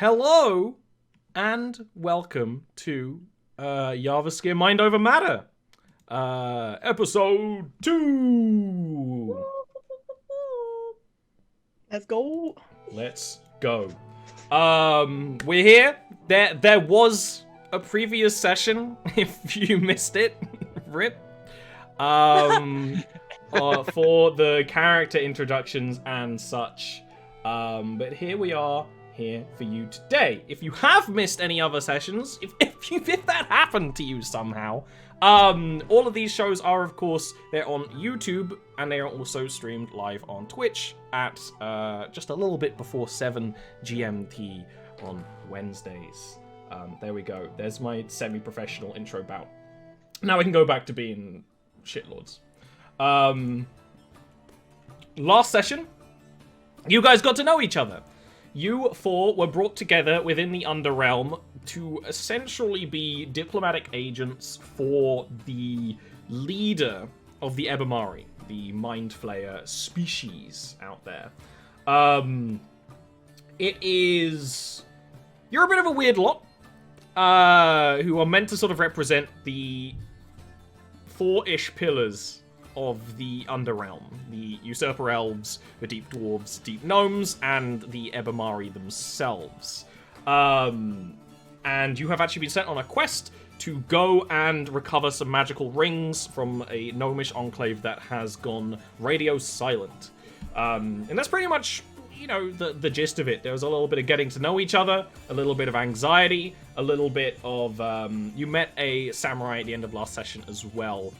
Hello and welcome to Jarviskjir Mind Over Matter, episode 2. Let's go. Let's go. We're here. There was a previous session. If you missed it, rip. For the character introductions and such. But here we are. Here for you today. If you have missed any other sessions, if that happened to you somehow, all of these shows are, of course, they're on YouTube, and they are also streamed live on Twitch at just a little bit before 7 GMT on Wednesdays. There we go. There's my semi-professional intro bout. Now we can go back to being shitlords. Last session, you guys got to know each other. You four were brought together within the Under-Realm to essentially be diplomatic agents for the leader of the Ebbimari, the Mind Flayer species out there. It is... You're a bit of a weird lot, who are meant to sort of represent the 4-ish pillars of the Under-Realm. The Usurper Elves, the Deep Dwarves, Deep Gnomes, and the Ebbimari themselves. And you have actually been sent on a quest to go and recover some magical rings from a gnomish enclave that has gone radio silent. And that's pretty much, you know, the gist of it. There was a little bit of getting to know each other, a little bit of anxiety, a little bit of... you met a samurai at the end of last session as well,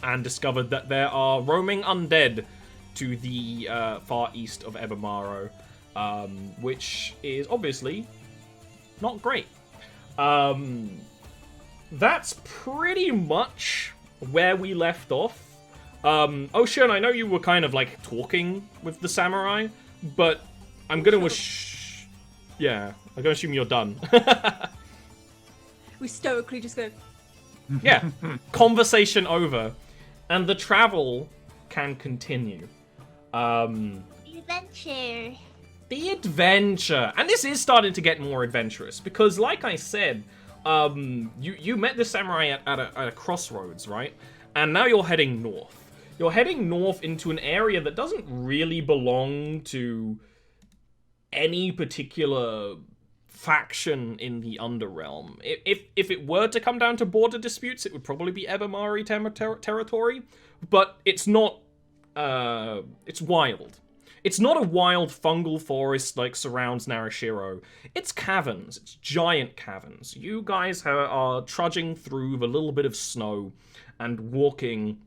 and discovered that there are roaming undead to the far east of Ebbimari, which is obviously not great. That's pretty much where we left off. Ocean, I know you were kind of like talking with the samurai, but I'm gonna I'm gonna assume you're done. We stoically just go... Yeah, conversation over. And the travel can continue. The adventure. The adventure. And this is starting to get more adventurous. Because, like I said, you met the samurai at a crossroads, right? And now you're heading north. You're heading north into an area that doesn't really belong to any particular faction in the Under-Realm. If it were to come down to border disputes, it would probably be Ebbimari territory, but it's not, it's wild. It's not a wild fungal forest like surrounds Narashiro. It's caverns. It's giant caverns. You guys are trudging through the little bit of snow and walking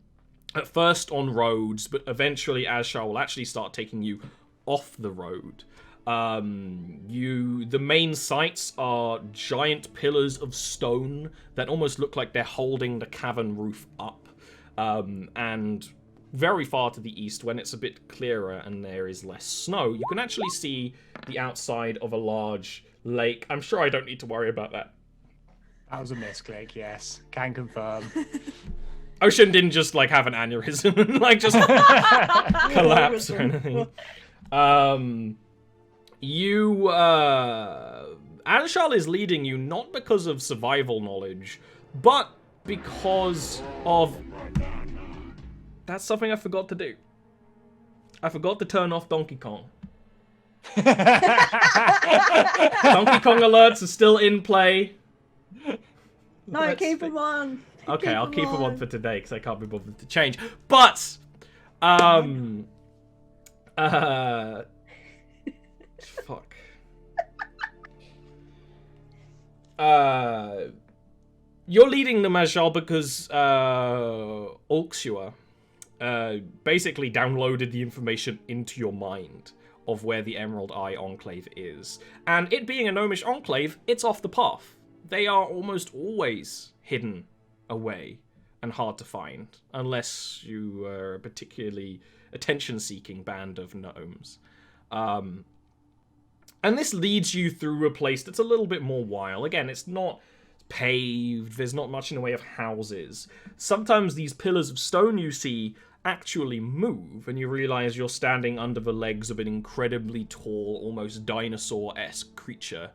at first on roads, but eventually Azshar will actually start taking you off the road. The main sites are giant pillars of stone that almost look like they're holding the cavern roof up. And very far to the east, when it's a bit clearer and there is less snow, you can actually see the outside of a large lake. I'm sure I don't need to worry about that. That was a misclick, yes. Can confirm. Ocean didn't just, like, have an aneurysm and, like, just collapse or anything. Azshar is leading you not because of survival knowledge, but because of... That's something I forgot to do. I forgot to turn off Donkey Kong. Donkey Kong alerts are still in play. No, keep them on. Okay, I'll keep them on for today, because I can't be bothered to change. But, fuck. You're leading the Majal because Ulxua basically downloaded the information into your mind of where the Emerald Eye Enclave is. And it being a gnomish enclave, it's off the path. They are almost always hidden away and hard to find, unless you are a particularly attention-seeking band of gnomes. And this leads you through a place that's a little bit more wild. Again, it's paved. There's not much in the way of houses. Sometimes these pillars of stone you see actually move, and you realize you're standing under the legs of an incredibly tall, almost dinosaur-esque creature,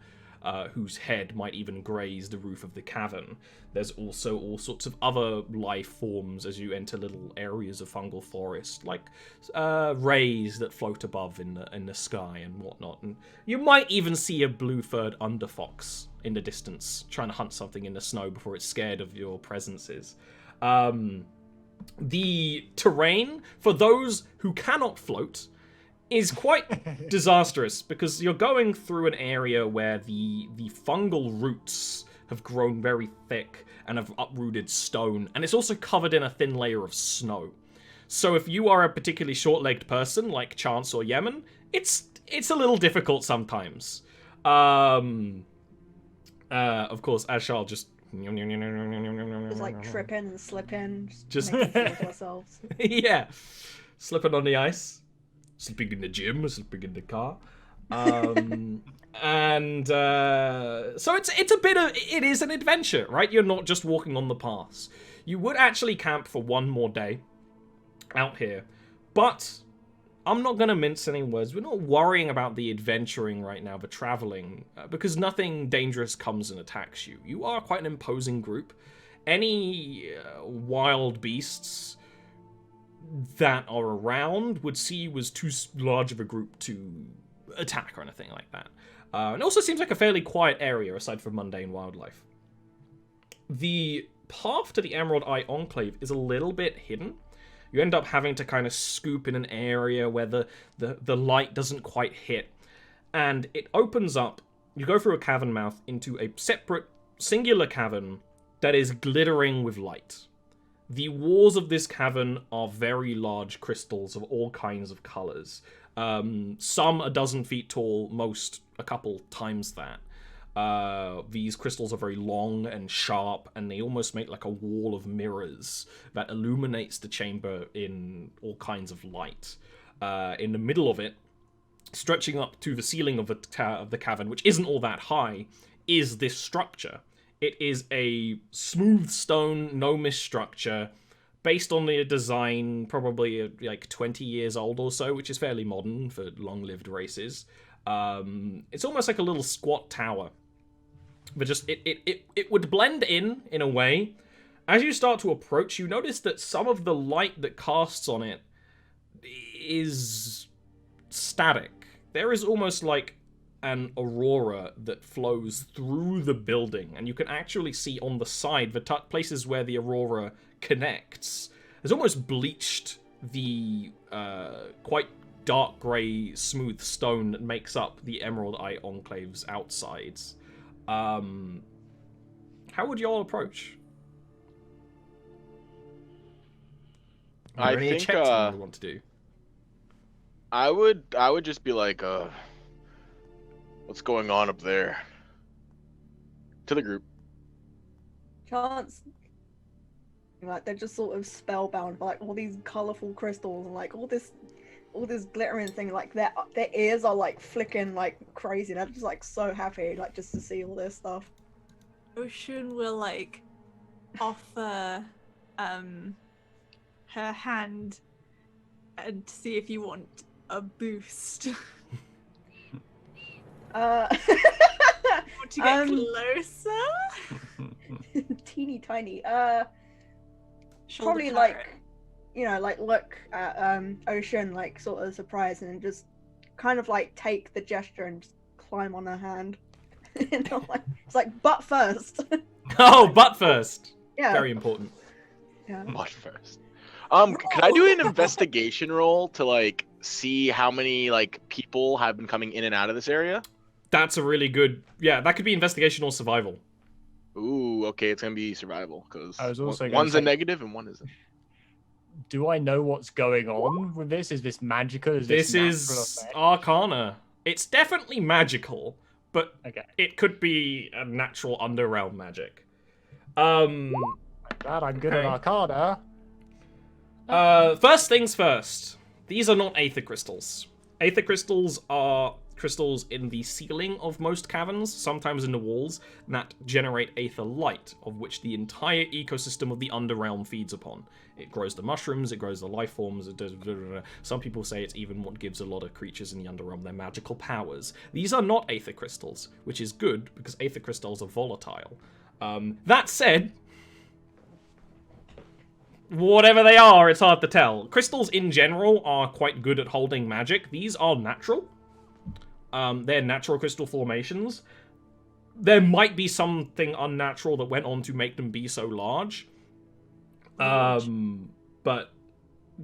whose head might even graze the roof of the cavern. There's also all sorts of other life forms as you enter little areas of fungal forest, like rays that float above in the sky and whatnot. And you might even see a blue-furred underfox in the distance, trying to hunt something in the snow before it's scared of your presences. The terrain, for those who cannot float, is quite disastrous, because you're going through an area where the fungal roots have grown very thick and have uprooted stone, and it's also covered in a thin layer of snow. So if you are a particularly short-legged person, like Chance or Yemen, it's a little difficult sometimes. Of course, Ashal just... Just like tripping and slipping, Just making fools of ourselves. Yeah. Slipping on the ice. Sleeping in the gym, sleeping in the car. So it's a bit of, it is an adventure, right? You're not just walking on the paths. You would actually camp for one more day out here, but I'm not going to mince any words. We're not worrying about the adventuring right now, the traveling, because nothing dangerous comes and attacks you. You are quite an imposing group. Any wild beasts that are around would see you as too large of a group to attack or anything like that. It also seems like a fairly quiet area aside from mundane wildlife. The path to the Emerald Eye Enclave is a little bit hidden. You end up having to kind of scoop in an area where the light doesn't quite hit. And it opens up, you go through a cavern mouth into a separate, singular cavern that is glittering with light. The walls of this cavern are very large crystals of all kinds of colors. Some a dozen feet tall, most a couple times that. These crystals are very long and sharp, and they almost make like a wall of mirrors that illuminates the chamber in all kinds of light. In the middle of it, stretching up to the ceiling of the cavern, which isn't all that high, is this structure. It is a smooth stone, gnomish structure, based on the design, probably like 20 years old or so, which is fairly modern for long-lived races. It's almost like a little squat tower. But just, it would blend in a way. As you start to approach, you notice that some of the light that casts on it is static. There is almost like an aurora that flows through the building, and you can actually see on the side, the places where the aurora connects, has almost bleached the quite dark grey smooth stone that makes up the Emerald Eye Enclave's outsides. How would you all approach? I any think checks you want to do? I would just be like, what's going on up there? To the group. Chance, like they're just sort of spellbound by like all these colorful crystals and like all this glittering thing. Like their ears are like flicking like crazy. They're just like so happy, like just to see all this stuff. Ocean will like offer her hand and see if you want a boost. Want to get closer? Teeny tiny. Shoulder Probably carrot. like, you know, like look at Ocean like sort of surprised and just kind of like take the gesture and just climb on her hand. You know, like, it's like butt first. Oh, butt first. Yeah. Very important. Yeah. What first? Can I do an investigation roll to like see how many like people have been coming in and out of this area? That's a really good... Yeah, that could be investigation or survival. Ooh, okay, it's gonna be survival because I was also gonna one's a say- negative and one isn't. Do I know what's going on with this? Is this magical? Is This natural is effect? Arcana. It's definitely magical, but Okay. it could be a natural Under-Realm magic. Glad I'm good at Okay. Arcana. First things first. These are not Aether Crystals. Aether Crystals are crystals in the ceiling of most caverns, sometimes in the walls, that generate aether light, of which the entire ecosystem of the Underrealm feeds upon. It grows the mushrooms, it grows the life forms, it does... Some people say it's even what gives a lot of creatures in the Underrealm their magical powers. These are not aether crystals, which is good, because aether crystals are volatile. That said... whatever they are, it's hard to tell. Crystals in general are quite good at holding magic. These are natural. They're natural crystal formations. There might be something unnatural that went on to make them be so large. But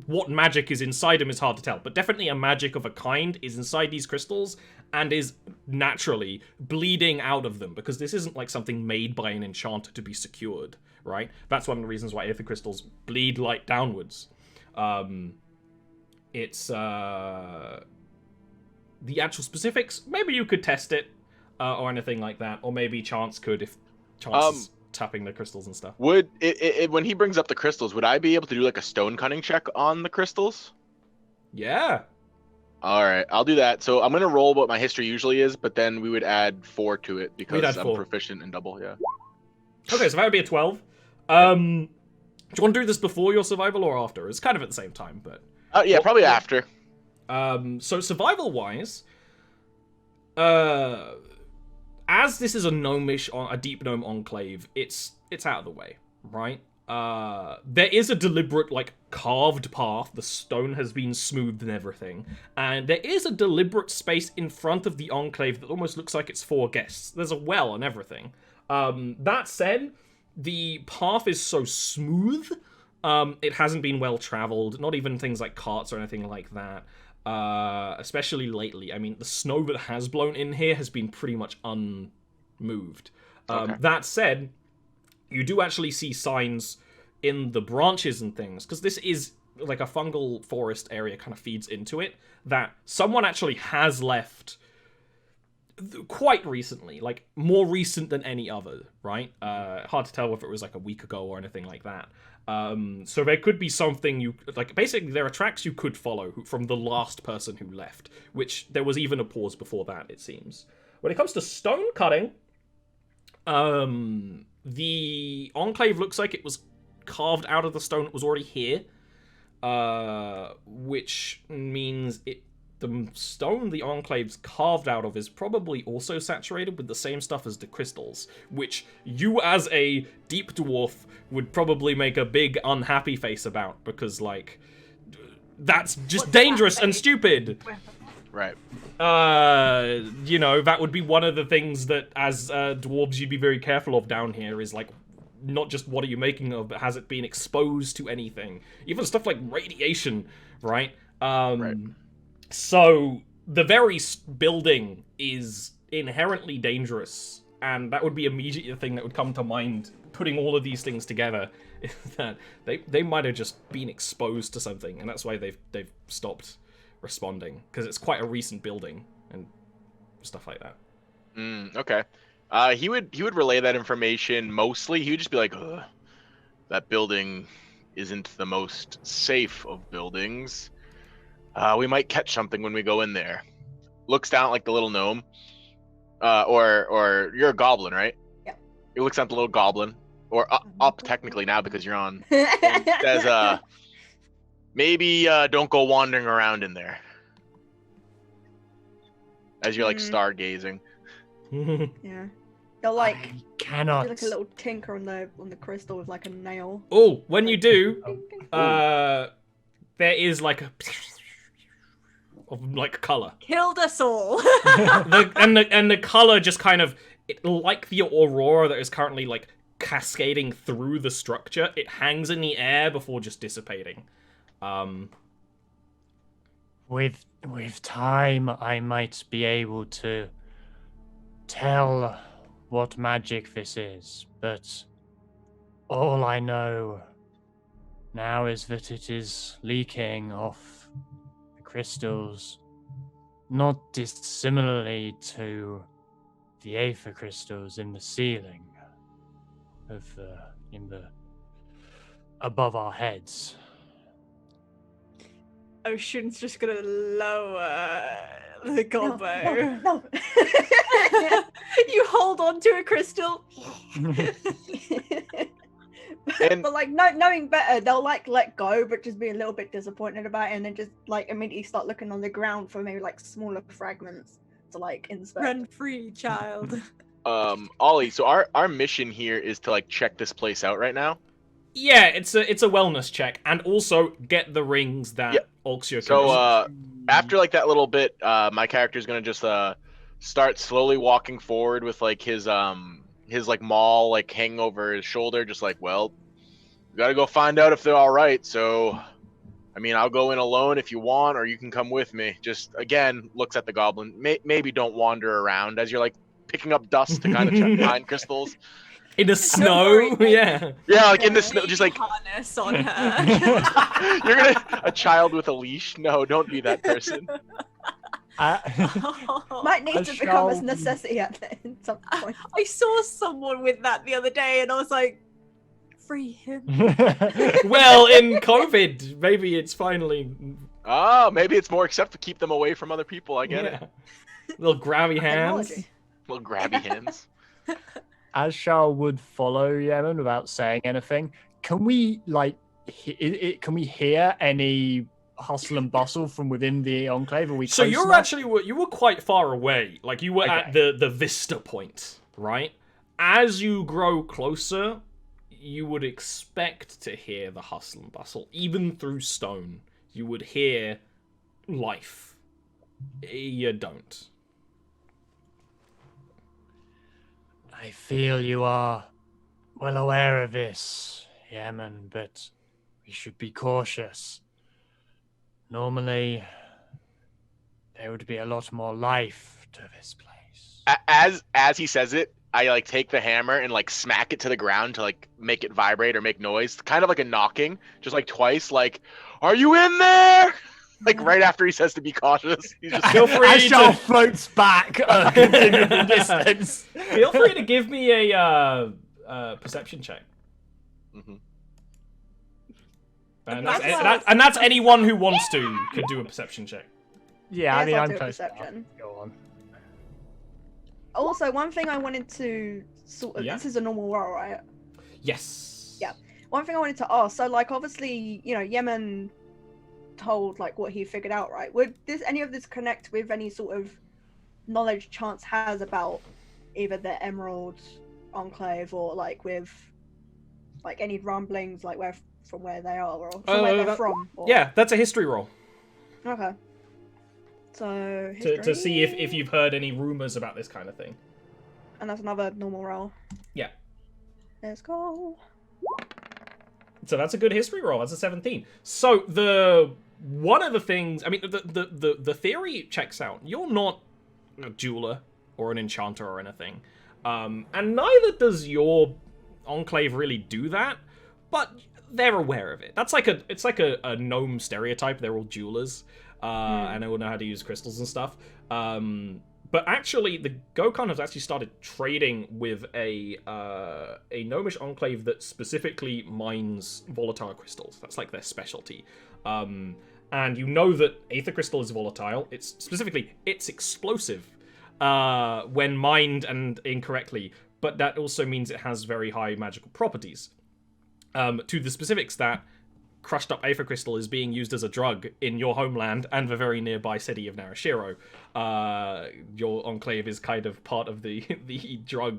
what magic is inside them is hard to tell. But definitely a magic of a kind is inside these crystals and is naturally bleeding out of them, because this isn't like something made by an enchanter to be secured, right? That's one of the reasons why aether crystals bleed light downwards. It's the actual specifics. Maybe you could test it or anything like that, or maybe Chance could if Chance is tapping the crystals and stuff. Would when he brings up the crystals, would I be able to do like a stone cutting check on the crystals? Yeah. All right, I'll do that. So I'm gonna roll what my history usually is, but then we would add 4 to it because I'm proficient in double. Yeah. Okay, so that would be a 12. Do you want to do this before your survival or after? It's kind of at the same time, but... yeah, probably after. So survival-wise, as this is a gnomish, a deep gnome enclave, it's out of the way, right? There is a deliberate, like, carved path. The stone has been smoothed and everything. And there is a deliberate space in front of the enclave that almost looks like it's for guests. There's a well and everything. That said, the path is so smooth, it hasn't been well traveled. Not even things like carts or anything like that. Especially lately. I mean, the snow that has blown in here has been pretty much unmoved. Okay. That said, you do actually see signs in the branches and things, because this is like a fungal forest area, kind of feeds into it, that someone actually has left quite recently, like more recent than any other, right? Hard to tell if it was like a week ago or anything like that. So there could be something you, like, basically there are tracks you could follow from the last person who left, which there was even a pause before that, it seems. When it comes to stone cutting, the enclave looks like it was carved out of the stone that was already here, which means the stone the enclave's carved out of is probably also saturated with the same stuff as the crystals, which you as a deep dwarf would probably make a big unhappy face about, because, like, that's just dangerous and stupid. Right. You know, that would be one of the things that, as dwarves, you'd be very careful of down here, is, like, not just what are you making of, but has it been exposed to anything? Even stuff like radiation, right? Right. So, the very building is inherently dangerous, and that would be immediately the thing that would come to mind, putting all of these things together, is that they might have just been exposed to something, and that's why they've stopped responding, because it's quite a recent building, and stuff like that. Okay. He would relay that information mostly. He would just be like, ugh, that building isn't the most safe of buildings. We might catch something when we go in there. Looks down at, like, the little gnome. Or you're a goblin, right? Yeah. He looks at the little goblin. Or up technically now because you're on. And says, maybe don't go wandering around in there. As you're, like, stargazing. Yeah. They'll, like, I cannot. do, like, a little tinker on the crystal with, like, a nail. Oh, when you do, Ding, ding. there is, like, a... of, like, colour. Killed us all. the colour just kind of, like the aurora that is currently, like, cascading through the structure, it hangs in the air before just dissipating. With time, I might be able to tell what magic this is, but all I know now is that it is leaking off the crystals, not dissimilarly to the aether crystals in the ceiling of above our heads. Ocean's just gonna lower the gobbo. No. You hold on to a crystal. And- but like knowing better, they'll like let go, but just be a little bit disappointed about it, and then just like immediately start looking on the ground for maybe like smaller fragments to like inspect. Run free, child. Ollie, so our mission here is to like check this place out right now. Yeah, it's a wellness check, and also get the rings that Yeah. Ulxia So after like that little bit, my character's gonna just start slowly walking forward with like his like maul like hanging over his shoulder, just like, well, we gotta go find out if they're all right. So, I mean, I'll go in alone if you want, or you can come with me. Just again, looks at the goblin. Maybe don't wander around as you're like picking up dust to kind of check behind crystals. in the snow. worry, Yeah. Yeah, like in the snow, just like harness on her. you're gonna a child with a leash. No, don't be that person. Might need to become a necessity at some point. I saw someone with that the other day, and I was like, "Free him." Well, in COVID, maybe it's finally. Oh, maybe it's more acceptable to keep them away from other people. I get it. Little grabby hands. Technology. Little grabby hands. As Shao would follow Yemen without saying anything, can we like can we hear any hustle and bustle from within the enclave? Are we So close you're enough? actually you were quite far away. Like you were at the vista point, right? As you grow closer, you would expect to hear the hustle and bustle. Even through stone, you would hear life. You don't. I feel you are well aware of this, Yemen, but we should be cautious. Normally, there would be a lot more life to this place. As he says it, I like take the hammer and like smack it to the ground to like make it vibrate or make noise, kind of like a knocking, just like twice. Like, are you in there? Like right after he says to be cautious, he's just Feel free As Shao to floats back a considerable distance. feel free to give me a perception check. Mhm. And that's anyone who wants to could do a perception check. Yeah, I Yes, mean, I'll I'm do a close enough. perception. Go on. Also, one thing I wanted to sort of Yeah. this is a normal roll, right? Yes. Yeah. One thing I wanted to ask, so like obviously, you know, Yemen told like what he figured out, right? Would any of this connect with any sort of knowledge Chance has about either the Emerald Enclave or like with like any rumblings like from where they are or from where they're from? Or... Yeah, that's a history roll. Okay. So To see if history, you've heard any rumors about this kind of thing. and that's another normal roll. Yeah. Let's go. So that's a good history roll. That's a 17. So one of the things, I mean, the theory checks out. You're not a jeweler or an enchanter or anything, and neither does your enclave really do that. But they're aware of it. It's like a gnome stereotype. They're all jewelers, and they all know how to use crystals and stuff. But actually, the Gokhan has actually started trading with a gnomish enclave that specifically mines volatile crystals. That's like their specialty. And you know that aether crystal is volatile. It's explosive when mined and incorrectly. But that also means it has very high magical properties. To the specifics that crushed up aether crystal is being used as a drug in your homeland and the very nearby city of Narashiro. Your enclave is kind of part of the drug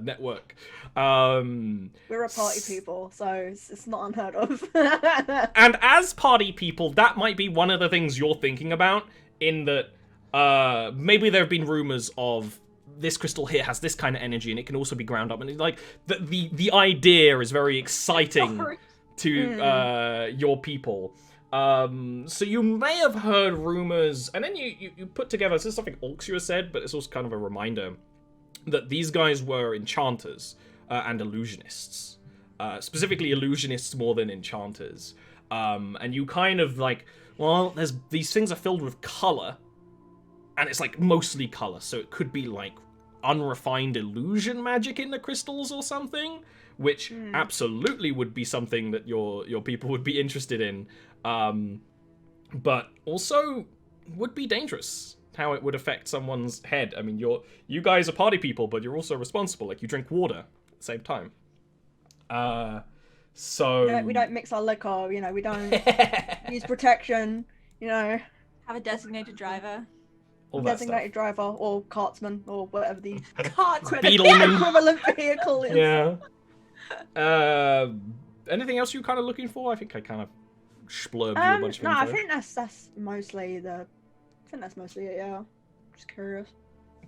network. We're a party people, so it's not unheard of. And as party people, that might be one of the things you're thinking about, in that maybe there have been rumors of this crystal here has this kind of energy and it can also be ground up, and it's like the idea is very exciting to your people. So you may have heard rumors, and then you put together, this is something Ulxia said, but it's also kind of a reminder that these guys were enchanters and illusionists. Specifically illusionists more than enchanters. And you kind of like, well, these things are filled with color, and it's like mostly color, so it could be like unrefined illusion magic in the crystals or something, which absolutely would be something that your people would be interested in. but also would be dangerous. How it would affect someone's head. I mean, you guys are party people, but you're also responsible. Like, you drink water at the same time. So We don't mix our liquor. You know, we don't use protection. You know, Have a designated driver. all that designated driver or cartsman or whatever the Cartsman. Beetleman. equivalent vehicle is. stuff. Yeah. Anything else you're kind of looking for? I think I kind of splurbed you a bunch of No, info. I think that's mostly it. Yeah, just curious.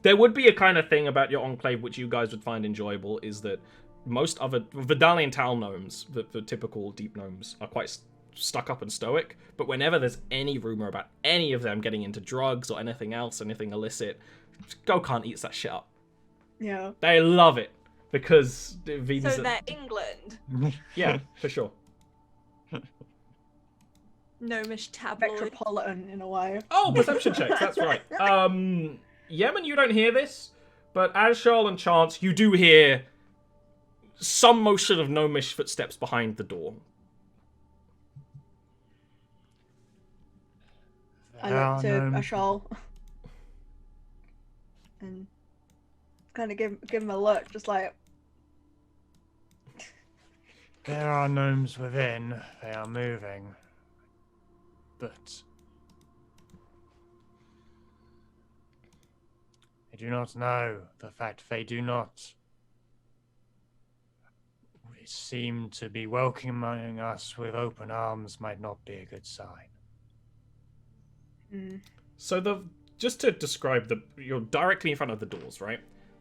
There would be a kind of thing about your enclave which you guys would find enjoyable, is that most other Vidalian Tal gnomes, the typical deep gnomes, are quite stuck up and stoic, but whenever there's any rumor about any of them getting into drugs or anything else, anything illicit, Gokhan eats that shit up. Yeah. They love it, because these So they're England. yeah, for sure. Gnomish tabloid. Metropolitan in a way. Oh, perception checks, that's right. Yemen, you don't hear this, but Azshal and Chance, you do hear some motion of gnomish footsteps behind the door. I There look are to no- Ashal and kind of give him a look, just like, There are gnomes within. They are moving. But I do not know. The fact they do not seem to be welcoming us with open arms might not be a good sign. So just to describe you're directly in front of the doors, right?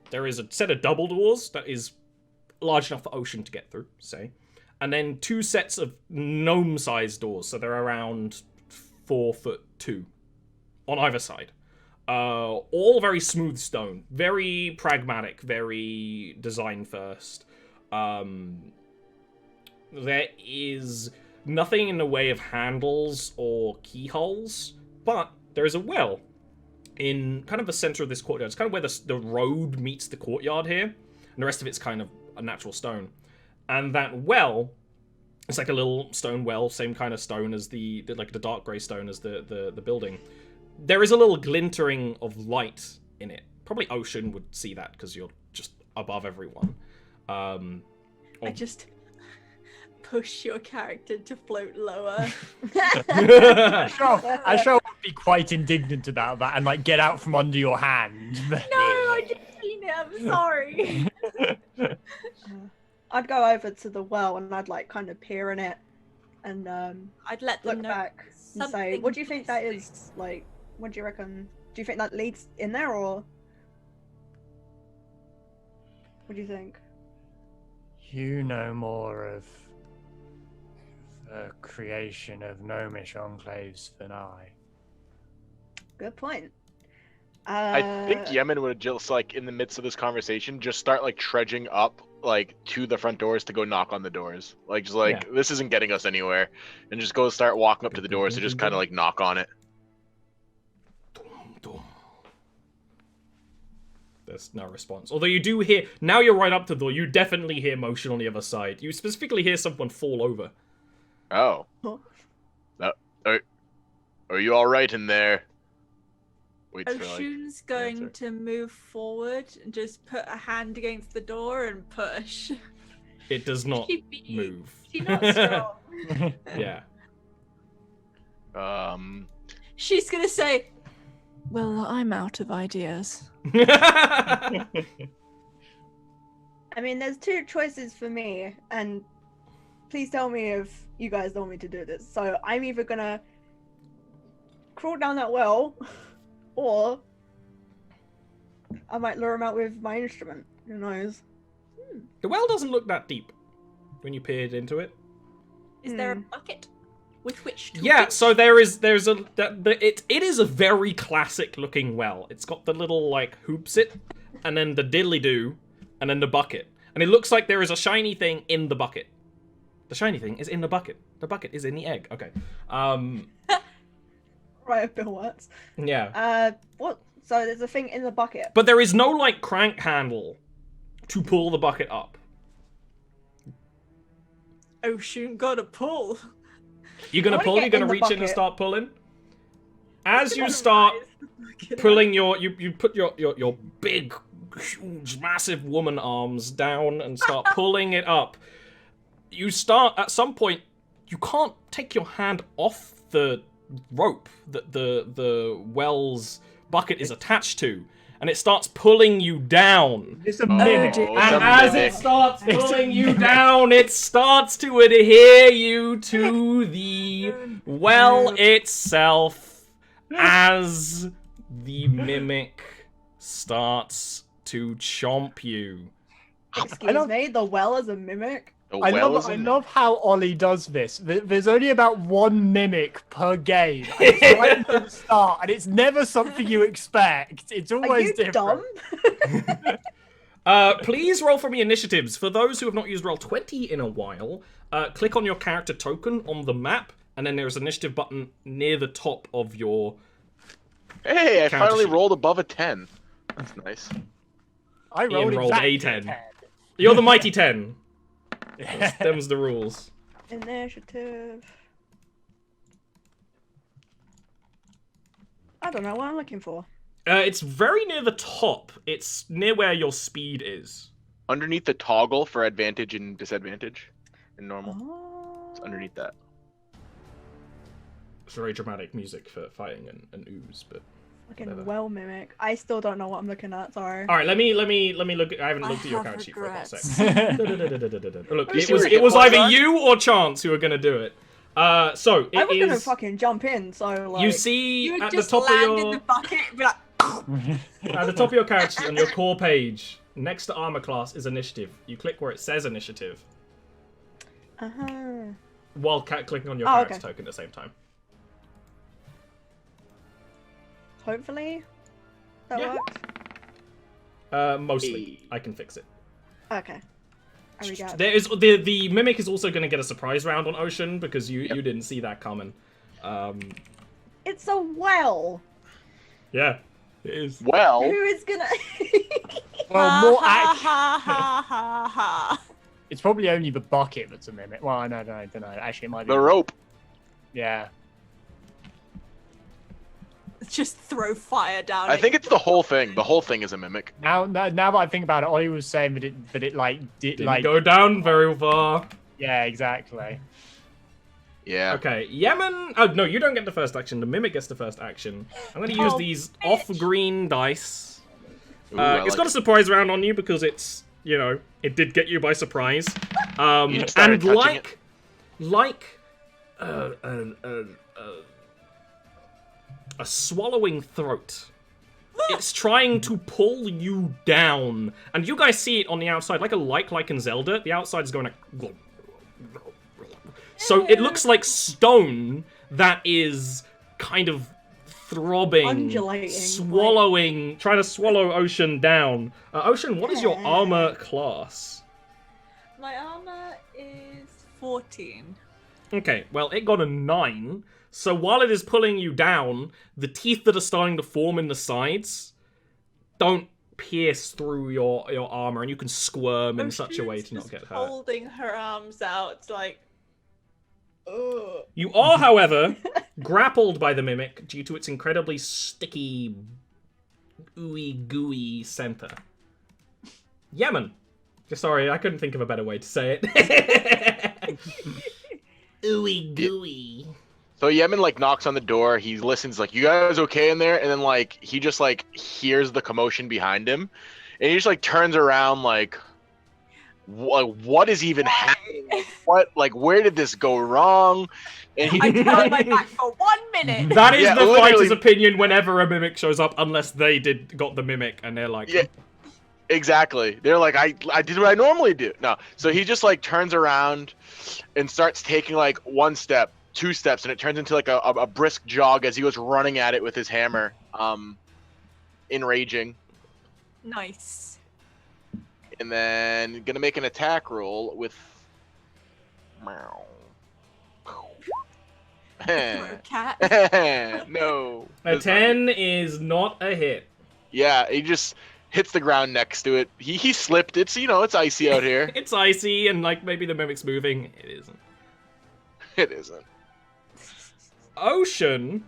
There is a set of double doors that is large enough for Ocean to get through, say. And then two sets of gnome-sized doors, so they're around 4'2" on either side. All very smooth stone, very pragmatic, very design first. There is nothing in the way of handles or keyholes, but there is a well in kind of the center of this courtyard. It's kind of where the road meets the courtyard here, and the rest of it's kind of a natural stone. And that well, it's like a little stone well, same kind of stone as the dark grey stone as the building. There is a little glintering of light in it. Probably Ocean would see that because you're just above everyone. I just push your character to float lower. Ashal would be quite indignant about that and like get out from under your hand. No, I just seen it. I'm sorry. I'd go over to the well and I'd like kind of peer in it and I'd let them look know back and say, something what do you think that missing. is? Like, what do you reckon? Do you think that leads in there, or what do you think? You know more of the creation of gnomish enclaves than I. Good point. I think Yemen would just like in the midst of this conversation just start like trudging up like to the front doors to go knock on the doors. Like just like this isn't getting us anywhere, and just go start walking up to the doors to just kind of like knock on it. There's no response. Although you do hear, now you're right up to the door, you definitely hear motion on the other side. You specifically hear someone fall over. Oh. Are you all right in there? Waits for, like, Oshun's going answer. to move forward and just put a hand against the door and push. It does not She beat- move. She's not strong. Yeah. She's gonna say, "Well, I'm out of ideas." I mean, there's two choices for me, and please tell me if you guys want me to do this. So I'm either gonna crawl down that well, or I might lure him out with my instrument. Who knows? The well doesn't look that deep when you peered into it. Is there a bucket with which to Yeah, fish? so it is a very classic looking well. It's got the little like hoops it, and then the diddly do, and then the bucket. And it looks like there is a shiny thing in the bucket. The shiny thing is in the bucket. The bucket is in the egg. Okay. Right, Bill works. Yeah. What? So there's a thing in the bucket. But there is no like crank handle to pull the bucket up. Oshun gotta pull. You're gonna I wanna pull? get You're gonna in the reach in and bucket. start pulling? As you start pulling you put your big, huge, massive woman arms down and start pulling it up. You start at some point. You can't take your hand off the rope that the well's bucket is attached to, and it starts pulling you down. It's a mimic. Oh, And as it starts pulling you down, it starts to adhere you to the well itself as the mimic starts to chomp you. Excuse me, the well is a mimic? The I well is love, I in- love how Oli does this. There's only about one mimic per game. And it's right at the start, and it's never something you expect. It's Are always you different. dumb? Please roll for me initiatives. For those who have not used Roll20 in a while, click on your character token on the map, and then there's an initiative button near the top of your... Hey, I Counter finally sheet. rolled above a 10. That's nice. I rolled Ian rolled exactly a 10. 10. You're the mighty 10. Them's the rules. Initiative. I don't know what I'm looking for. It's very near the top. It's near where your speed is. Underneath the toggle for advantage and disadvantage in normal. Oh. It's underneath that. It's very dramatic music for fighting an ooze, but... Fucking Whatever. well mimic. I still don't know what I'm looking at, sorry. Alright, let me look at, I haven't I looked at your have character sheet for a hot regrets. sec. Look, You it see was where it either was, you or Chance who were gonna do it. So I was it gonna is fucking jump in, so like... you see You would at the just top of land in your the bucket and be like, at the top of your character sheet on your core page, next to armor class is initiative. You click where it says initiative Uh-huh. while clicking on your Oh, character okay. token at the same time. Hopefully that Yeah. works. Mostly. I can fix it. Okay. There we go. There is the mimic is also going to get a surprise round on Ocean because you didn't see that coming. It's a well! Yeah, it is. Well, Who is gonna... Well, more ha, act. ha, ha, ha, ha. It's probably only the bucket that's a mimic. Well, no, I don't know. Actually, it might be. the rope. Yeah. Just throw fire down. I it. think it's the whole thing. The whole thing is a mimic. Now that I think about it, Oli was saying that it like did Didn't like go down very far. yeah, exactly. Yeah. Okay, Yemen. Oh no, you don't get the first action. The mimic gets the first action. I'm going to use Oh, these bitch. off-green dice. Ooh, I It's like got a surprise round on you because it's it did get you by surprise. You just started And touching it. like a swallowing throat. It's trying to pull you down, and you guys see it on the outside, like in Zelda. The outside is going to. So it looks like stone that is kind of throbbing, Undulating, swallowing, trying to swallow Ocean down. Ocean, what is your Yeah. armor class? My armor is 14. Okay, well, it got a 9. So while it is pulling you down, the teeth that are starting to form in the sides don't pierce through your armor, and you can squirm in such a way to not Just get hurt. holding her arms out, like. Ugh. You are, however, grappled by the mimic due to its incredibly sticky, ooey gooey center. Yemen. Sorry, I couldn't think of a better way to say it. Ooey gooey. So Yemen like knocks on the door. He listens, like, "You guys okay in there?" And then like he just like hears the commotion behind him, and he just like turns around like, "What is even happening? What, like, where did this go wrong?" And he I turned my back for 1 minute. That is Yeah, the literally. fighter's opinion whenever a mimic shows up, unless they got the mimic, and they're like, Yeah. Exactly. They're like, I did what I normally do. No. So he just like turns around and starts taking like 1 step, 2 steps, and it turns into like a brisk jog as he goes running at it with his hammer, enraging. Nice. And then gonna make an attack roll with meow. Throw cat. No. a 10 is not a hit. Yeah, he just hits the ground next to it. He slipped. It's it's icy out here. It's icy, and like maybe the mimic's moving. It isn't. It isn't. Ocean,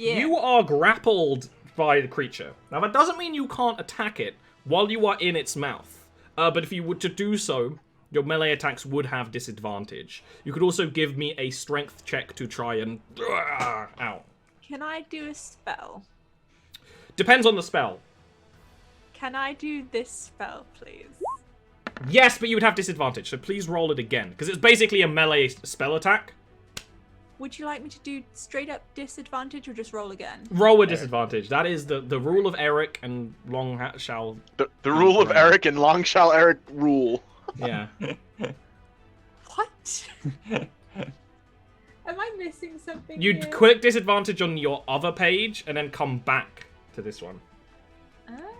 Yeah. You are grappled by the creature. Now, that doesn't mean you can't attack it while you are in its mouth. But if you were to do so, your melee attacks would have disadvantage. You could also give me a strength check to try and... Ow. Can I do a spell? Depends on the spell. Can I do this spell, please? Yes, but you would have disadvantage, so please roll it again. Because it's basically a melee spell attack. Would you like me to do straight up disadvantage or just roll again? Roll with disadvantage. That is the rule of Eric and shall... The rule of Eric and long shall Eric rule. Yeah. What? Am I missing something You'd here? click disadvantage on your other page and then come back to this one.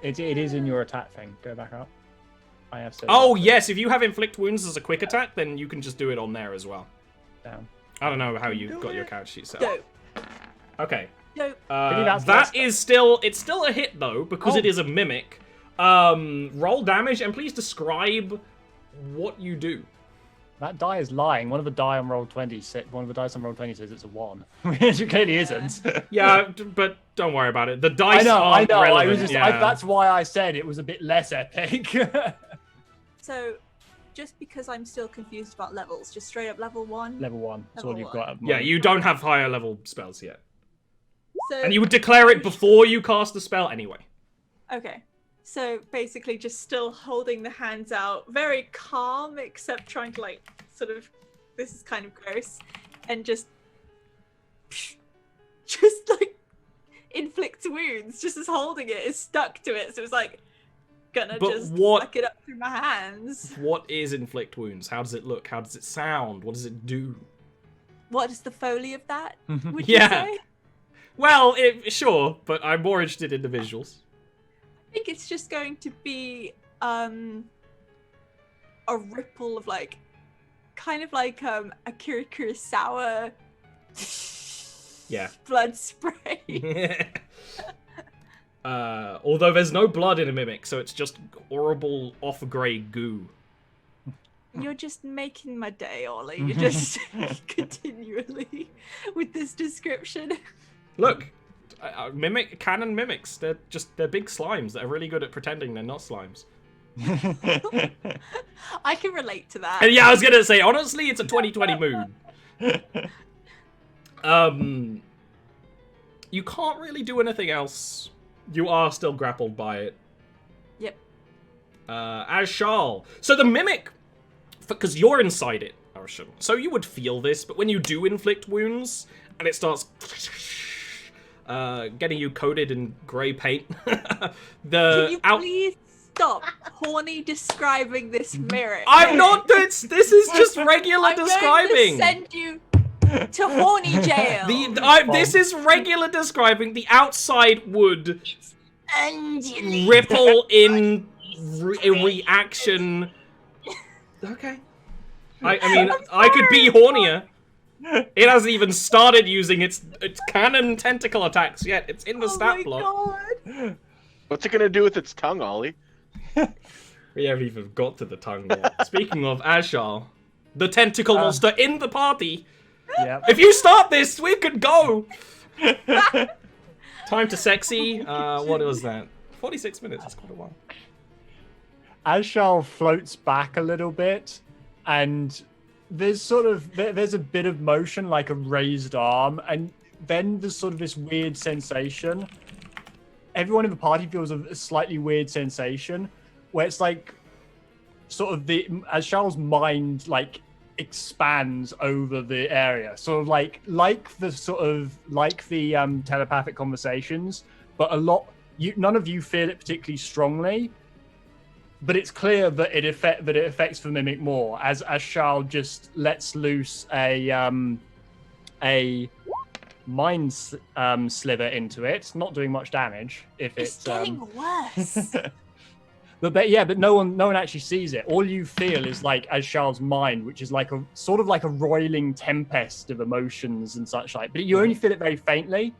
It is in your attack thing. Go back up. I have said. Oh, yes, if you have inflict wounds as a quick attack, then you can just do it on there as well. Down. I don't know how you got your character sheet set up. Dope. Okay. Dope. that's That the is still... It's still a hit, though, because it is a mimic. Roll damage, and please describe what you do. That die is lying. One of the die on roll 20 one of the dice on roll 20 says it's a 1, which it clearly isn't. Yeah, but don't worry about it. The dice I aren't know. relevant. I was just, yeah. that's why I said it was a bit less epic. So, just because I'm still confused about levels, just straight up level 1? Level 1. That's Level all you've one. got. At the Yeah, moment. you don't have higher level spells yet. So, And you would declare it before you cast the spell anyway. Okay. So, basically just still holding the hands out, very calm, except trying to, like, sort of... This is kind of gross. And just, like, inflict wounds, just as holding it is stuck to it. So it's like, gonna But just what- suck it up through my hands. What is inflict wounds? How does it look? How does it sound? What does it do? What is the foley of that, would Yeah. you say? Well, sure, but I'm more interested in the visuals. I think it's just going to be a ripple of like, kind of like Akira Kurosawa Yeah. blood spray. Although there's no blood in a mimic, so it's just horrible off-grey goo. You're just making my day, Ollie. You're just continually with this description. Look, canon mimics. They're big slimes that are really good at pretending they're not slimes. I can relate to that. And yeah, I was gonna say, honestly, it's a 2020 mood. You can't really do anything else. You are still grappled by it. Yep. As Charles. So the mimic, because you're inside it, Arshan, so you would feel this, but when you do inflict wounds, and it starts getting you coated in grey paint, Can you please stop horny describing this mirror? I'm not, this is just regular I'm describing. going to send you to horny jail. This is regular describing. The outside would Undulate. ripple in reaction. Okay. I mean, I could be hornier. It hasn't even started using its cannon tentacle attacks yet. It's in the stat block. Oh my god. What's it gonna do with its tongue, Ollie? We haven't even got to the tongue yet. Speaking of Ashal, the tentacle monster in the party. Yep. If you start this, we could go. Time to sexy. What was that? 46 minutes. That's quite a while. Ashal floats back a little bit, and there's a bit of motion, like a raised arm, and then there's sort of this weird sensation. Everyone in the party feels a slightly weird sensation, where it's like, sort of as Charles' mind like expands over the area, sort of like the telepathic conversations, but none of you feel it particularly strongly. But it's clear that it affects the mimic more as Charles just lets loose a mind sliver into it, not doing much damage. It's getting worse. But no one actually sees it. All you feel is like as Charles' mind, which is like a sort of like a roiling tempest of emotions and such like. But you only feel it very faintly.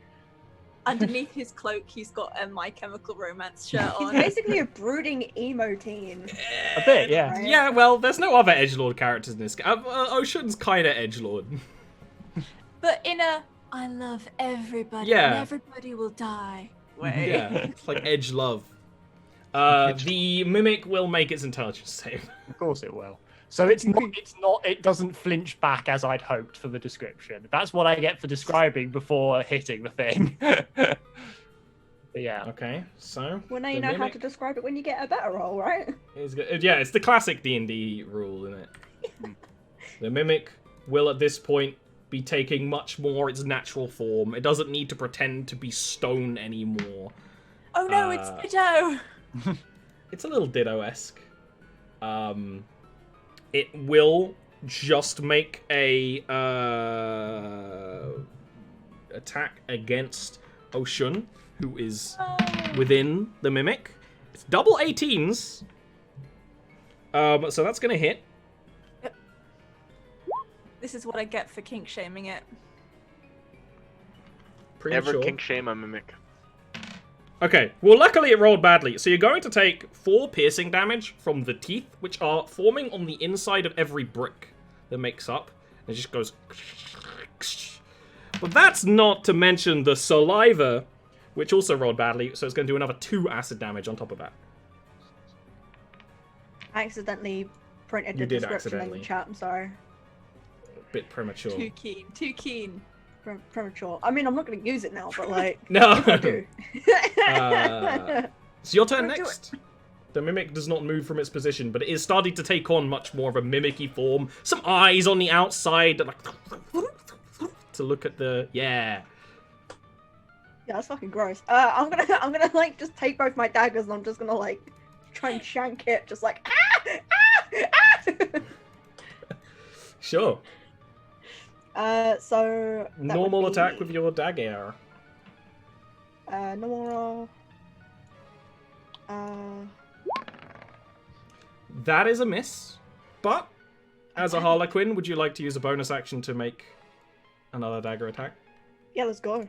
Underneath his cloak, he's got a My Chemical Romance shirt He's on. basically a brooding emo teen. A bit, yeah. Right? Yeah, well, there's no other edgelord characters in this game. Ocean's kind of edgelord. But in a I love everybody, Yeah. and everybody will die. Way. Yeah, it's like edge love. The mimic will make its intelligence save. Of course it will. So it doesn't flinch back as I'd hoped for the description. That's what I get for describing before hitting the thing. But yeah. Okay, so Well, now the you know how mimic to describe it when you get a better roll, right? is good. Yeah, it's the classic D&D rule, isn't it? The mimic will at this point be taking much more its natural form. It doesn't need to pretend to be stone anymore. Oh no, it's Ditto! It's a little Ditto-esque. It will just make a attack against Oshun, who is within the mimic. It's double 18s. So that's gonna hit. Yep. This is what I get for kink shaming it. Premature. Never kink shame a mimic. Okay, well luckily it rolled badly, so you're going to take 4 piercing damage from the teeth, which are forming on the inside of every brick that makes up. It just goes... But that's not to mention the saliva, which also rolled badly, so it's going to do another 2 acid damage on top of that. I accidentally printed You the did description in accidentally. the chat, I'm sorry. A bit premature. Too keen, too keen. Premature. I mean, I'm not going to use it now, but like... No! if I do. It's your turn Don't do next. The mimic does not move from its position, but it is starting to take on much more of a mimicky form. Some eyes on the outside, like, to look at the... Yeah. Yeah, that's fucking gross. I'm gonna like just take both my daggers and I'm just gonna like try and shank it, just like Sure. So that Normal would attack be, with your dagger. normal roll. That is a miss. But, as a Harlequin, would you like to use a bonus action to make another dagger attack? Yeah, let's go.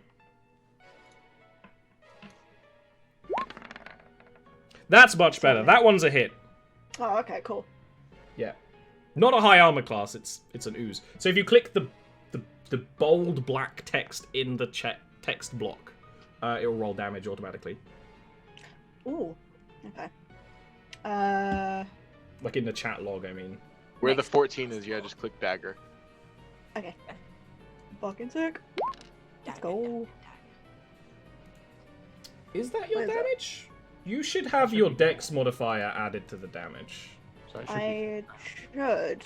That's much better. That one's a hit. Oh, okay, cool. Yeah. Not a high armor class, it's an ooze. So if you click the bold black text in the text block, it'll roll damage automatically. Ooh. Okay. Like in the chat log, I mean. Where the 14 is, yeah, just click dagger. Okay. Fucking sick. Let's go. Is that your What is that? damage? You should have your dex modifier added to the damage. So it should be... I should.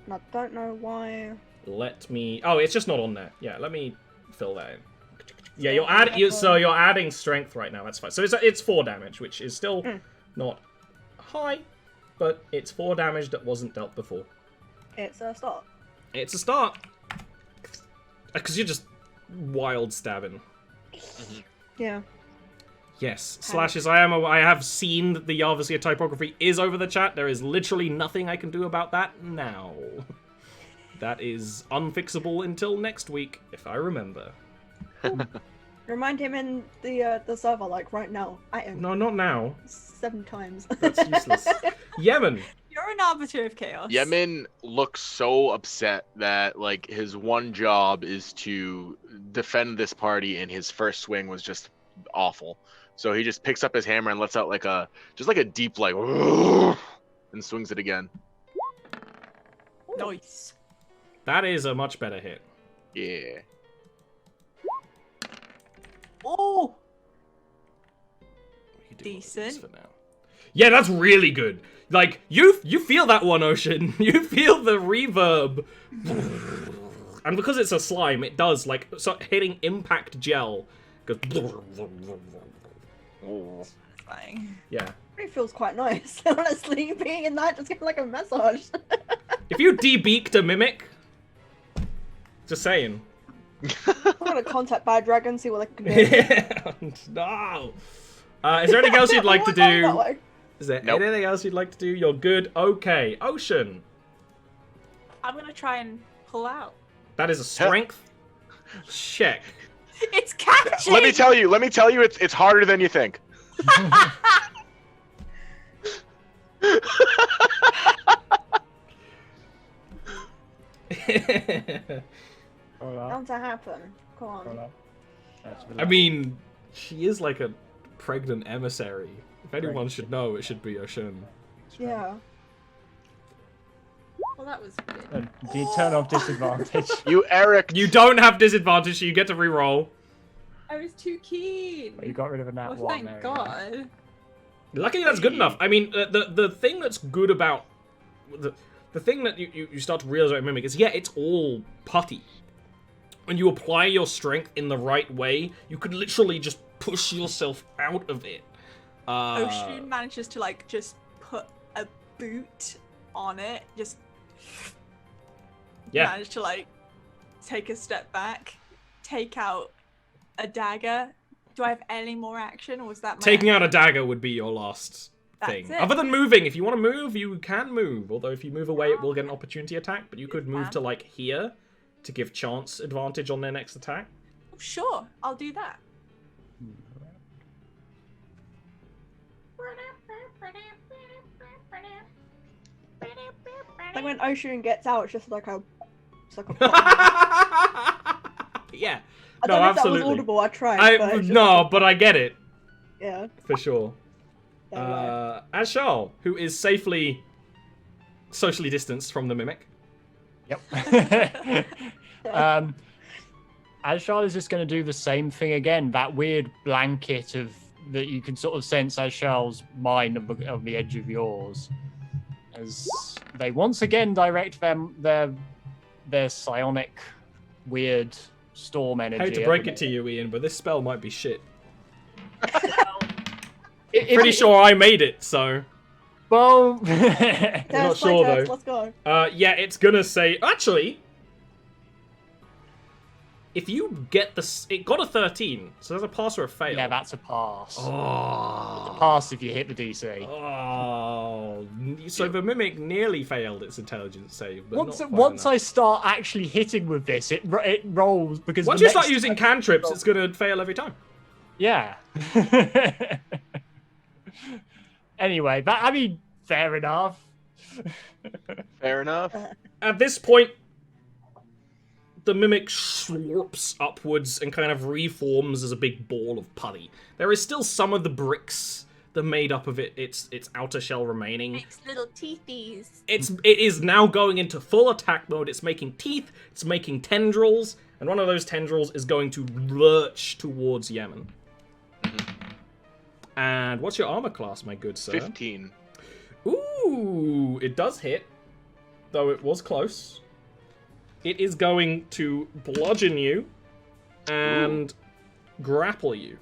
And I don't know why. Let me... Oh, it's just not on there. Yeah, let me fill that in. Yeah, so you're adding strength right now. That's fine. So it's 4 damage, which is still not high, but it's 4 damage that wasn't dealt before. It's a start. It's a start. Because you're just wild stabbing. Yeah. Yes, slashes. I have seen that the Jarviskjir typography is over the chat. There is literally nothing I can do about that now. That is unfixable until next week, if I remember. Remind him in the server, like right now. I am No, not now. 7 times. That's useless. Yemen. You're an arbiter of chaos. Yemen looks so upset that like his one job is to defend this party, and his first swing was just awful. So he just picks up his hammer and lets out like a deep like and swings it again. Nice. That is a much better hit. Yeah. Oh, We can do one of these Decent. for now. Yeah, that's really good. Like you feel that one, Ocean. You feel the reverb. And because it's a slime, it does like so hitting impact gel goes. fine. Yeah. It feels quite nice, honestly. Being in that, just getting like a massage. If you debeaked a mimic, just saying. I'm gonna contact Bad Dragon, see what they can do. No. Is there anything else you'd like to Why not that do? way? Is there Nope. anything else you'd like to do? You're good. Okay, Ocean. I'm gonna try and pull out. That is a strength check. It's catching. Let me tell you, it's harder than you think. Bound to happen. Come on. I mean, she is like a pregnant emissary. If anyone should know, it should be Oshun. Yeah. Well, that was good. Do you turn off disadvantage? You Eric. You don't have disadvantage, so you get to re-roll. I was too keen. You got rid of a nat Well, one thank there. God. Luckily, that's good enough. I mean, the thing that's good about the thing that you start to realize about Mimic is, yeah, it's all putty. When you apply your strength in the right way, you could literally just push yourself out of it. Oshun manages to like just put a boot on it. Just manage to like take a step back, take out a dagger. Do I have any more action, or was that my Taking action? out a dagger would be your last thing. That's it. Other than moving, if you want to move, you can move. Although if you move away, it will get an opportunity attack. But you could move to like here to give chance advantage on their next attack. Oh, sure, I'll do that. Like when Oshun gets out, it's just like a. It's like a. Yeah. I don't know if that was audible. I tried. But it's just like but I get it yeah. for sure. Ashal, who is safely socially distanced from the mimic. Yep. Ashal is just going to do the same thing again. That weird blanket of that you can sort of sense Ashal's mind on the edge of yours, as they once again direct their psionic weird storm energy. I hate to break it to you, Ian, but this spell might be shit. If Pretty sure I made it, so. Well, not sure though. Let's go. Yeah, it's gonna say actually. If you get it got a 13, so there's a pass or a fail. yeah, that's a pass. Oh. Pass if you hit the DC. Oh. So the mimic nearly failed its intelligence save. But not quite Once enough. I start actually hitting with this, it rolls because Once the you start next using cantrips, it's gonna fail every time. Yeah. Anyway, I mean, fair enough. Fair enough. At this point, the mimic slurps upwards and kind of reforms as a big ball of putty. There is still some of the bricks that made up of its outer shell remaining. Makes little teethies. It is now going into full attack mode. It's making teeth, it's making tendrils, and one of those tendrils is going to lurch towards Yemen. And what's your armor class, my good sir? 15. Ooh, it does hit, though it was close. It is going to bludgeon you and grapple you.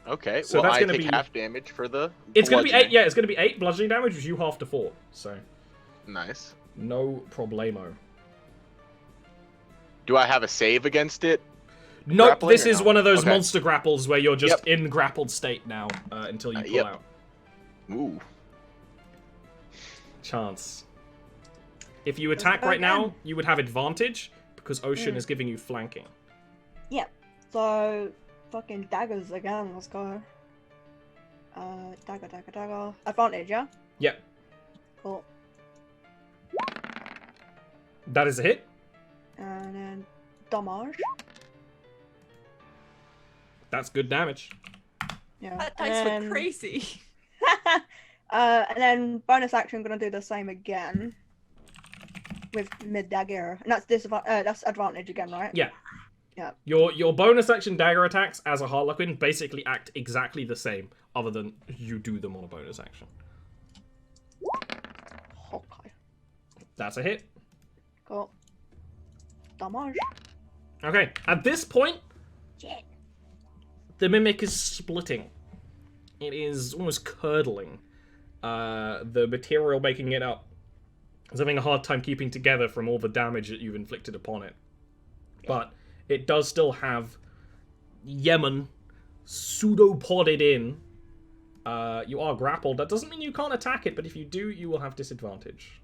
Okay, So well, that's I gonna take be- half damage for the It's going to be 8, bludgeoning. yeah, it's going to be 8 bludgeoning damage, which you half to 4. So, Nice. no problemo. Do I have a save against it? Nope, Grappling this or is no? one of those Okay. monster grapples where you're just Yep. in grappled state now until you pull Yep. out. Ooh. Chance. If you attack right now, you would have advantage because Ocean is giving you flanking. Yep. So, fucking daggers again. Let's go. Dagger. Advantage, yeah? Yep, Cool. that is a hit. And then damage. That's good damage. Yeah. That and dice then... were crazy. and then bonus action, gonna do the same again with mid dagger, and that's advantage again, right? Yeah. Yeah. Your bonus action dagger attacks as a Harlequin basically act exactly the same, other than you do them on a bonus action. Okay. That's a hit. Cool. Damage. Okay, at this point, Shit. the mimic is splitting. It is almost curdling. The material making it up is having a hard time keeping together from all the damage that you've inflicted upon it. But it does still have Yemen pseudopodded in. You are grappled. That doesn't mean you can't attack it, but if you do, you will have disadvantage.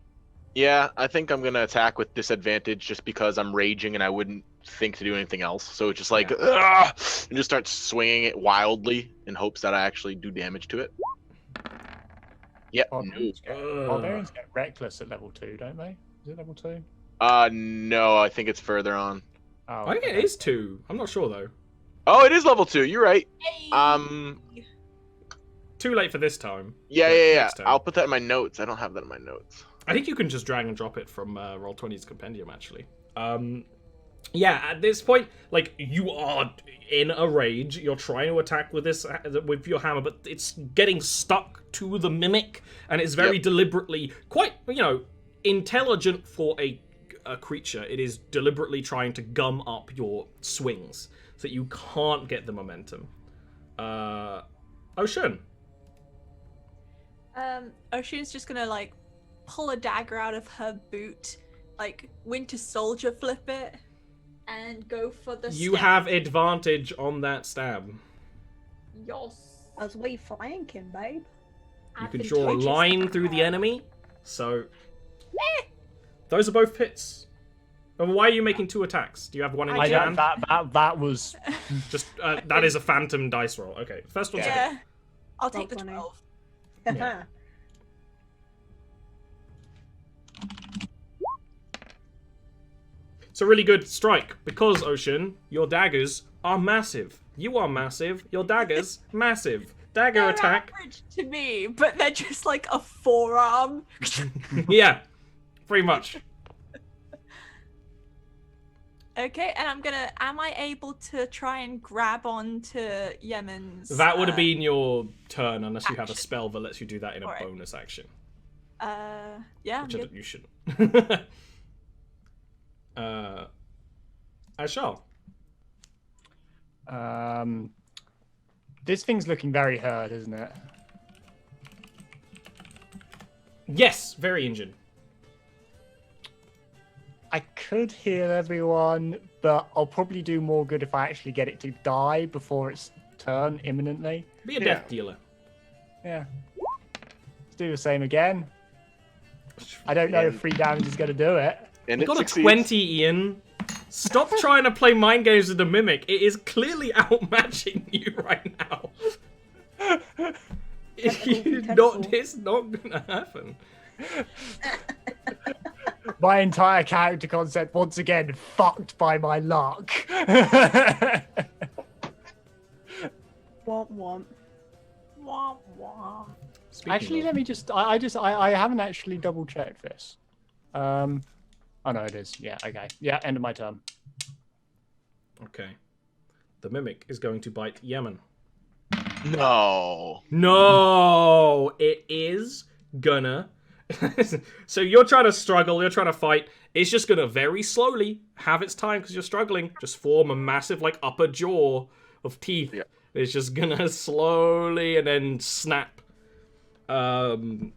Yeah, I think I'm gonna attack with disadvantage just because I'm raging and I wouldn't think to do anything else. So it's just like, "Ugh," and just start swinging it wildly in hopes that I actually do damage to it. Yep. Barbarians get reckless at level 2, don't they? Is it level 2? No, I think it's further on. Oh, I think it is 2. I'm not sure though. Oh, it is level 2. You're right. Hey! Too late for this time. Yeah, but yeah, yeah. next time. I'll put that in my notes. I don't have that in my notes. I think you can just drag and drop it from Roll20's compendium, actually. Yeah, at this point, like, you are in a rage. You're trying to attack with this with your hammer, but it's getting stuck to the mimic, and it's very deliberately quite, intelligent for a creature. It is deliberately trying to gum up your swings so that you can't get the momentum. Ocean. Ocean's just gonna like pull a dagger out of her boot, like Winter Soldier flip it, and go for the You stab. have advantage on that stab. Yes. As we flanking, babe. You can draw a Advantageous. line through the enemy, so those are both hits. But why are you making 2 attacks? Do you have one in I each don't- hand? That was Just that is a phantom dice roll. Okay, first one's a hit. Yeah. I'll take the funny. 12. Yeah. It's a really good strike because, Ocean, your daggers are massive. You are massive. Your daggers massive. Dagger They're attack. average to me, but they're just like a forearm. Yeah, pretty much. Okay, and am I able to try and grab onto Yemen's? That would have been your turn unless you have a action. spell that lets you do that in a Alright. bonus action. Yeah. Which I'm good. you shouldn't. I shall. This thing's looking very hurt, isn't it? Yes, very injured. I could heal everyone, but I'll probably do more good if I actually get it to die before its turn imminently. Be a Yeah. death dealer. Yeah. Let's do the same again. I don't know if 3 damage is going to do it. And You it got a succeeds. 20, Ian. Stop trying to play mind games with the mimic. It is clearly outmatching you right now. It's not gonna happen. My entire character concept, once again, fucked by my luck. Womp womp. Womp womp. Speaking Actually, of- let me just... I haven't actually double-checked this. Oh, no, it is. Yeah, okay. Yeah, end of my turn. Okay. The mimic is going to bite Yemen. No. No, it is gonna. So you're trying to struggle, you're trying to fight. It's just gonna very slowly have its time because you're struggling. Just form a massive like upper jaw of teeth. Yeah. It's just gonna slowly and then snap. It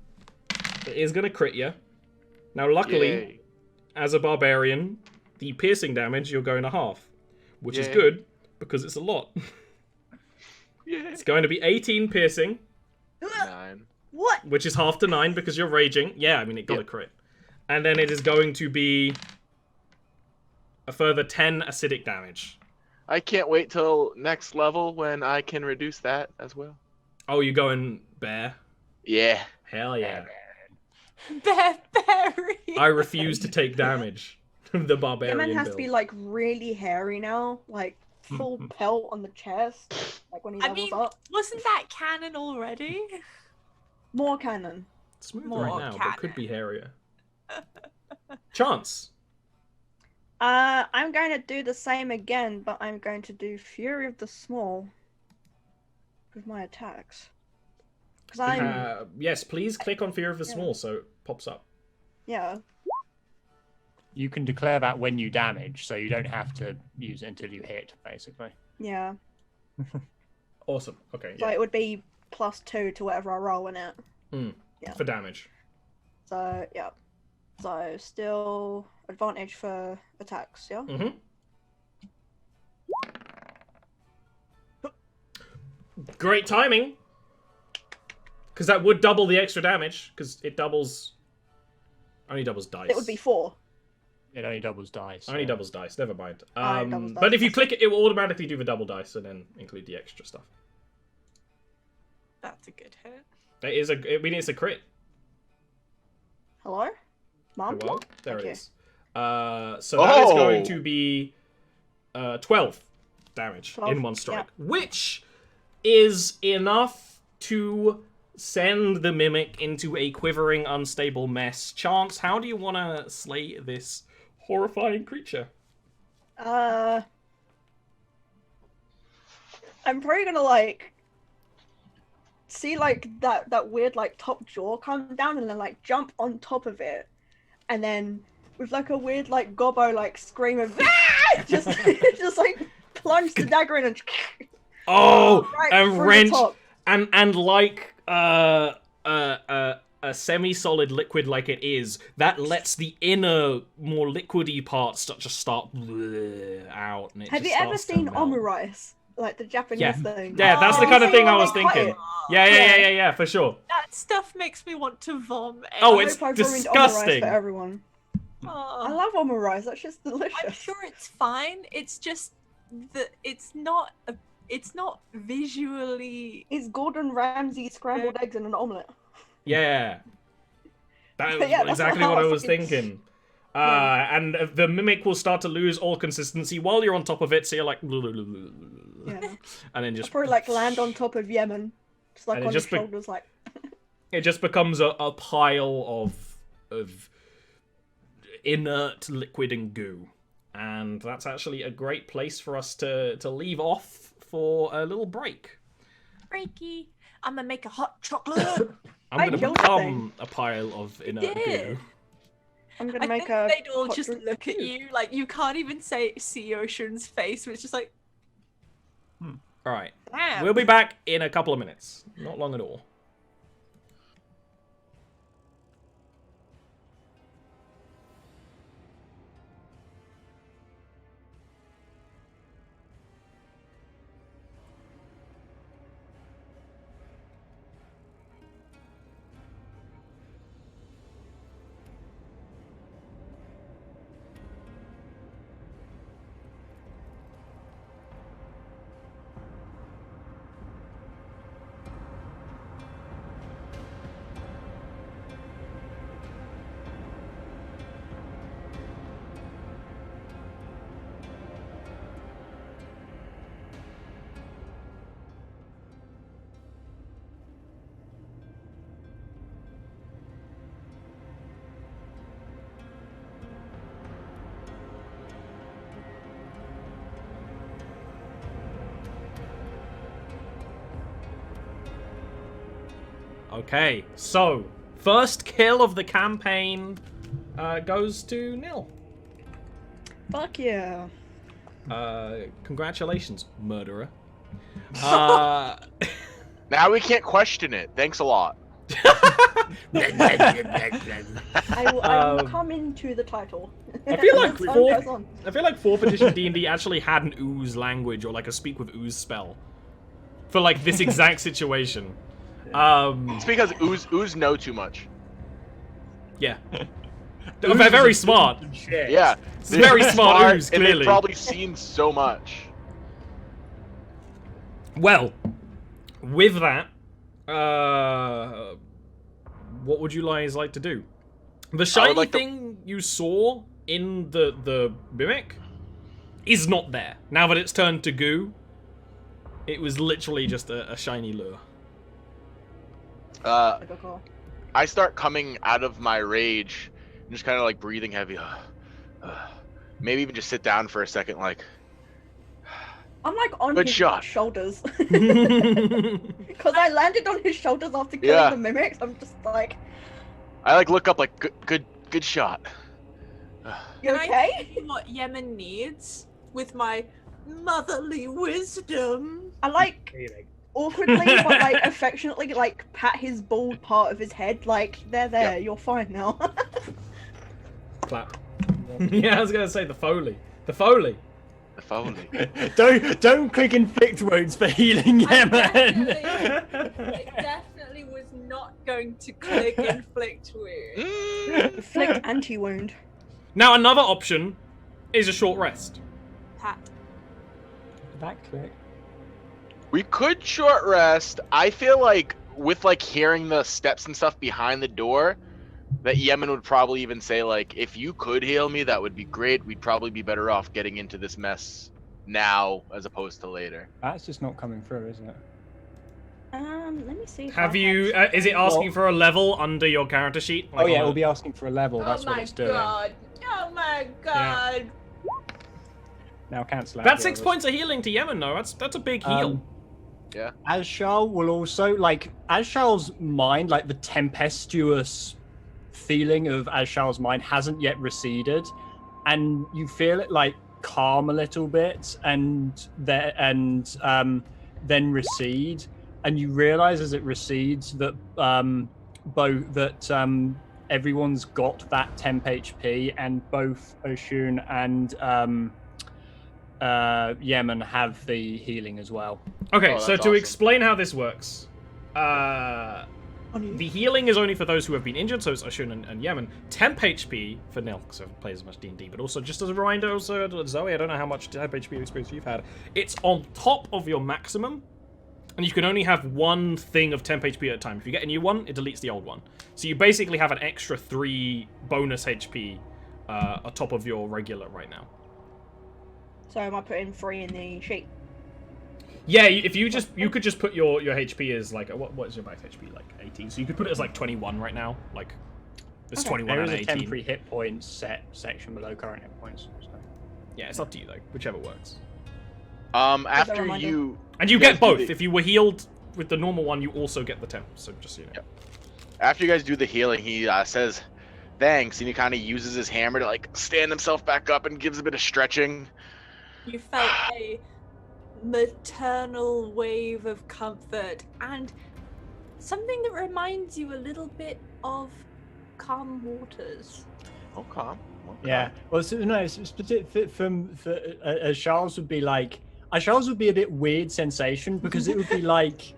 is gonna crit you. Now, luckily, Yay. as a barbarian, the piercing damage you're going to half, which is Yay. good because it's a lot. Yay. It's going to be 18 piercing. 9. What? Which is half to 9 because you're raging. Yeah, I mean, it got a Yep. crit. And then it is going to be a further 10 acidic damage. I can't wait till next level when I can reduce that as well. Oh, you going bear? Yeah. Hell yeah. Berry. I refuse to take damage. The Yemen barbarian has build. to be like really hairy now, like full pelt on the chest, like when he I levels mean, up. wasn't that canon already? More cannon. Smooth more right now, but could cannon. be hairier. Chance. I'm going to do the same again, but I'm going to do Fury of the Small with my attacks. Because I'm, Yes, please click on Fear of the Small so it pops up. yeah. You can declare that when you damage, so you don't have to use it until you hit, basically. Yeah. Awesome. Okay, So yeah. it would be +2 to whatever I roll in it. yeah. For damage. So, yeah. So, still advantage for attacks, yeah? Mm-hmm. Great timing. Because that would double the extra damage, because it doubles... Only doubles dice. It would be 4. It only doubles dice. Only doubles dice, never mind. Only doubles But dice. if you click it, it will automatically do the double dice and then include the extra stuff. That's a good hit. It is it's a crit. Hello? Mom? Well, there Thank it you. is. So that is going Oh. to be 12 damage 12, in one strike, which is enough to send the mimic into a quivering, unstable mess. Chance, how do you want to slay this horrifying creature? I'm probably gonna like see like that weird like top jaw come down and then like jump on top of it, and then with like a weird like gobbo like scream of just like plunge the dagger in and right and through the wrench top. and like a semi-solid liquid like it is, that lets the inner, more liquidy parts start out. And it Have just you ever starts to seen melt. omurice? Like the Japanese thing? Yeah, that's the Oh, kind of so thing I when was they cut thinking. it- Yeah, for sure. That stuff makes me want to vomit. Oh, I it's hope I've ruined disgusting. omurice for everyone. I Oh, love omurice. That's just delicious. I'm sure it's fine. It's just that it's not visually. It's Gordon Ramsay scrambled eggs in an omelette. Yeah. That was Yeah, that's exactly what I what I was was thinking. And the mimic will start to lose all consistency while you're on top of it, so you're like... Yeah. And then I'll just... probably like land on top of Yemen, just like And it on his just be- shoulders, like. It just becomes a pile of inert liquid and goo. And that's actually a great place for us to leave off for a little break. Breaky. I'm gonna make a hot chocolate. I'm I going to killed the become thing. a pile of inert did. goo. I'm gonna I make think a. they'd all hot just drink look at too. you like you can't even see Ocean's face, but it's just like, Alright, damn. we'll be back in a couple of minutes. Not long at all. Okay, so first kill of the campaign goes to Nil. Fuck yeah. Congratulations, murderer. Now we can't question it. Thanks a lot. I will come into the title. I feel like As time fourth- goes on. I feel like 4th edition D&D actually had an ooze language or like a speak with ooze spell for like this exact situation. It's because ooze know too much. Yeah. They're very smart. Shit. Yeah, It's very smart ooze, and clearly. they've probably seen so much. Well, with that, what would you guys like to do? The shiny like to- thing you saw in the mimic is not there. Now that it's turned to goo, it was literally just a shiny lure. Like a call. I start coming out of my rage and just kind of like breathing heavy. Maybe even just sit down for a second, like. I'm like on Good his shot. shoulders. Because I landed on his shoulders after killing Yeah. the mimics. I'm just like, I like look up like good shot. you Can I okay? see what Yemen needs with my motherly wisdom? I like awkwardly but like affectionately like pat his bald part of his head, like there, Yeah. you're fine now. Clap. Yeah, I was gonna say the Foley. The Foley. If only. Don't click inflict wounds for healing Yemen. I definitely was not going to click inflict wound. Inflict anti-wound. Now another option is a short rest. Pat. That click. We could short rest. I feel like with like hearing the steps and stuff behind the door, that Yemen would probably even say like, if you could heal me, that would be great. We'd probably be better off getting into this mess now as opposed to later. That's just not coming through, isn't it? Let me see. If Have I you? have Is it something. asking for a level under your character sheet? Oh Like yeah, on it will the- be asking for a level. That's oh what my it's doing. god! Oh my god! Now cancel out. That's the 6 others. points of healing to Yemen, though. That's a big heal. Ashal will also like Ashal's mind, like the tempestuous feeling of Ashal's mind hasn't yet receded, and you feel it like calm a little bit, and then recede, and you realize as it recedes that everyone's got that temp HP, and both Oshun and Yemen have the healing as well. Okay, Oh, so that's to awesome. explain how this works, the healing is only for those who have been injured, so it's Oshun and Yemen. Temp HP for Nil, because I haven't played as much D&D, but also just as a reminder, also Zoe, I don't know how much temp HP experience you've had. It's on top of your maximum, and you can only have one thing of temp HP at a time. If you get a new one, it deletes the old one. So you basically have an extra 3 bonus HP on top of your regular right now. So am I putting 3 in the sheet? Yeah, if you could just put your HP as like what is your max HP, like 18? So you could put it as like 21 right now, like it's Okay. 21 There is and a 18. temporary hit points section below current hit points. So. Yeah, it's up to you though, whichever works. After reminder. you And you guys get both. do the- If you were healed with the normal one, you also get the temp. So just so you know. Yep. After you guys do the healing, he says thanks, and he kind of uses his hammer to like stand himself back up and gives a bit of stretching. You felt a maternal wave of comfort and something that reminds you a little bit of calm waters. Oh, calm. Yeah. Well, so, no, it's Charles would be like. Charles would be a bit weird sensation because it would be like.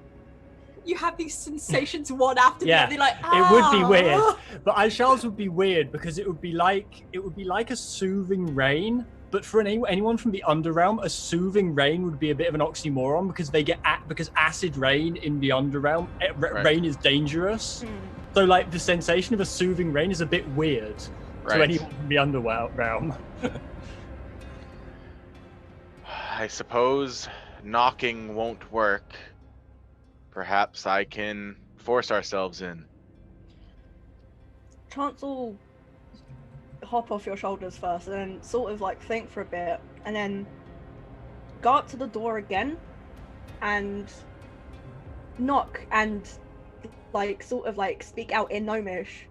You have these sensations one after Yeah, the other, like it would be weird, "Ah!" but Charles would be weird because it would be like a soothing rain. But for anyone from the Under-Realm, a soothing rain would be a bit of an oxymoron because they get because acid rain in the Under-Realm, Right. rain is dangerous. Hmm. So like the sensation of a soothing rain is a bit weird to Right. anyone from the Under-Realm. I suppose knocking won't work. Perhaps I can force ourselves in. Chance will hop off your shoulders first and then sort of like think for a bit and then go up to the door again and knock and like sort of like speak out in Gnomish.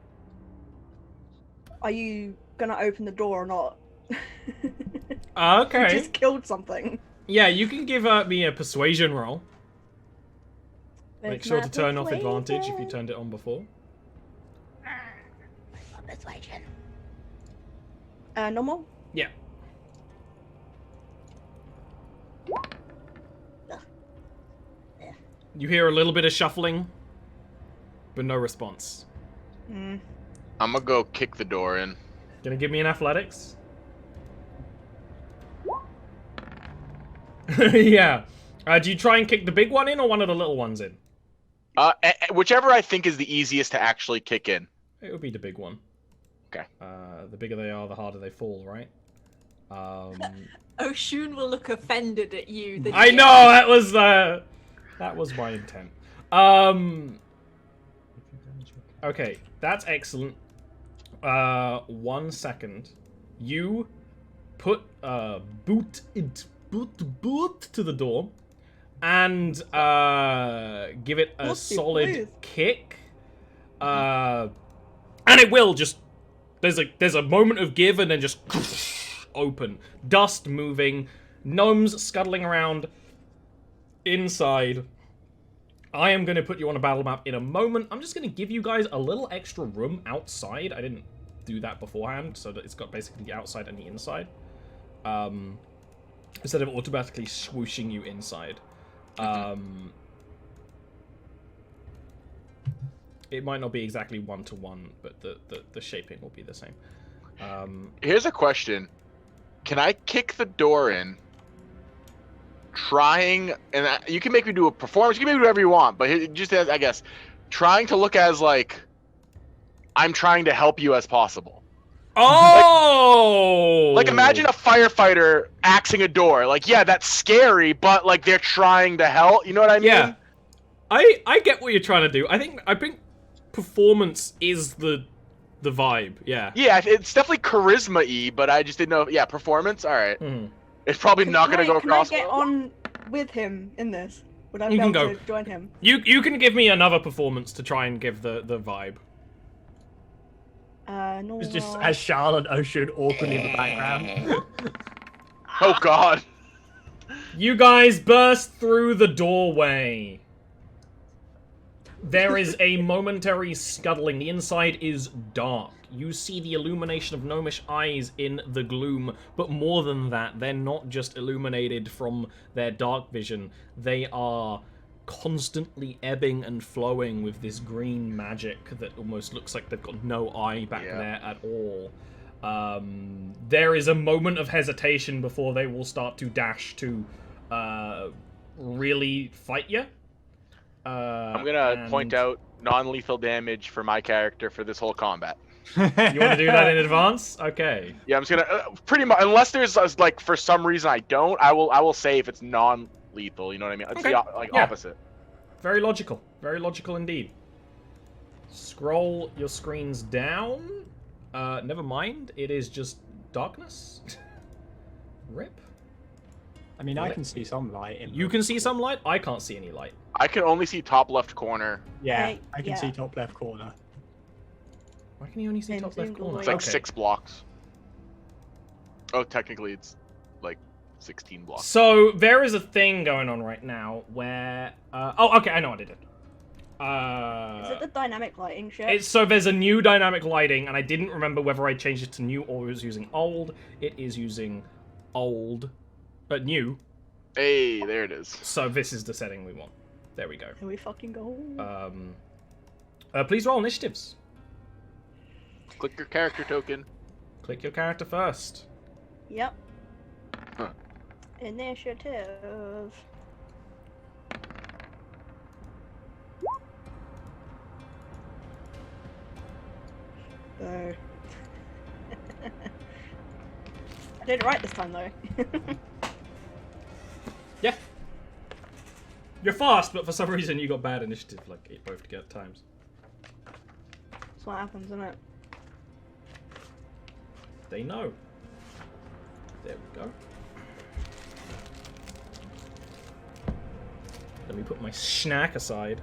Are you gonna open the door or not? You Okay. just killed something. Yeah, you can give me a persuasion roll. Make It's sure my to turn off advantage if you persuasion. turned it on before. Persuasion. Normal? Yeah. You hear a little bit of shuffling, but no response. Hmm. I'm gonna go kick the door in. Gonna give me an athletics? Yeah. Do you try and kick the big one in or one of the little ones in? Whichever I think is the easiest to actually kick in. It would be the big one. Okay. The bigger they are, the harder they fall, right? Oshun will look offended at you. The I know that was my intent. Okay, that's excellent. 1 second. You put boot to the door and give it a What's the solid please? kick. And it will just there's a moment of give and then just open. Dust moving, gnomes scuttling around inside. I am going to put you on a battle map in a moment. I'm just going to give you guys a little extra room outside. I didn't do that beforehand, so that it's got basically the outside and the inside. Instead of automatically swooshing you inside. It might not be exactly 1-to-1, but the shaping will be the same. Here's a question. Can I kick the door in? Trying, and you can make me do a performance, you can make me do whatever you want, but just as, I guess, trying to look as like I'm trying to help you as possible. Oh! Like imagine a firefighter axing a door. Like, yeah, that's scary, but like they're trying to help. You know what I mean? Yeah. I get what you're trying to do. I think performance is the vibe. Yeah. Yeah, it's definitely charisma-y, but I just didn't know. Yeah, performance. All right. It's probably not gonna go across. Can I get on with him in this? Would I be You can able go. to join him? You can give me another performance to try and give the vibe. No. It's just as Charlotte Ocean awkwardly in the background. Oh God. You guys burst through the doorway. There is a momentary scuttling. The inside is dark. You see the illumination of gnomish eyes in the gloom, but more than that, they're not just illuminated from their dark vision. They are constantly ebbing and flowing with this green magic that almost looks like they've got no eye back there at all. There is a moment of hesitation before they will start to dash to really fight you. I'm gonna point out non-lethal damage for my character for this whole combat. You want to do that in advance? Okay. Yeah, I'm just gonna pretty much, unless there's like for some reason I don't, I will say if it's non-lethal. You know what I mean? It's Okay. the opposite. Very logical. Very logical indeed. Scroll your screens down. Never mind. It is just darkness. Rip. I mean, I can see some light. In You can see some light? I can't see any light. I can only see top left corner. Yeah, Hey, I can yeah. see top left corner. Why can you only see Same top left thing, corner? It's It's like Okay. 6 blocks. Oh, technically it's like 16 blocks. So there is a thing going on right now where oh, okay, I know what I did. Is it the dynamic lighting shit? So there's a new dynamic lighting, and I didn't remember whether I changed it to new or it was using old. It is using old, but new. Hey, there it is. So this is the setting we want. There we go. Here we fucking go. Please roll initiatives. Click your character token. Click your character first. Yep. Huh. Initiative. I did it right this time though. Yeah. You're fast, but for some reason you got bad initiative, like both together times. That's what happens, isn't it? They know. There we go. Let me put my snack aside.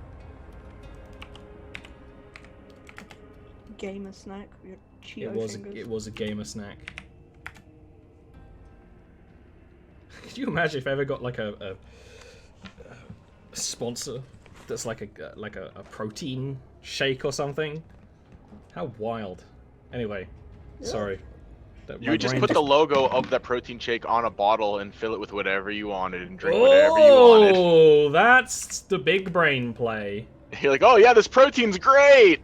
Gamer snack. Your Cheeto fingers. It was a gamer snack. Could you imagine if I ever got like a sponsor that's like a protein shake or something? How wild. Anyway, sorry. You would just put the logo of the protein shake on a bottle and fill it with whatever you wanted and drink whatever you wanted. Oh, that's the big brain play. You're like, oh yeah, this protein's great.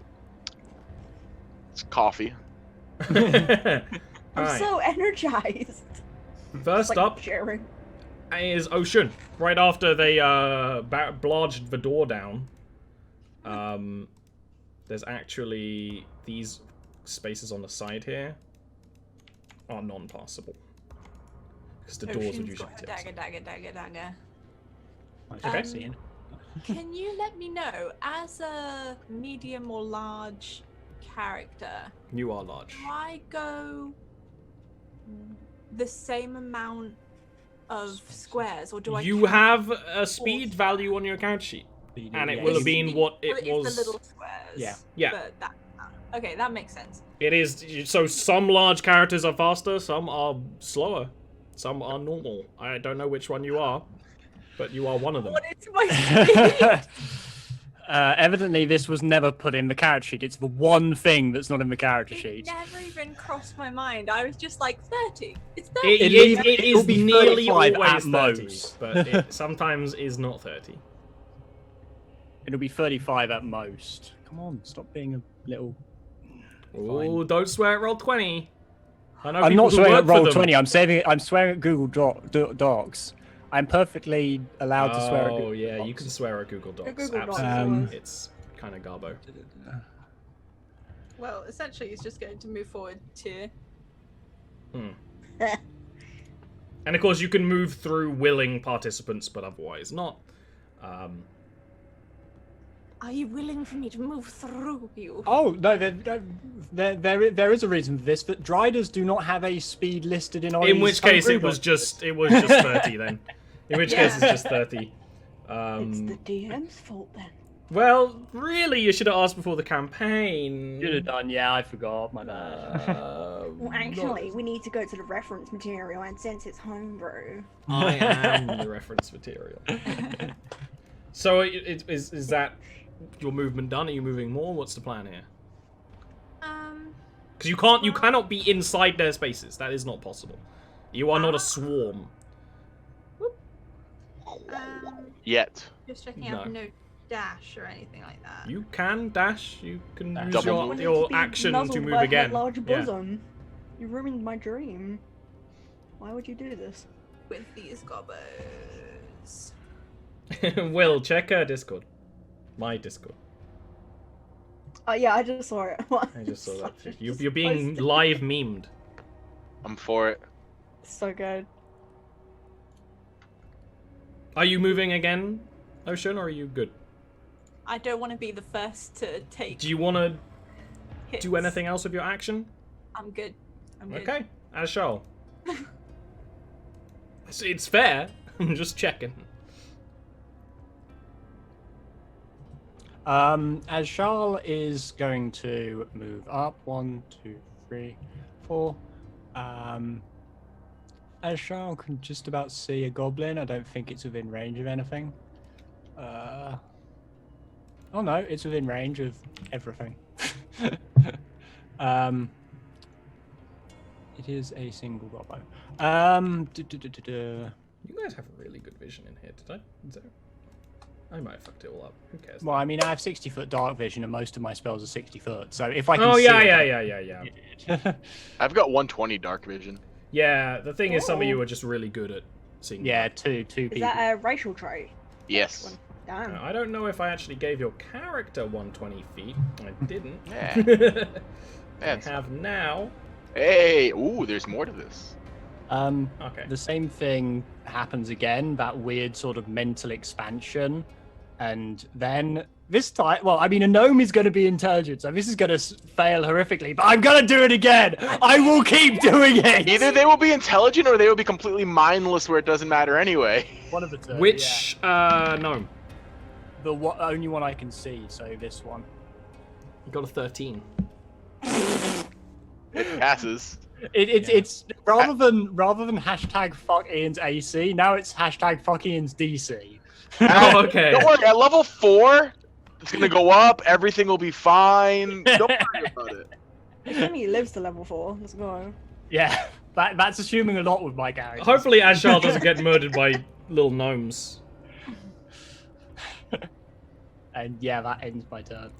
It's coffee. I'm Alright. so energized. First Like up sharing. is Ocean. Right after they blodged the door down, there's actually these spaces on the side here are non-passable because the doors would Ocean's usually got a tip. dagger. Okay. Seeing. Can you let me know, as a medium or large character, You are large. do I go the same amount of squares, or do I? You count have a speed value on your character sheet, and it will have been what Well, it is was. the little squares. Yeah. Yeah. But that, okay, that makes sense. It is. So some large characters are faster, some are slower, some are normal. I don't know which one you are, but you are one of them. What is my speed? Evidently, this was never put in the character sheet. It's the one thing that's not in the character It sheet. never even crossed my mind. I was just like 30. It's 30. It It'll is be nearly 35 always at 30, most. but it sometimes is not 30. It'll be 35 at most. Come on, stop being a little. Oh, don't swear at roll 20. I know I'm people not who swearing work at for roll them. 20. I'm swearing at Google Docs. I'm perfectly allowed to swear at Google Oh yeah, Docs. you can swear at Google Docs. Google Docs Absolutely, it's kind of garbo. Well, essentially, it's just going to move forward to And of course, you can move through willing participants, but otherwise not. Are you willing for me to move through you? Oh no, there is a reason for this. That Driders do not have a speed listed in. In which case, it was document. just 30 then. In which case, it's just 30. It's the DM's fault then. Well, really, you should have asked before the campaign. Should have done. Yeah, I forgot. My bad. Well, actually, we need to go to the reference material, and since it's homebrew, I am the reference material. So, is that your movement done? Are you moving more? What's the plan here? Because you cannot be inside their spaces. That is not possible. You are not a swarm. Yet. Just checking out no dash or anything like that. You can dash. You can use Double wanted your be action nuzzled to move by her again. large Yeah. bosom. You ruined my dream. Why would you do this? With these gobbos. Will, check her Discord. My Discord. Yeah, I just saw it. I just saw that. You're being live memed. I'm for it. So good. Are you moving again, Ocean, or are you good? I don't want to be the first to take. Do you want to hits. do anything else with your action? I'm good. I'm good. Okay, as shall. It's fair. I'm just checking. As Charles is going to move up, 1, 2, 3, 4. As Charles can just about see a goblin, I don't think it's within range of anything. Oh no, it's within range of everything. It is a single gobbo. You guys have really good vision in here. Did I? I might have fucked it all up. Who cares? Well, I mean, I have 60-foot dark vision, and most of my spells are 60 foot. So if I can Oh see yeah. I've got 120 dark vision. Yeah, the thing is, some of you are just really good at seeing. Yeah, two Is people. that a racial trait? Yes. Damn. I don't know if I actually gave your character 120 feet. I didn't. Yeah. I That's- have now. Hey, ooh, there's more to this. Okay. The same thing happens again, that weird sort of mental expansion. And then this time, well, I mean, a gnome is going to be intelligent, so this is going to fail horrifically, but I'm going to do it again. I will keep doing it. Either they will be intelligent or they will be completely mindless where it doesn't matter anyway. One of the two. Which gnome? The only one I can see, so this one. You got a 13. It passes. It's rather than hashtag fuck Ian's AC, now it's hashtag fuck Ian's DC. Oh, okay. Don't worry, at level 4, it's gonna go up, everything will be fine. Don't worry about it. If only he lives to level 4. Let's go. Yeah, that's assuming a lot with my character. Hopefully Ashal doesn't get murdered by little gnomes. And yeah, that ends my turn.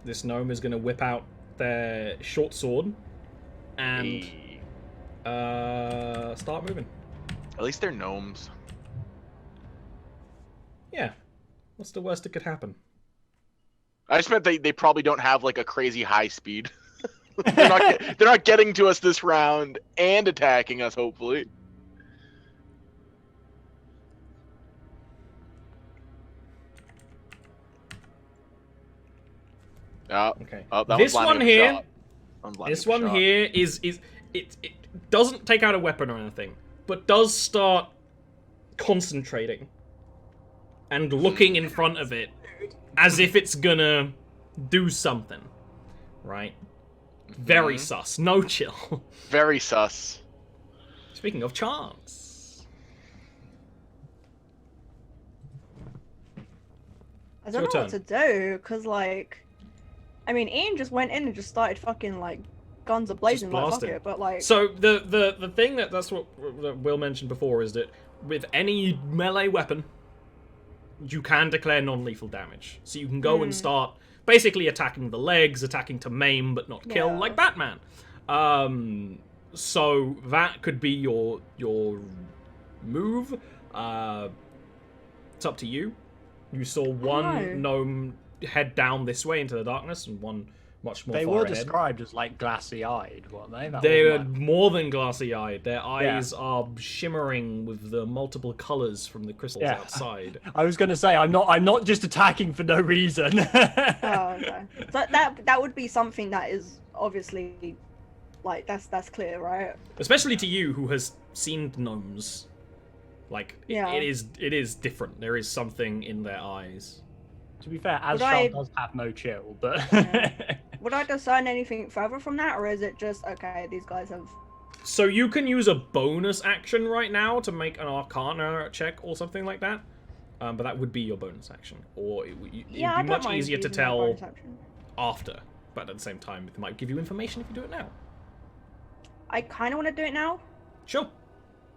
This gnome is going to whip out their short sword and start moving. At least they're gnomes. Yeah. What's the worst that could happen? I just meant they probably don't have like a crazy high speed. they're not getting to us this round and attacking us, hopefully. Okay. This one here here is it doesn't take out a weapon or anything, but does start concentrating and looking in front of it as if it's gonna do something. Right? Very sus. No chill. Very sus. Speaking of chance. I don't know what to do, because, like... I mean, Ian just went in and just started fucking, like, guns a-blazing, like, fuck blasting. it, but, like... So, the thing that's what Will mentioned before is that with any melee weapon, you can declare non-lethal damage. So you can go and start basically attacking the legs, attacking to maim but not kill, like Batman. So that could be your move. It's up to you. You saw one gnome head down this way into the darkness, and one much more They far were ahead. described as like glassy-eyed, weren't they? That They are wasn't more than glassy-eyed. Their eyes are shimmering with the multiple colors from the crystals Yeah. outside. I was going to say I'm not just attacking for no reason. Oh, okay. So that would be something that is obviously, like, that's clear, right? Especially to you, who has seen gnomes. Like, Yeah. it is different. There is something in their eyes. To be fair, Would I- Ashal does have no chill, but Yeah. Would I discern anything further from that, or is it just, okay, these guys have... So you can use a bonus action right now to make an Arcana check or something like that. But that would be your bonus action. Or it'd Yeah, be I don't much mind easier to using that tell bonus action. after. But at the same time, it might give you information if you do it now. I kind of want to do it now. Sure.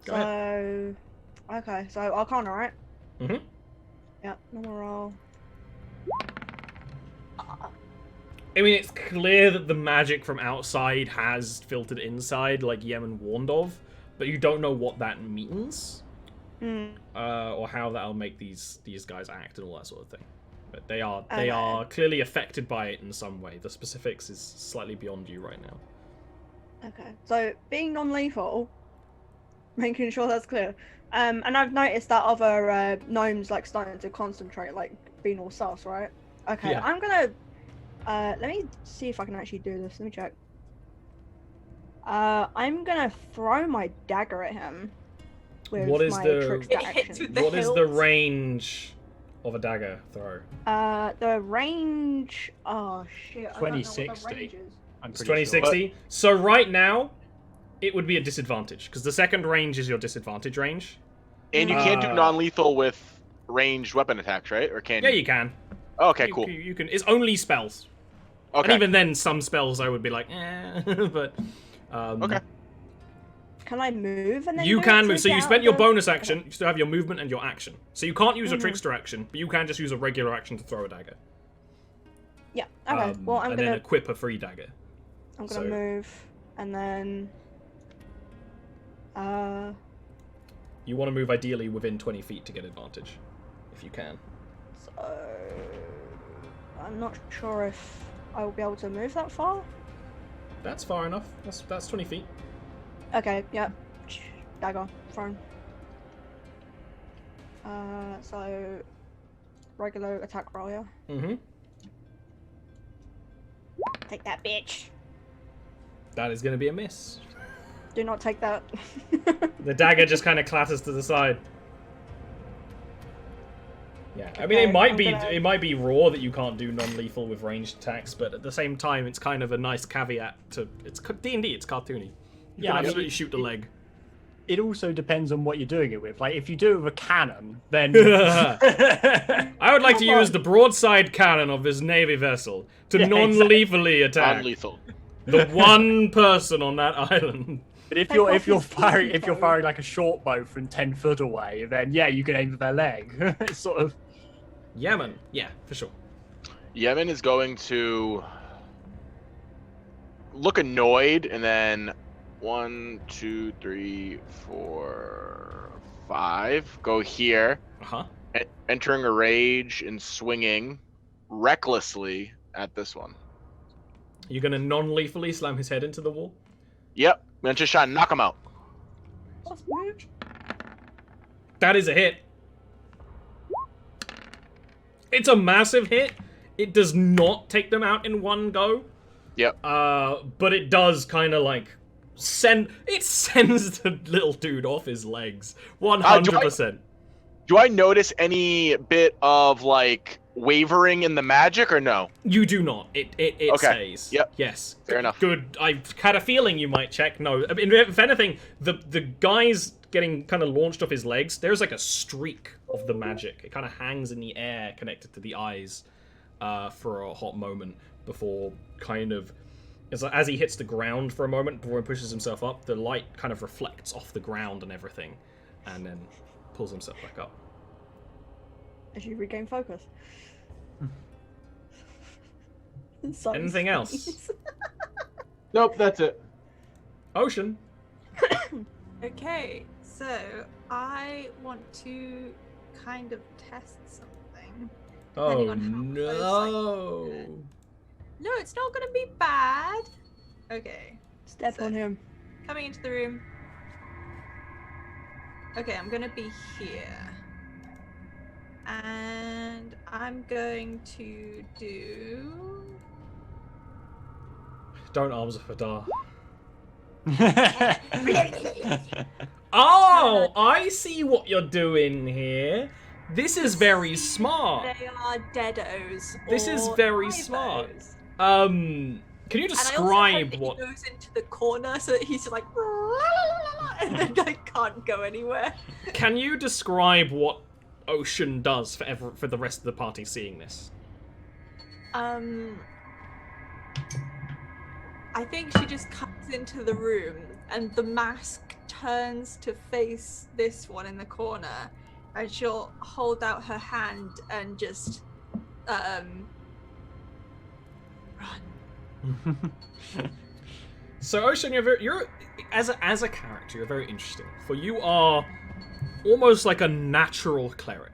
Go ahead. Okay, so Arcana, right? Mm-hmm. Yeah, normal roll. I mean, it's clear that the magic from outside has filtered inside, like Yemen warned of, but you don't know what that means, or how that'll make these guys act and all that sort of thing. But they are clearly affected by it in some way. The specifics is slightly beyond you right now. Okay, so being non-lethal, making sure that's clear. And I've noticed that other gnomes like starting to concentrate, like being all sus, right? Okay, Yeah. I'm gonna let me see if I can actually do this. Let me check. I'm gonna throw my dagger at him with What is my the- trickster It hits action. with the What is the hilt. range of a dagger throw? The range. Oh shit! I don't know what the 2060. range is. I'm It's pretty sure. 2060. So right now, it would be a disadvantage because the second range is your disadvantage range. And you can't do Uh, non-lethal with ranged weapon attacks, right? Or can Yeah, you? you can. Oh, okay, You- cool. You can. It's only spells. Okay. And even then, some spells I would be like, but. Okay. Can I move and then You do it can to move. So get you out spent of your the- bonus action. You still have your movement and your action. So you can't use a Mhm. trickster action, but you can just use a regular action to throw a dagger. Yeah. Okay. Well, I'm and gonna then equip a free dagger. so- move and then. You want to move ideally within 20 feet to get advantage, if you can. So I'm not sure if I will be able to move that far. That's far enough. That's 20 feet. Okay. Yep. Dagger thrown. So regular attack roll, yeah. Mm-hmm. Take that, bitch. That is going to be a miss. Do not take that. The dagger just kind of clatters to the side. Yeah, I mean, Okay, it might be raw that you can't do non-lethal with ranged attacks, but at the same time, it's kind of a nice caveat to it's D&D. It's cartoony. You Yeah, can I mean, absolutely shoot the leg. It also depends on what you're doing it with. Like, if you do it with a cannon, then I would like to use the broadside cannon of this navy vessel to Yeah, non-lethally attack Non-lethal. the one person on that island. But if Take you're off if you're his firing pinky if you're toe. firing like a short bow from 10 foot away, then yeah, you can aim at their leg. It's sort of Yemen, yeah, for sure. Yemen is going to look annoyed and then 1, 2, 3, 4, 5. Go here, Uh-huh. entering a rage and swinging recklessly at this one. You're gonna non-lethally slam his head into the wall? Yep, I'm just trying to knock him out. That is a hit. It's a massive hit. It does not take them out in one go. Yep. But it does kind of like sends the little dude off his legs. 100%. Do I notice any bit of like wavering in the magic or no? You do not. It Okay. stays. Yep. Yes. Fair enough. Good. I had a feeling you might check. No. I mean, if anything, the guy's getting kind of launched off his legs. There's like a streak of the magic. It kind of hangs in the air, connected to the eyes, for a hot moment before kind of. As he hits the ground for a moment before he pushes himself up, the light kind of reflects off the ground and everything, and then pulls himself back up. As you regain focus. Sorry, Anything else? please. Nope, that's it. Ocean. Okay, so I want to kind of test something. Oh on how close I no! No, it's not gonna be bad. Okay. Step So- on him. Coming into the room. Okay, I'm gonna be here. And I'm going to do... Don't arms of Hadar. Oh, I see what you're doing here. This is very smart. They are deados. This is or very hypos. smart. Can you And I also describe hope what? that he goes into the corner so that he's just like, and then I can't go anywhere. Can you describe what Ocean does for the rest of the party seeing this? I think she just comes into the room and the mask turns to face this one in the corner, and she'll hold out her hand and just run. So Ocean, you're as a character, you're very interesting. For you are almost like a natural cleric,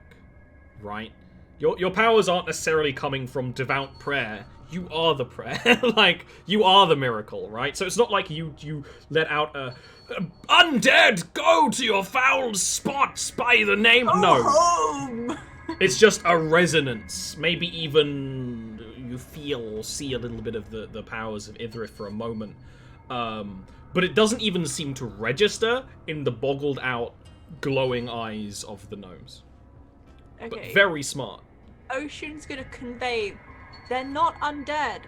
right? Your powers aren't necessarily coming from devout prayer. You are the prayer, like you are the miracle, right? So it's not like you let out a undead, go to your foul spots by the name. No, Home! it's just a resonance. Maybe even you feel or see a little bit of the powers of Ithrith for a moment. But it doesn't even seem to register in the boggled out, glowing eyes of the gnomes. Okay. But very smart. Ocean's gonna convey they're not undead.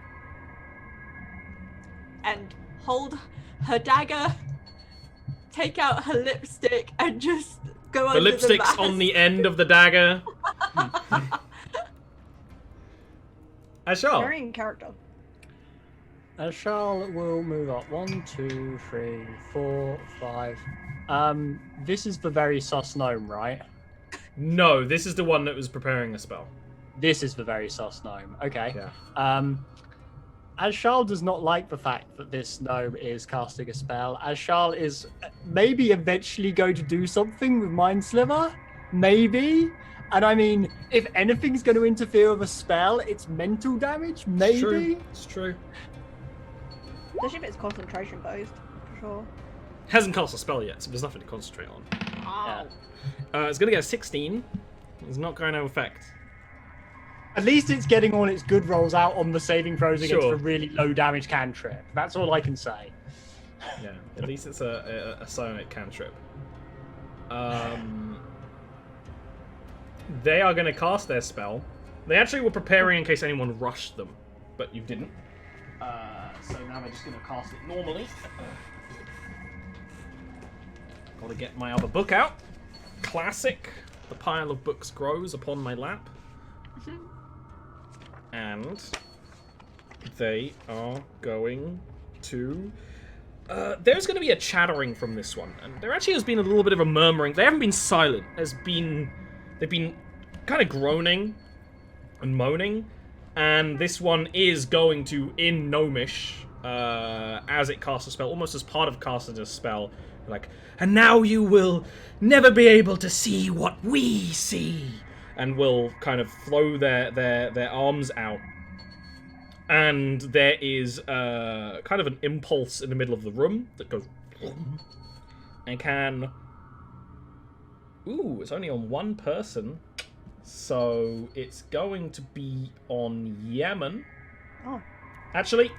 And hold her dagger, take out her lipstick, and just go The under lipstick's mask. on the end of the dagger. Ashar. Very in character. Charlotte will move up. 1, 2, 3, 4, 5. This is the very sus gnome, right? No, this is the one that was preparing a spell. This is the very sus gnome. Okay. Yeah. As Charles does not like the fact that this gnome is casting a spell, as Charles is maybe eventually going to do something with Mind Sliver, maybe. And I mean, if anything's going to interfere with a spell, it's mental damage, maybe. It's true. Especially if it's concentration based, for sure. Hasn't cast a spell yet, so there's nothing to concentrate on. Yeah. It's going to get a 16. It's not going to affect. At least it's getting all its good rolls out on the saving throws against Sure. a really low damage cantrip. That's all I can say. Yeah, at least it's a psionic cantrip. They are going to cast their spell. They actually were preparing in case anyone rushed them, but you didn't. So now they're just going to cast it normally. Got to get my other book out. Classic. The pile of books grows upon my lap. And they are going to... there's going to be a chattering from this one. And there actually has been a little bit of a murmuring. They haven't been silent. They've been kind of groaning and moaning. And this one is going to, in Gnomish, as it casts a spell, almost as part of casting a spell, like, and now you will never be able to see what we see. And will kind of throw their arms out. And there is kind of an impulse in the middle of the room that goes... And can... Ooh, it's only on one person. So it's going to be on Yemen. Oh. Actually,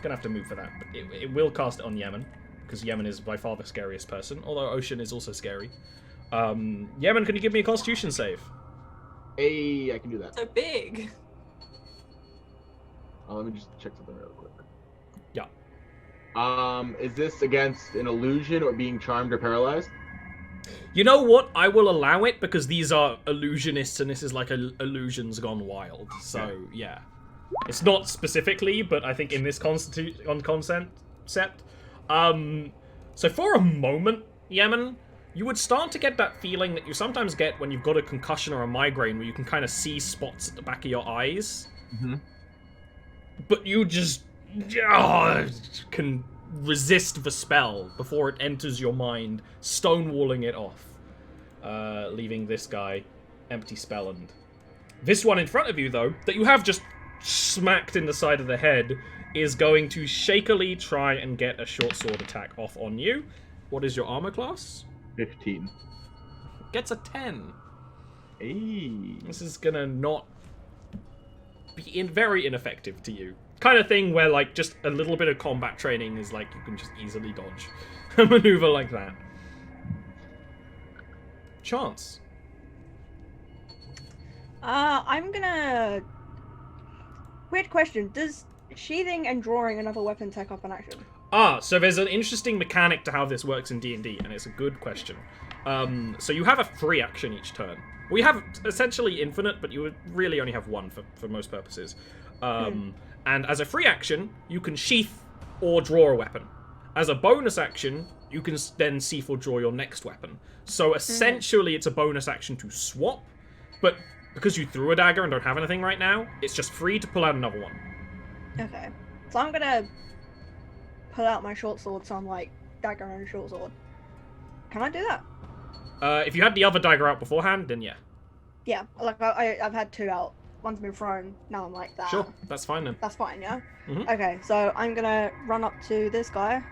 gonna have to move for that. But it will cast it on Yemen. Because Yemen is by far the scariest person. Although Ocean is also scary. Yemen, can you give me a Constitution save? Hey, I can do that. So big. Let me just check something real quick. Yeah. Is this against an illusion or being charmed or paralyzed? You know what? I will allow it because these are illusionists and this is like illusions gone wild. So, yeah. It's not specifically, but I think in this concept. So for a moment, Yemen, you would start to get that feeling that you sometimes get when you've got a concussion or a migraine where you can kind of see spots at the back of your eyes. Mm-hmm. But you just can resist the spell before it enters your mind, stonewalling it off, leaving this guy empty spelled. This one in front of you, though, that you have just smacked in the side of the head, is going to shakily try and get a short sword attack off on you. What is your armor class? 15. Gets a 10. Hey. This is gonna not be very ineffective to you. Kind of thing where, like, just a little bit of combat training is like you can just easily dodge a maneuver like that. Chance. I'm gonna. Weird question. Does sheathing and drawing another weapon take up an action? So there's an interesting mechanic to how this works in D&D, and it's a good question. So you have a free action each turn. We have essentially infinite, but you would really only have one for most purposes. And as a free action, you can sheath or draw a weapon. As a bonus action, you can then sheath or draw your next weapon. So essentially, it's a bonus action to swap, but because you threw a dagger and don't have anything right now, it's just free to pull out another one. Okay. So I'm gonna pull out my short sword, so I'm like, dagger and short sword. Can I do that? If you had the other dagger out beforehand, then yeah. Yeah, like I've had two out. One's been thrown, now I'm like that. Sure, that's fine then. That's fine, yeah? Mhm. Okay, so I'm gonna run up to this guy.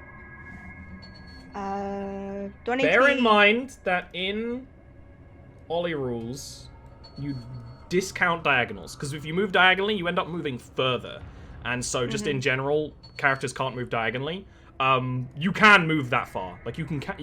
Do I need Bear to in mind that in Oli rules, you discount diagonals, because if you move diagonally, you end up moving further. And so just in general, characters can't move diagonally. You can move that far. Like, you can get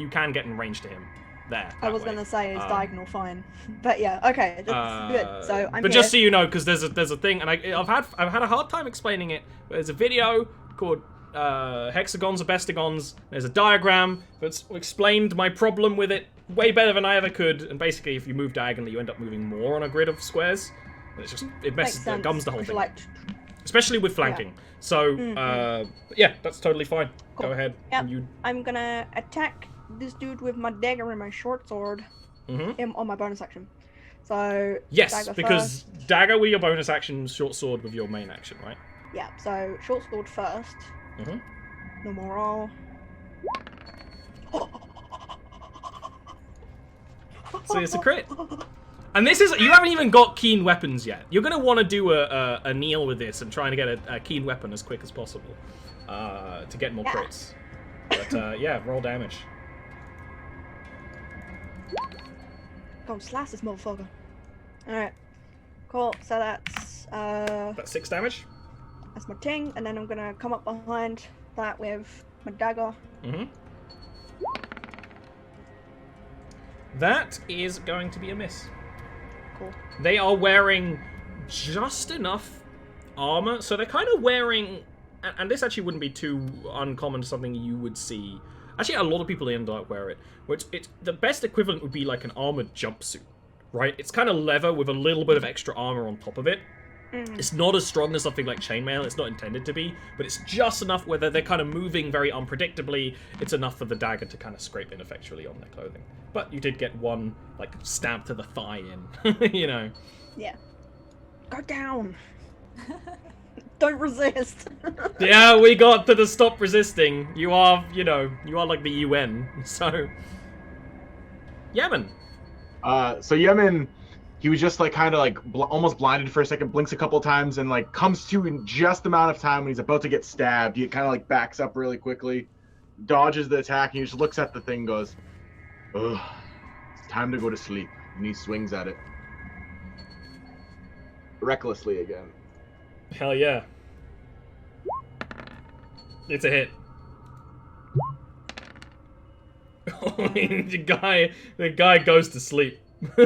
in range to him there. I was gonna say is diagonal fine, but yeah, okay, that's good. So I'm But here. just so you know, because there's a thing, and I've had a hard time explaining it. There's a video called Hexagons or Bestigons. There's a diagram that's explained my problem with it way better than I ever could. And basically, if you move diagonally, you end up moving more on a grid of squares. And it's just it messes Makes gums the sense. whole thing. Like, Especially with flanking. So, yeah, that's totally fine. Cool. Go ahead. Yep. You... I'm gonna attack this dude with my dagger and my short sword on my bonus action. So Yes, dagger because first. dagger with your bonus action, short sword with your main action, right? Yeah, so short sword first. Normal roll. So it's a crit. And this is, you haven't even got keen weapons yet. You're going to want to do a kneel with this and try and get a keen weapon as quick as possible to get more crits. But yeah, roll damage. Go on, slash this motherfucker. Alright. Cool, so That's 6 damage? that's my ting, and then I'm gonna come up behind that with my dagger. That is going to be a miss. Cool. They are wearing just enough armor, so they're kind of wearing, and this actually wouldn't be too uncommon, something you would see. Actually, a lot of people in Dark wear it, which it's the best equivalent would be like an armored jumpsuit, right? It's kind of leather with a little bit of extra armor on top of it. It's not as strong as something like chainmail. It's not intended to be, but it's just enough where they're kind of moving very unpredictably. It's enough for the dagger to kind of scrape ineffectually on their clothing. But you did get one, like, stab to the thigh in, you know. Yeah. Go down! Don't resist! Yeah, we got to the stop resisting. You are, you know, you are like the UN, so... Yemen. So Yemen, he was just like kind of like almost blinded for a second, blinks a couple of times, and like comes to in just the amount of time when he's about to get stabbed. He kind of like backs up really quickly, dodges the attack, and he just looks at the thing and goes, "Ugh, it's time to go to sleep." And he swings at it. Recklessly again. Hell yeah. It's a hit. the guy goes to sleep. He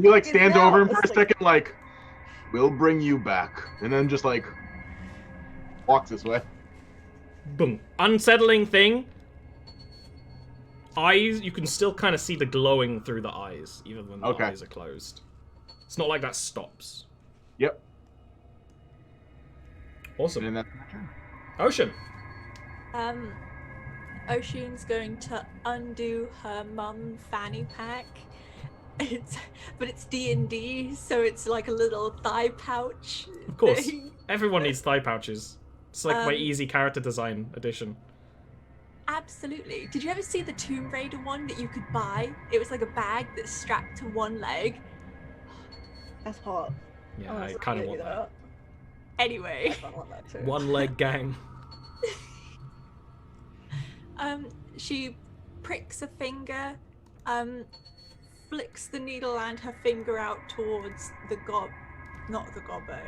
like stands now over him for a asleep. second, like, "We'll bring you back," and then just like walks this way. Boom. Unsettling thing. Eyes, you can still kind of see the glowing through the eyes, even when the eyes are closed. It's not like that stops. Yep. Awesome. And that's my turn. Ocean. Ocean's going to undo her mum fanny pack. But it's D&D, so it's like a little thigh pouch. Of course. thing. Everyone needs thigh pouches. It's like my easy character design edition. Absolutely. Did you ever see the Tomb Raider one that you could buy? It was like a bag that's strapped to one leg. That's hot. Yeah, Oh, I that's kind of really want that. Anyway, I don't want that too. One leg gang. she pricks a finger, flicks the needle and her finger out towards the not the gobbo.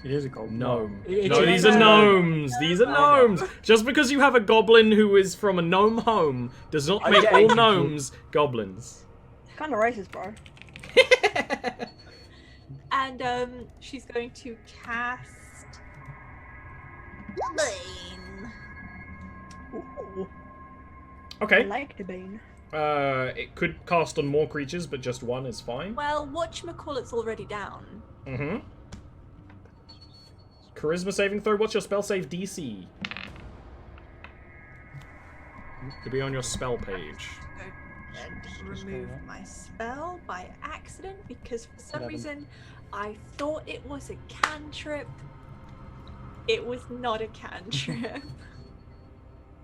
It is a goblin. Gnome. It's No, a these are gnome. gnomes. These are gnomes. Just because you have a goblin who is from a gnome home does not I'm make all getting- gnomes goblins. Kind of racist, bro. And she's going to cast Bane. Ooh, I Okay. like the bean. It could cast on more creatures, but just one is fine. Well, whatchamacallit's already down. Mm-hmm. Charisma saving throw. What's your spell save DC? Could be on your spell page. Go and remove my spell by accident because for some 11. reason I thought it was a cantrip. It was not a cantrip.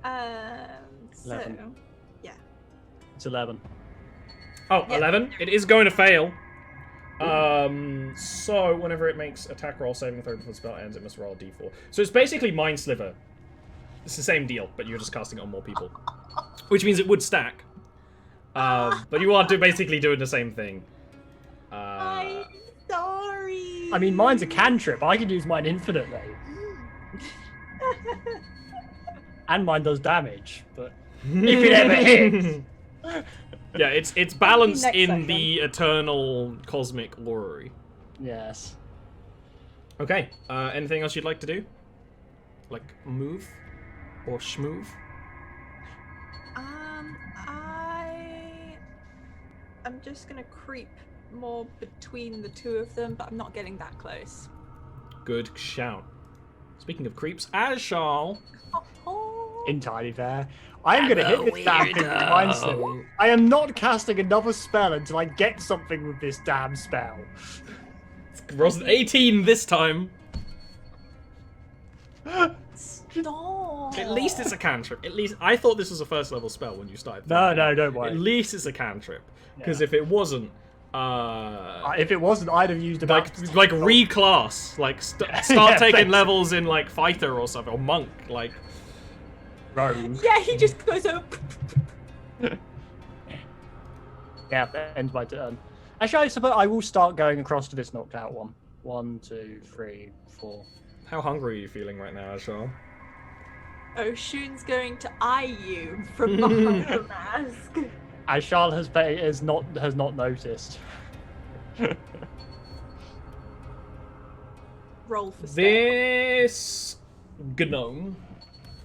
So 11. yeah. It's 11. Oh, Yeah. 11. It is going to fail. So whenever it makes attack roll saving throw before the spell ends, it must roll a d4. So it's basically Mind Sliver. It's the same deal, but you're just casting it on more people. Which means it would stack. But you are basically doing the same thing. I'm sorry. I mean, mine's a cantrip. I can use mine infinitely. And mine does damage, but if it ever hits. Yeah, it's balanced Next in session. the eternal cosmic orrery. Yes. Okay, anything else you'd like to do? Like move? Or schmove? I'm just gonna creep more between the two of them, but I'm not getting that close. Good shout. Speaking of creeps, Ashal. Oh, Entirely fair. I am going to hit this damn thing with Mind Sliver. I am not casting another spell until I get something with this damn spell. Rolls an 18 this time. stop. At least it's a cantrip. At least I thought this was a first level spell when you started. No, don't worry. At least it's a cantrip. Because Yeah. if it wasn't, If it wasn't, I'd have used about... like reclass, like start Yeah, taking thanks. levels in like fighter or something or monk, like. Rogue. Yeah, he just goes over. Yeah, that ends my turn. Actually, I suppose I will start going across to this knocked out one. 1, 2, 3, 4. How hungry are you feeling right now, Ashal? Oh, Shun's going to eye you from behind the mask. Ashal has not noticed. Roll for stealth. This gnome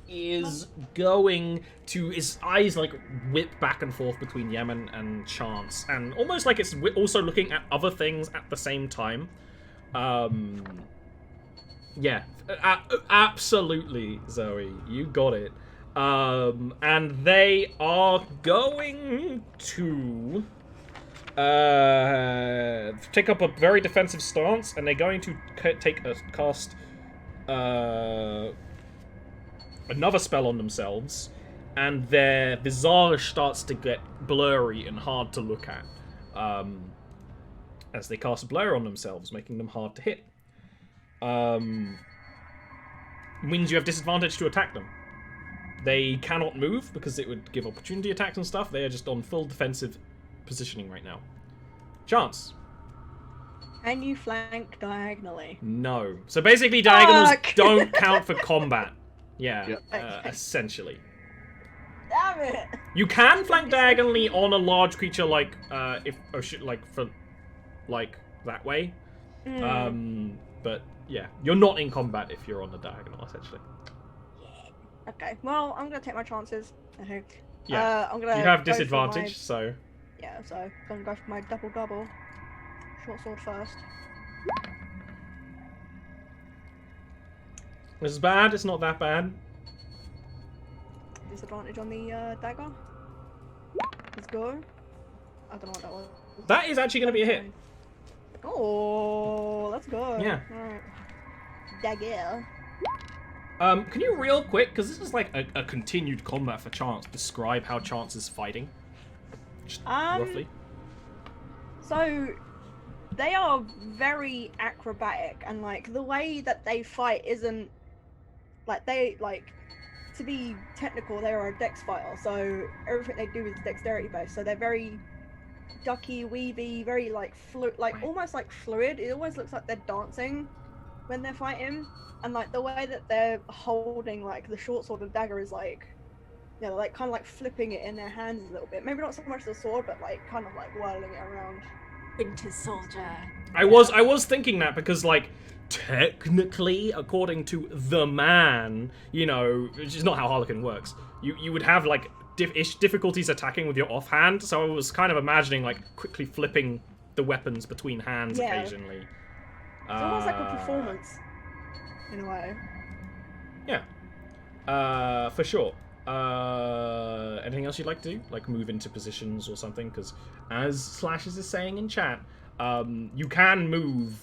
is going to, his eyes like whip back and forth between Yemen and Chance, and almost like it's also looking at other things at the same time. Yeah, absolutely, Zoe, you got it. And they are going to take up a very defensive stance, and they're going to cast another spell on themselves, and their visage starts to get blurry and hard to look at as they cast blur on themselves, making them hard to hit. Means you have disadvantage to attack them. They cannot move because it would give opportunity attacks and stuff. They are just on full defensive positioning right now. Chance. And you flank diagonally. No. So basically diagonals Fuck. don't count for combat. Yeah, Yep. essentially. Damn it! You can flank diagonally on a large creature like that way. But yeah, you're not in combat if you're on the diagonal essentially. Okay, well, I'm gonna take my chances. Yeah. I'm gonna You have go for disadvantage, so Yeah, so I'm gonna go for my double double. Short sword first. this is bad. It's not that bad. Disadvantage on the dagger. Let's go. I don't know what that was. That is actually going to be a hit. Oh, let's go. Yeah. Alright. Dagger. Can you real quick, because this is like a continued combat for Chance, describe how Chance is fighting? Just roughly. So, they are very acrobatic, and like the way that they fight isn't like to be technical. They are a dex fighter, so everything they do is dexterity based. So they're very ducky, weavy, very like almost like fluid. It always looks like they're dancing when they're fighting, and like the way that they're holding like the short sword and dagger is like, you know, like kind of like flipping it in their hands a little bit. Maybe not so much the sword, but like kind of like whirling it around. Winter Soldier. I was thinking that because, like, technically, according to the man, you know, which is not how Harlequin works, you would have, like, difficulties attacking with your offhand, so I was kind of imagining, like, quickly flipping the weapons between hands occasionally. It's almost like a performance, in a way. Yeah. For sure. Anything else you'd like to do? Like move into positions or something? Because as Slashes is saying in chat, you can move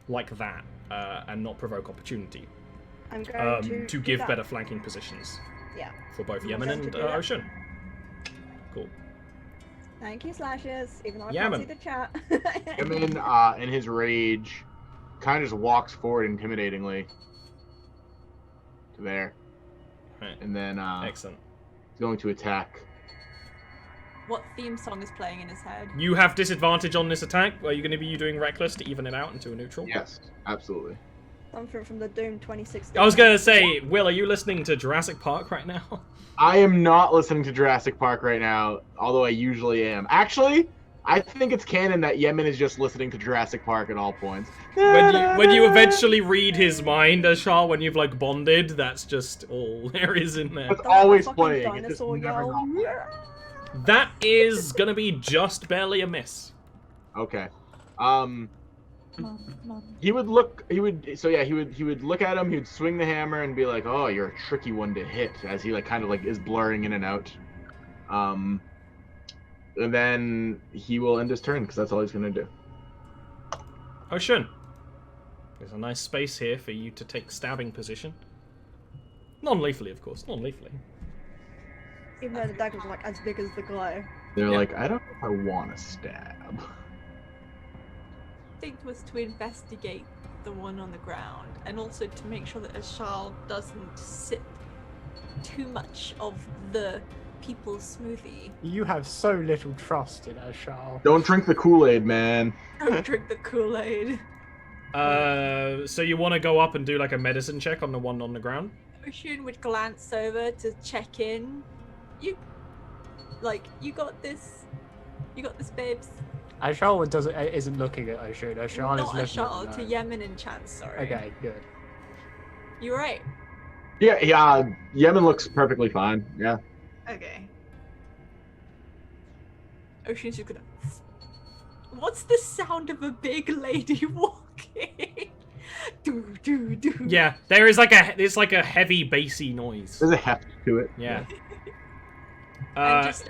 like that and not provoke opportunity. I'm going to give better flanking positions. Yeah. For both I'm Yemen going to and do that. Ocean. Cool. Thank you, Slashes. Even though I Yemen. can't see the chat. Yemen, in his rage, kind of just walks forward intimidatingly to there, Right. and then Excellent. he's going to attack. What theme song is playing in his head? You have disadvantage on this attack. Are you going to be doing reckless to even it out into a neutral? Yes, absolutely. Something from the Doom 2016. I was going to say, Will, are you listening to Jurassic Park right now? I am not listening to Jurassic Park right now, although I usually am. Actually, I think it's canon that Yemen is just listening to Jurassic Park at all points. when you eventually read his mind, Ashar, when you've like bonded, that's just all there is in there. It's always Fucking playing. It's just dinosaur never yell. not playing. That is gonna be just barely a miss. Okay. Mom. He would look look at him, he would swing the hammer and be like, "Oh, you're a tricky one to hit," as he like kind of like is blurring in and out. And then he will end his turn because that's all he's gonna do. Ocean. There's a nice space here for you to take stabbing position. Non-lethally, of course. Non-lethally. Even though the daggers are like as big as the glow. They're Yeah. like, I don't know if I want to stab. Instinct was to investigate the one on the ground, and also to make sure that Ashal doesn't sip too much of the people's smoothie. You have so little trust in Ashal. Don't drink the Kool-Aid, man. Don't drink the Kool-Aid. So you want to go up and do like a medicine check on the one on the ground? Ocean would glance over to check in. You got this. You got this, babes. Ashal isn't looking at Ocean. Ashal is Not looking Ashal, at to Yemen and Chance, sorry. Okay, good. You right? Yeah, Yemen looks perfectly fine. Yeah. Okay. Ocean's just gonna. What's the sound of a big lady walking? Do. Yeah, there is it's like a heavy bassy noise. There's a heft to it. Yeah. I'm just.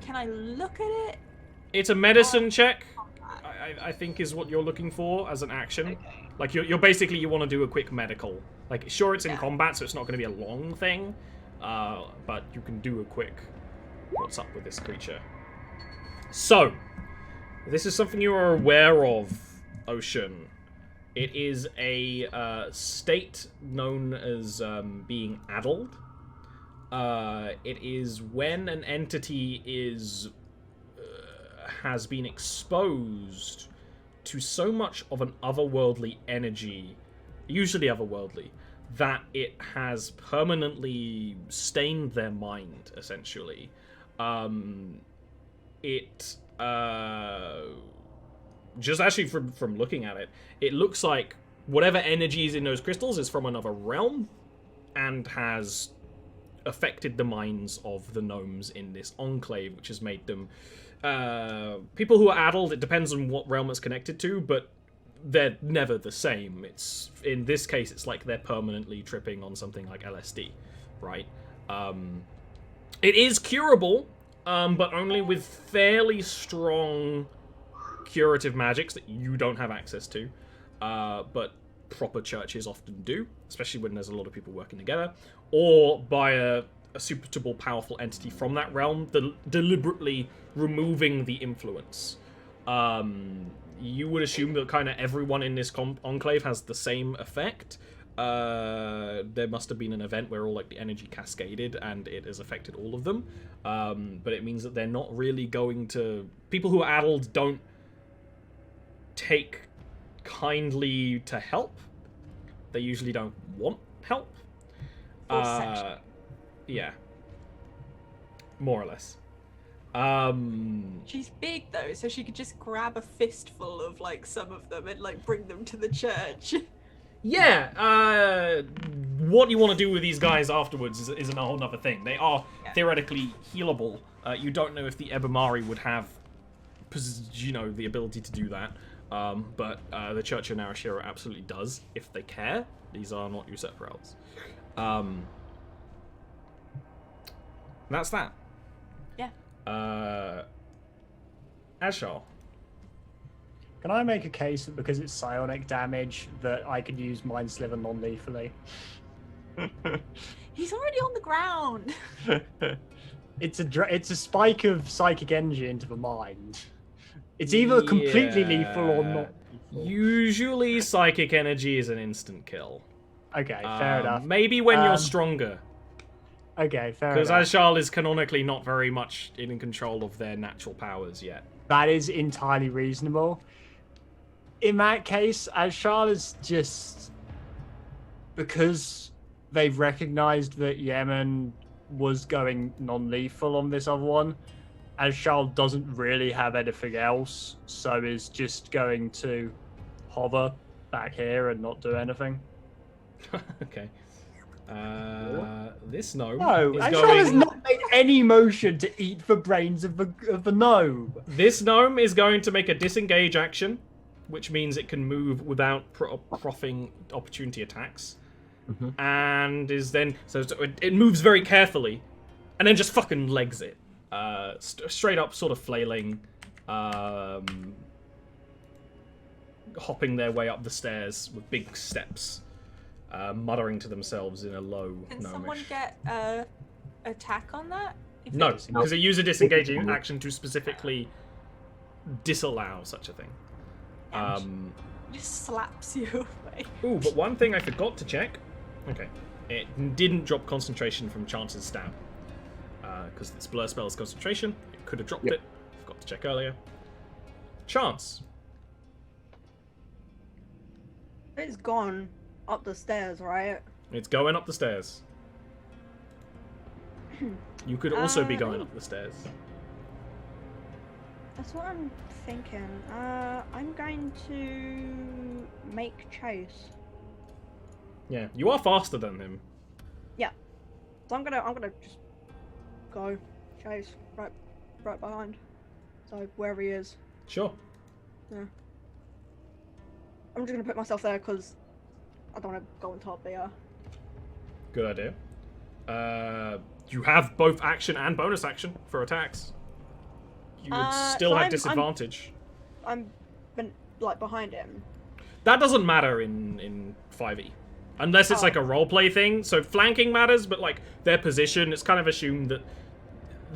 Can I look at it? It's a medicine check. I think is what you're looking for as an action. Okay. Like you're basically you want to do a quick medical. Like sure it's in Yeah. combat, so it's not going to be a long thing, but you can do a quick. What's up with this creature? So, this is something you are aware of, Ocean. It is a state known as being addled. It is when an entity has been exposed to so much of an otherworldly energy, usually otherworldly, that it has permanently stained their mind, essentially. Just actually from looking at it, it looks like whatever energy is in those crystals is from another realm and has affected the minds of the gnomes in this enclave, which has made them people who are addled. It depends on what realm it's connected to, but they're never the same. It's in this case, it's like they're permanently tripping on something like LSD, right? It is curable, but only with fairly strong curative magics that you don't have access to, but proper churches often do, especially when there's a lot of people working together, or by a suitable, powerful entity from that realm, deliberately removing the influence. You would assume that kind of everyone in this enclave has the same effect. There must have been an event where all like the energy cascaded and it has affected all of them. But it means that they're not really going to... People who are addled don't take kindly to help. They usually don't want help. Yeah. More or less. She's big though, so she could just grab a fistful of like some of them and like bring them to the church. Yeah, what you want to do with these guys afterwards is a whole other thing. They are theoretically healable. You don't know if the Ebbimari would have, you know, the ability to do that. But the Church of Narashira absolutely does, if they care. These are not usurper elves. That's that. Yeah. Ashar. Can I make a case that because it's psionic damage that I could use Mind Sliver non-lethally? He's already on the ground. It's a spike of psychic energy into the mind. It's either completely lethal or not lethal. Usually psychic energy is an instant kill. Okay, fair enough. Maybe when you're stronger. Okay, fair Because enough. Ashal is canonically not very much in control of their natural powers yet. That is entirely reasonable. In that case, Ashal is just... Because they've recognized that Yemen was going non-lethal on this other one, Ashal doesn't really have anything else, so is just going to hover back here and not do anything. Okay. This gnome No, is Ashal going... has not made any motion to eat the brains of the gnome. This gnome is going to make a disengage action, which means it can move without proffing opportunity attacks. Mhm. And is then... So it moves very carefully, and then just fucking legs it. Straight up sort of flailing, hopping their way up the stairs with big steps, muttering to themselves in a low Can gnomish. someone get attack on that? If No, they- because they use a disengaging action to specifically disallow such a thing. Just slaps you away. Ooh, but one thing I forgot to check. Okay. It didn't drop concentration from Chance's stab. Because this blur spell is concentration. It could have dropped it. Forgot to check earlier. Chance. It's gone up the stairs, right? It's going up the stairs. You could also be going up the stairs. That's what I'm thinking. I'm going to make chase. Yeah, you are faster than him. So I'm gonna just go chase right behind. So wherever he is. Sure. I'm just gonna put myself there because I don't want to go on top. But yeah. Good idea. You have both action and bonus action for attacks. You would still so have I'm disadvantage. I'm been like behind him. That doesn't matter in 5e. Unless it's like a roleplay thing. So flanking matters, but like their position, it's kind of assumed that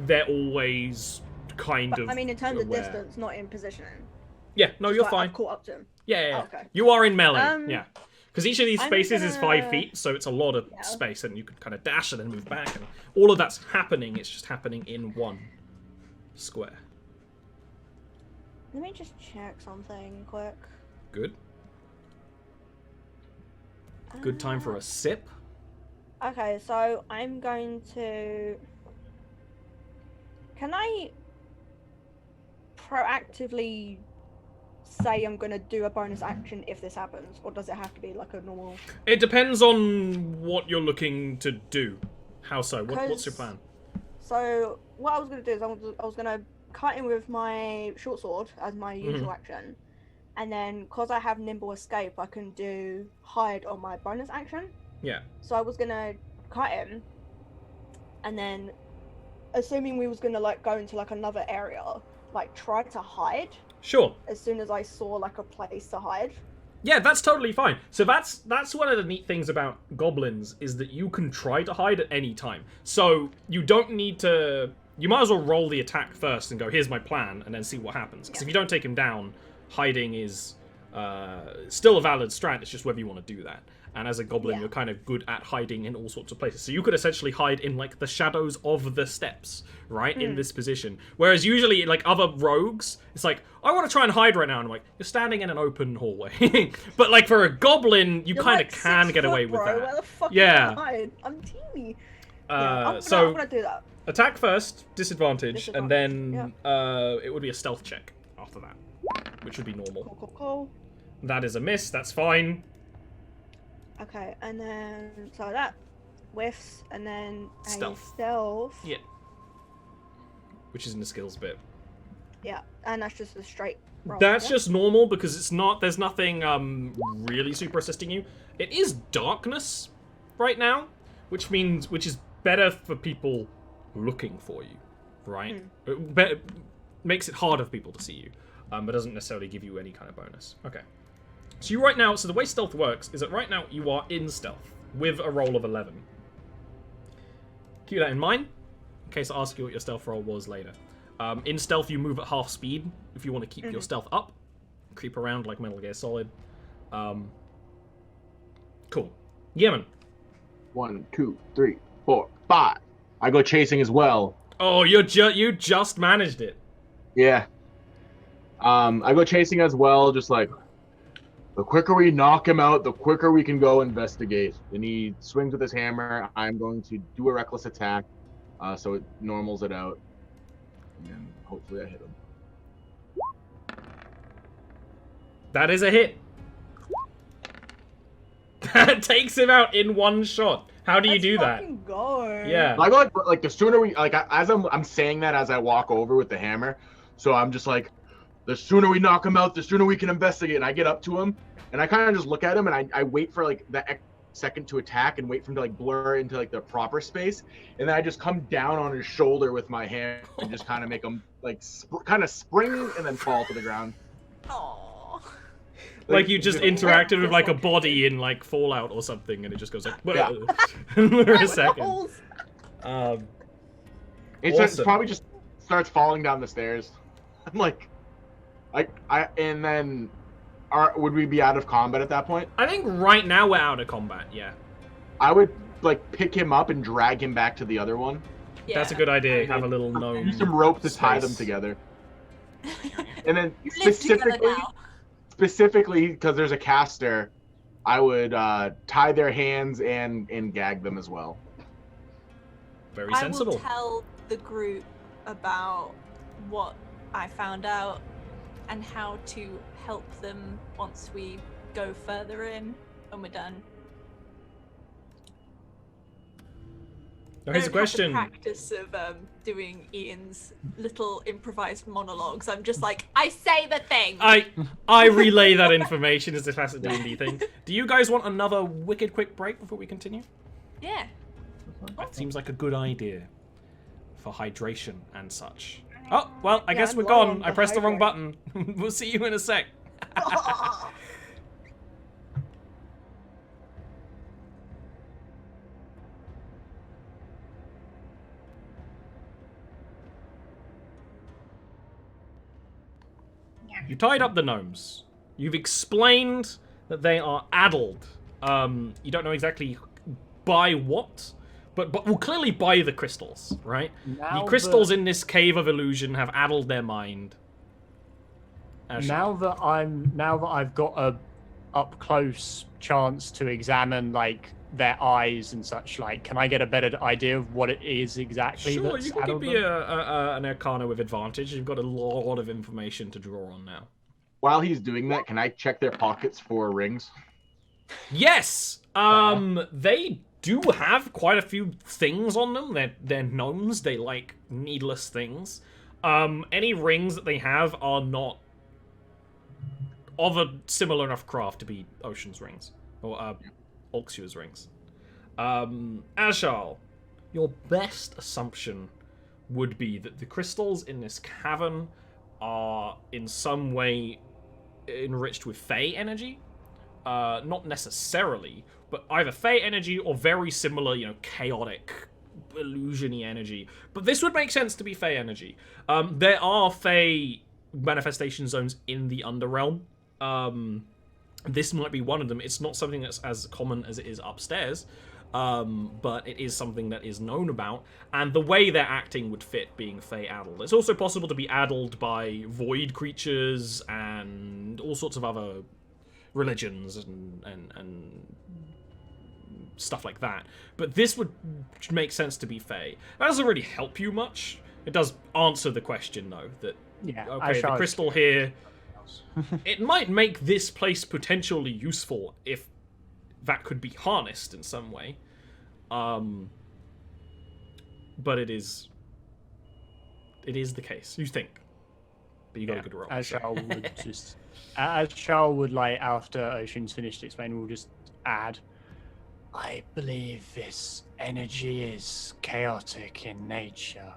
they're always kind But, of I mean, in terms aware. of distance, not in positioning. Yeah, no, you're Like, fine. I've caught up to him. Yeah. Oh, okay. You are in melee, Um, yeah. Because each of these I'm spaces is 5 gonna- feet, so it's a lot of Yeah. space, and you can kind of dash and then move back, and all of that's happening. It's just happening in one square. Let me just check something quick. Good. Good time for a sip. Okay, so I'm going to... Can I proactively say I'm going to do a bonus action if this happens? Or does it have to be like a normal... It depends on what you're looking to do. How so? What's your plan? So, what I was going to do is I was going to cut in with my short sword as my usual action. And then, because I have nimble escape, I can do hide on my bonus action. Yeah. So I was gonna cut him, and then, assuming we was gonna like go into like another area, like try to hide Sure. as soon as I saw like a place to hide. Yeah, that's totally fine. So that's one of the neat things about goblins is that you can try to hide at any time. So you don't need to you might as well roll the attack first and go, here's my plan, and then see what happens. Because if you don't take him down, hiding is still a valid strat, it's just whether you want to do that. And as a goblin, you're kind of good at hiding in all sorts of places. So you could essentially hide in, like, the shadows of the steps, right, in this position. Whereas usually, like, other rogues, it's like, I want to try and hide right now. And I'm like, you're standing in an open hallway. But, like, for a goblin, you kind of like can 6 get away foot, with bro. that. Where the fuck Yeah. am I hide? I'm teeny. I'm I'm gonna do that. Attack first, disadvantage, and then Disadvantage, it would be a stealth check after that, which would be normal. Cool. That is a miss, that's fine. Okay, and then so that whiffs, and then Stealth. a stealth. Yeah. Which is in the skills bit. Yeah, and that's just a straight roll. That's yeah? just normal because it's not. There's nothing really super assisting you. It is darkness right now, which is better for people looking for you, right? It makes it harder for people to see you, but doesn't necessarily give you any kind of bonus. Okay. So you right now. So the way stealth works is that right now you are in stealth with a roll of 11. Keep that in mind, in case I ask you what your stealth roll was later. In stealth, you move at half speed if you want to keep your stealth up. Creep around like Metal Gear Solid. Cool. Yemen. 1, 2, 3, 4, 5. I go chasing as well. Oh, you just managed it. Yeah. I go chasing as well, just like, the quicker we knock him out, the quicker we can go investigate. And he swings with his hammer. I'm going to do a reckless attack, so it normals it out. And then hopefully I hit him. That is a hit. That takes him out in one shot. How do you do that? Fucking go. Yeah. I go like the sooner we as I'm saying that as I walk over with the hammer, so I'm just like, the sooner we knock him out, the sooner we can investigate. And I get up to him, and I kind of just look at him, and I wait for like the second to attack, and wait for him to like blur into like the proper space, and then I just come down on his shoulder with my hand and just kind of make him like kind of spring and then fall to the ground. Aww. Like you just interacted with like a body in like Fallout or something, and it just goes like Yeah. for a second. It Awesome. probably just starts falling down the stairs. I'm like, and then, would we be out of combat at that point? I think right now we're out of combat. Yeah, I would like pick him up and drag him back to the other one. Yeah. that's a good idea. Have a little gnome. Use some rope to tie them space. together. And then You live together specifically because there's a caster, I would tie their hands and gag them as well. Very I sensible. will tell the group about what I found out and how to help them once we go further in when we're done. Now here's a I don't have the question. practice of doing Ian's little improvised monologues. I'm just like, I say the thing. I relay that information as if that's a D&D thing. Do you guys want another wicked quick break before we continue? Yeah. That seems like a good idea for hydration and such. Oh, well, I guess I'm we're low gone. on I pressed the wrong hydrate. button. We'll see you in a sec. You tied up the gnomes. You've explained that they are addled. You don't know exactly by what, but well, clearly by the crystals, right? Now the crystals in this cave of illusion have addled their mind. Now that I've got a up close chance to examine like their eyes and such, like, can I get a better idea of what it is exactly? Sure, that's you can give addled me them? an Arcana with advantage. You've got a lot of information to draw on now. While he's doing that, can I check their pockets for rings? Yes! They do have quite a few things on them. They're gnomes. They like needless things. Any rings that they have are not of a similar enough craft to be Ocean's rings. Or, Ulxua's rings. Ashal, your best assumption would be that the crystals in this cavern are in some way enriched with Fey energy. Not necessarily, but either Fey energy or very similar, chaotic illusion-y energy. But this would make sense to be Fey energy. There are Fey manifestation zones in the Underrealm. This might be one of them. It's not something that's as common as it is upstairs, but it is something that is known about, and the way they're acting would fit being Fey addled. It's also possible to be addled by void creatures and all sorts of other religions and stuff like that. But this would make sense to be Fey. That doesn't really help you much. It does answer the question, though, that, Yeah, okay, the crystal here, it might make this place potentially useful if that could be harnessed in some way. But it is the case, you think. But you got a good roll. As Charles would like, after Ocean's finished explaining, we'll just add, I believe this energy is chaotic in nature,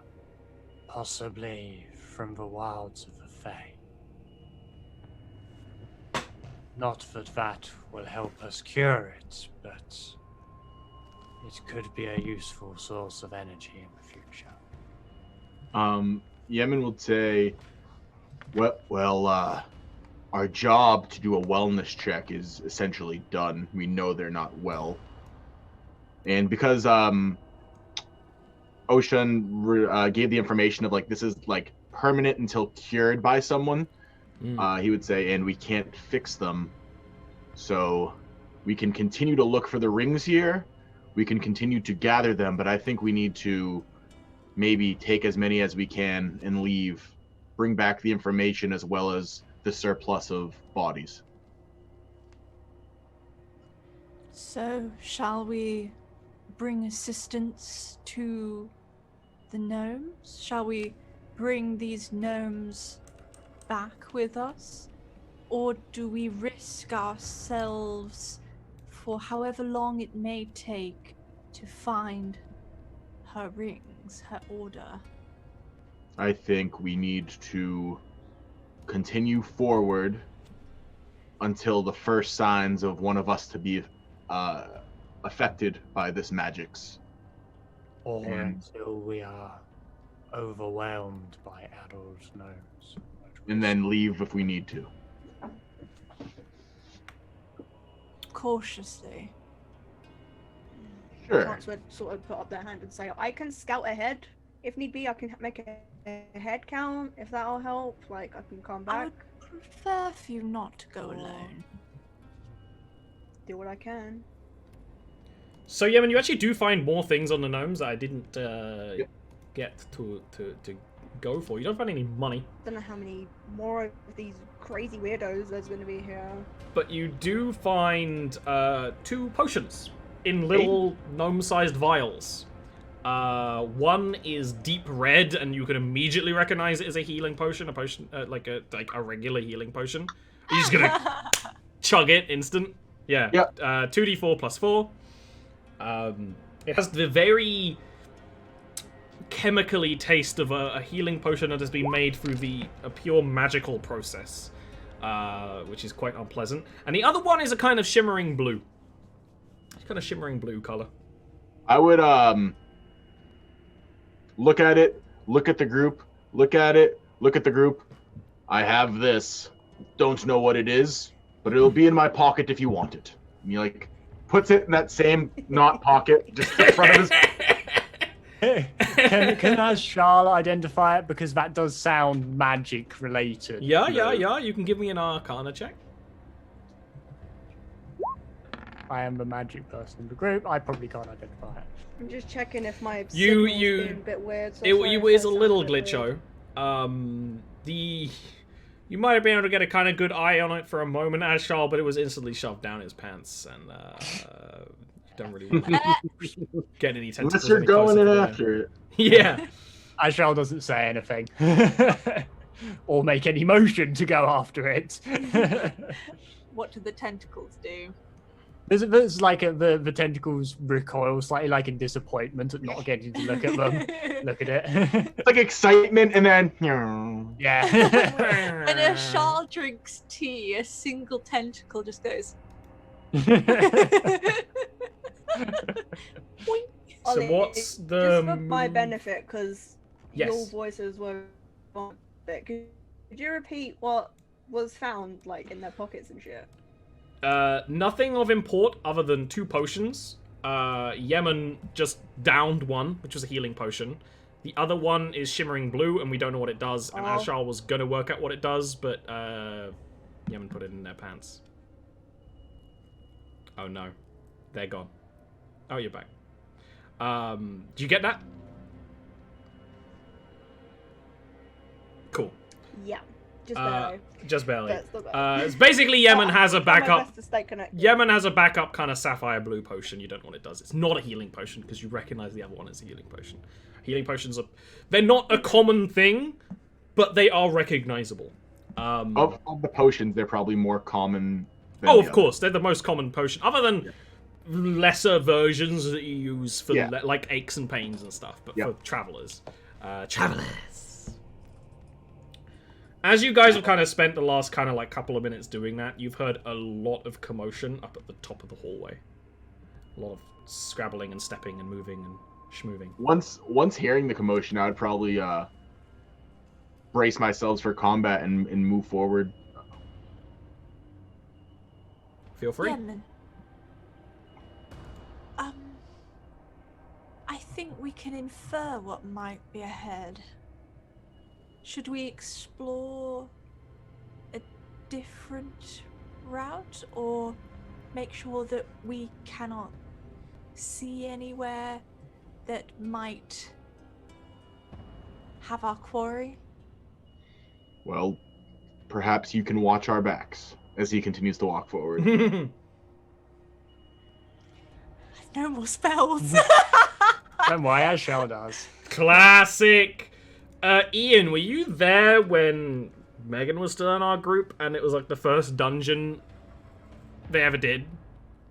possibly from the wilds of the Fae. Not that will help us cure it, but it could be a useful source of energy in the future. Yemen would say, our job to do a wellness check is essentially done. We know they're not well. And because Ocean gave the information of, like, this is, like, permanent until cured by someone, he would say, and we can't fix them. So we can continue to look for the rings here. We can continue to gather them, but I think we need to maybe take as many as we can and leave, bring back the information as well as the surplus of bodies. So, shall we bring assistance to the gnomes? Shall we bring these gnomes back with us? Or do we risk ourselves for however long it may take to find her rings, her order? I think we need to continue forward until the first signs of one of us to be affected by this magics. Or until we are overwhelmed by adult gnomes. And then leave if we need to. Cautiously. Sure. Chance would sort of put up their hand and say, I can scout ahead. If need be, I can make a head count, if that'll help. Like, I can come I back, would prefer for you not to go alone. do what I can. So, Yemen, you actually do find more things on the gnomes that I didn't get to go for. You don't find any money. Don't know how many more of these crazy weirdos there's going to be here. But you do find 2 potions in little gnome-sized vials. One is deep red, and you can immediately recognize it as a healing potion, like a regular healing potion. You're just gonna chug it instant. Yeah. Yep. 2d4 plus 4. It has the very chemically taste of a healing potion that has been made through a pure magical process, which is quite unpleasant. And the other one is a kind of shimmering blue. It's kind of shimmering blue color. I would look at it, look at the group, look at it, look at the group. I have this. Don't know what it is, but it'll be in my pocket if you want it. And he, like, puts it in that same not pocket, just in front of his. Can Charlotte identify it, because that does sound magic related? Yeah. You can give me an Arcana check. I am the magic person in the group. I probably can't identify it. I'm just checking if my You- signal's you- being a bit weird. So It sorry if is that a sounds little bit weird. glitcho. You might have been able to get a kind of good eye on it for a moment, Ashal, but it was instantly shoved down his pants, and you don't really want to get any tentacles. Unless you're any going closer in to there. after it. Yeah. Ashal doesn't say anything. Or make any motion to go after it. What do the tentacles do? There's like the tentacles recoil slightly, like in disappointment at not getting to look at them. Look at it. It's like excitement, and then Yeah. When a Shal drinks tea, a single tentacle just goes. Boink. So Ollie, what's the just for my move? benefit, because your Yes. voices were on it. Could you repeat what was found, like in their pockets and shit? Nothing of import other than 2 potions. Yemen just downed one, which was a healing potion. The other one is shimmering blue, and we don't know what it does. And Oh. Ashal was gonna work out what it does, but Yemen put it in their pants. Oh no, they're gone. Oh, you're back. Do you get that? Cool. Yeah, just barely. Just barely. But still better. It's basically Yemen has a I'll try my backup. best to stay connected. Yemen has a backup kind of sapphire blue potion. You don't know what it does. It's not a healing potion because you recognize the other one as a healing potion. Healing potions are... They're not a common thing, but they are recognizable. Of the potions, they're probably more common than Oh, the of others. course. They're the most common potion. Other than lesser versions that you use for Yeah. like aches and pains and stuff. But Yeah. for travelers. As you guys have kind of spent the last kind of like couple of minutes doing that, you've heard a lot of commotion up at the top of the hallway. A lot of scrabbling and stepping and moving and schmoving. Once hearing the commotion, I would probably brace myself for combat and move forward. Feel free. Yemen. I think we can infer what might be ahead. Should we explore a different route, or make sure that we cannot see anywhere that might have our quarry? Well, perhaps you can watch our backs as he continues to walk forward. I've no more spells. Don't worry, Ashal does. Classic. Ian, were you there when Megan was still in our group and it was like the first dungeon they ever did?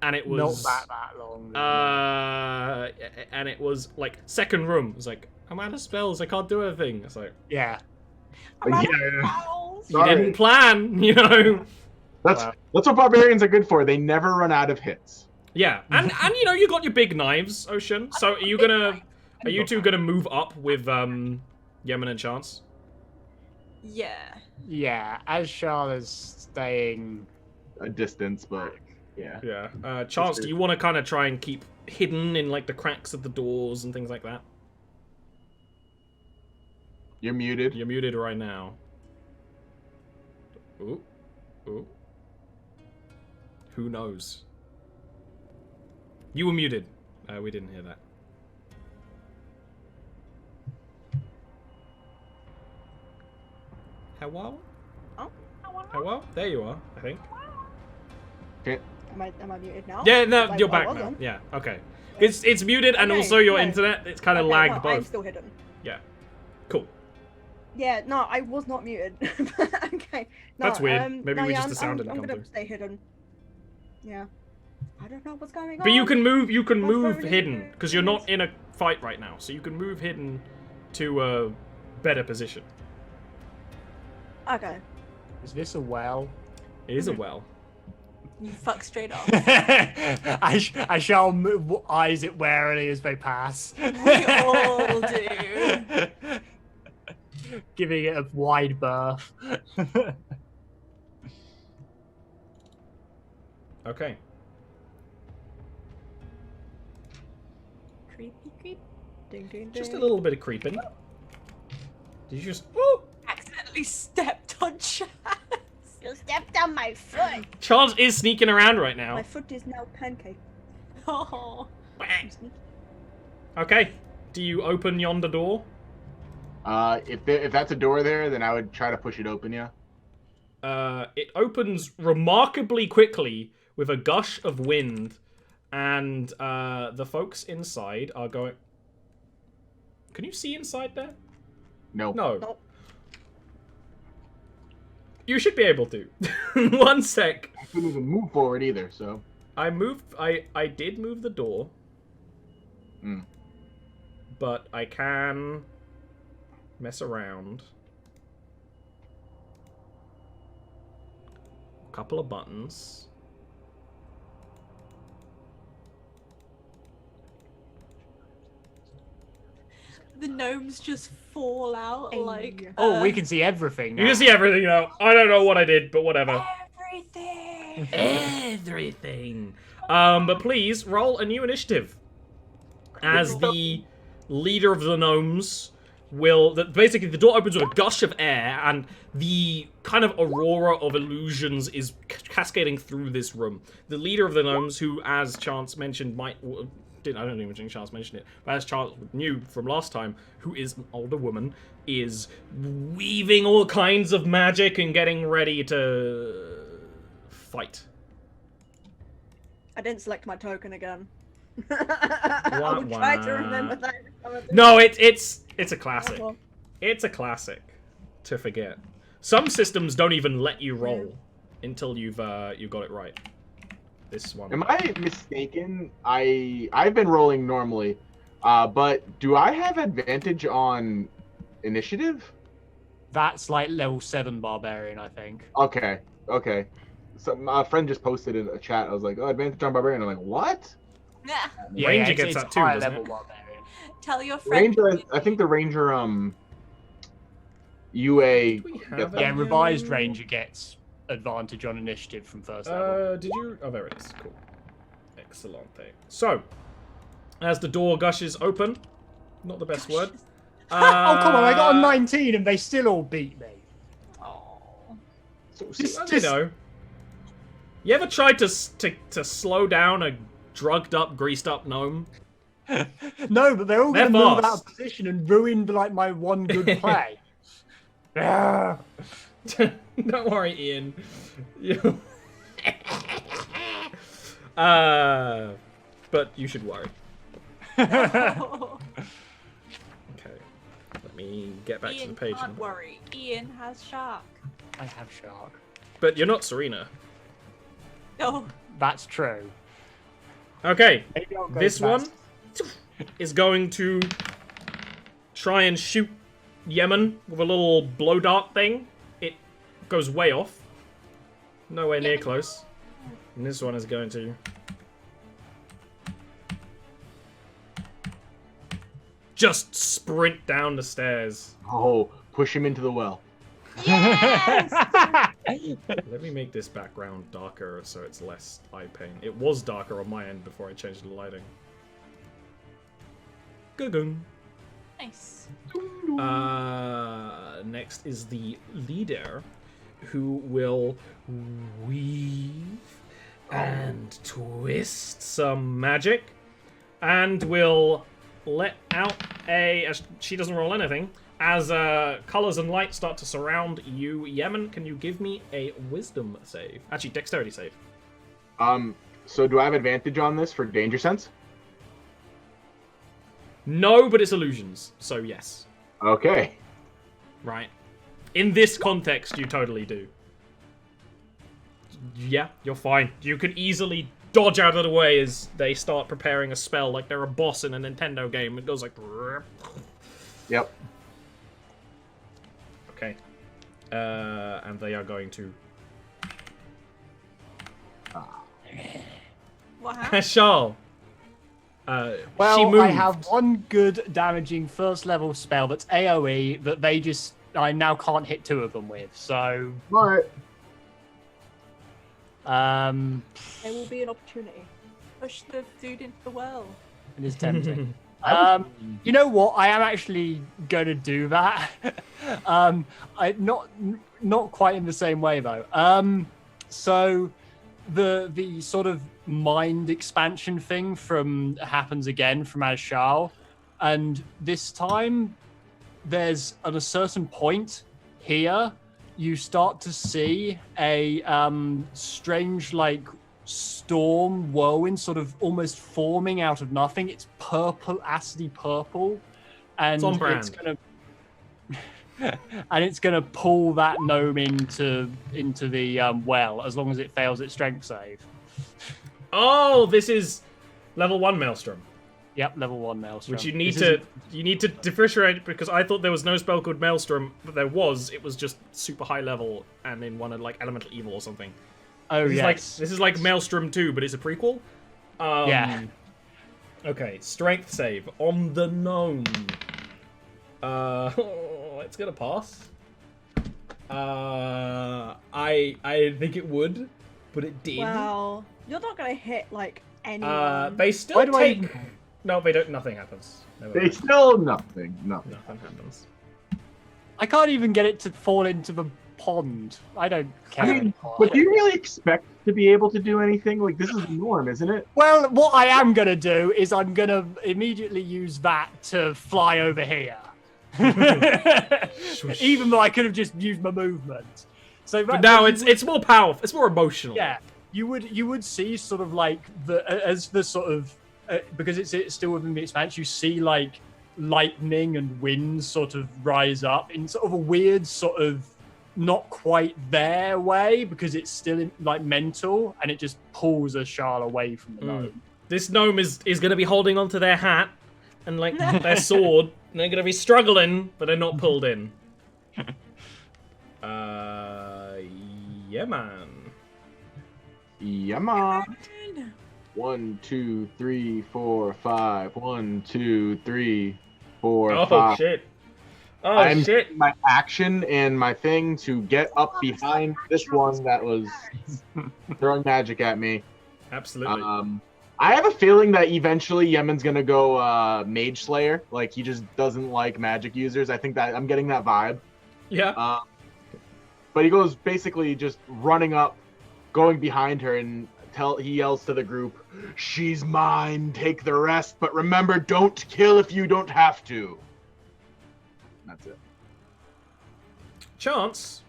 And it was Not that long. and it was like second room. It was like, I'm out of spells, I can't do anything. It's like, Yeah. I'm out of Yeah. spells. you Sorry. didn't plan, you know. That's Wow. that's what barbarians are good for. They never run out of hits. Yeah, and you know, you got your big knives, Ocean. So are you two gonna move up with Yemen and Chance? Yeah. Yeah, Ashal is staying. A distance, but yeah. Yeah. Chance, do you want to kind of try and keep hidden in like the cracks of the doors and things like that? You're muted. You're muted right now. Ooh. Ooh. Who knows? You were muted. We didn't hear that. Hello? Oh, Hello? There you are, I think. am I muted now? Yeah, no, Like, you're I back now. wasn't. Yeah, okay. It's muted, and Okay, also your no. internet, it's kind of Okay, lagged no, both. I'm still hidden. Yeah. Cool. Yeah, no, I was not muted. Okay. No, That's weird. Maybe no, we yeah, just the sound didn't I'm come gonna through. stay hidden. Yeah. I don't know what's going on. But you can move What's move going hidden, on? because you're not in a fight right now. So you can move hidden to a better position. Okay. Is this a well? It is a well. You fuck straight off. I shall eyes it warily as they pass. We all do. Giving it a wide berth. Okay. Creepy, creep. Ding, ding, Just a ding. little bit of creeping. Did you just... Oh! Accidentally stepped on Chaz. You stepped on my foot. Charles is sneaking around right now. My foot is now pancake. Oh. I'm sneaky. Okay. Do you open yonder door? If that's a door there, then I would try to push it open. Yeah. It opens remarkably quickly with a gush of wind, and the folks inside are going... Can you see inside there? No. No. Nope. You should be able to. 1 sec. I couldn't even move forward either. So. I did move the door. Hmm. But I can mess around. A couple of buttons. the gnomes just fall out Hey. like. Oh, we can see everything now. You can see everything now. I don't know what I did, but whatever. Everything. Everything. But please roll a new initiative. As the leader of the gnomes basically the door opens with a gush of air, and the kind of aurora of illusions is cascading through this room. The leader of the gnomes, who, as Chance mentioned, I don't even think Chance mentioned it, but as Chance knew from last time, who is an older woman, is weaving all kinds of magic and getting ready to fight. I didn't select my token again. I will try to remember that. No, it's a classic. Oh, well. It's a classic to forget. Some systems don't even let you roll until you've got it right. This one. Am I mistaken? I've been rolling normally, but do I have advantage on initiative? That's like level 7 barbarian, I think. Okay. So my friend just posted in a chat. I was like, "Oh, advantage on barbarian." I'm like, "What?" Yeah. Ranger it's- gets it's that too, higher doesn't level it? barbarian. Tell your friend. Ranger. I think the ranger UA. Do we gets have that. Yeah, revised ranger gets advantage on initiative from first level. Did you? Oh, there it is. Cool. Excellent thing. So, as the door gushes open, not the best word. Oh, come on, I got a 19 and they still all beat me. You know. You ever tried to slow down a drugged up, greased up gnome? No, but they're all going to They're move out fast. of position and ruin like my one good play. Ah. Don't worry, Ian. You... but you should worry. Oh, Okay. Let me get back to Ian the page. can't worry. Ian has shark. I have shark. But you're not Serena. Oh, That's true. Okay. Maybe I'll go This back. one is going to try and shoot Yemen with a little blow dart thing. It goes way off. Nowhere near close. And this one is going to... just sprint down the stairs. Oh, push him into the well. Let me make this background darker so it's less eye pain. It was darker on my end before I changed the lighting. Gugung. nice. Next is the leader, who will weave and twist some magic, and will let out as she doesn't roll anything. As colors and light start to surround you, Yemen, can you give me a wisdom save? Actually, dexterity save. So do I have advantage on this for danger sense? No, but it's illusions, so yes. Okay. Right. In this context, you totally do. Yeah, you're fine. You can easily dodge out of the way as they start preparing a spell like they're a boss in a Nintendo game. It goes like... Yep. Okay. And they are going to... What happened? Charles. She Well, moved. I have one good damaging first level spell that's AoE that I now can't hit 2 of them with. So, All right. There will be an opportunity. Push the dude into the well. it is tempting. You know what? I am actually going to do that. Not quite in the same way though. So the sort of mind expansion thing happens again from Ashal, and this time there's at a certain point here you start to see a strange like storm whirlwind sort of almost forming out of nothing. It's purple, acidy purple, and It's on brand. it's gonna pull that gnome into the well as long as it fails its strength save. Oh, this is level 1 Maelstrom. Yep, level 1 Maelstrom. Which you need This to differentiate, because I thought there was no spell called Maelstrom, but there was. It was just super high level and in one of like Elemental Evil or something. Oh This yes. this is like Maelstrom 2, but it's a prequel. Yeah. Okay, strength save on the gnome. It's gonna pass. I think it would, but it did. Wow, you're not gonna hit like anyone. They still Why do I take. No, they don't. Nothing happens. Never They mind. still nothing. Nothing happens. I can't even get it to fall into the pond. I don't care. I mean, anymore. but do you really expect to be able to do anything? Like, this is the norm, isn't it? Well, what I am gonna do is I'm gonna immediately use that to fly over here. Even though I could have just used my movement. So But now it's more powerful. It's more emotional. yeah, you would see sort of like as the sort of because it's still within the expanse. You see like lightning and winds sort of rise up in sort of a weird sort of not quite their way because it's still in, like mental, and it just pulls Ashal away from the gnome. This gnome is going to be holding onto their hat and like their sword, and they're going to be struggling, but they're not pulled in. Yeah, man. Yeah, man. 1, 2, 3, 4, 5. 1, 2, 3, 4, Oh 5. shit! Oh I'm shit! taking my action and my thing to get up behind this one that was throwing magic at me. Absolutely. I have a feeling that eventually Yemen's gonna go Mage Slayer. Like, he just doesn't like magic users. I think that I'm getting that vibe. Yeah. But he goes basically just running up, going behind her, and he yells to the group, "She's mine, take the rest, but remember, don't kill if you don't have to." That's it. Chance.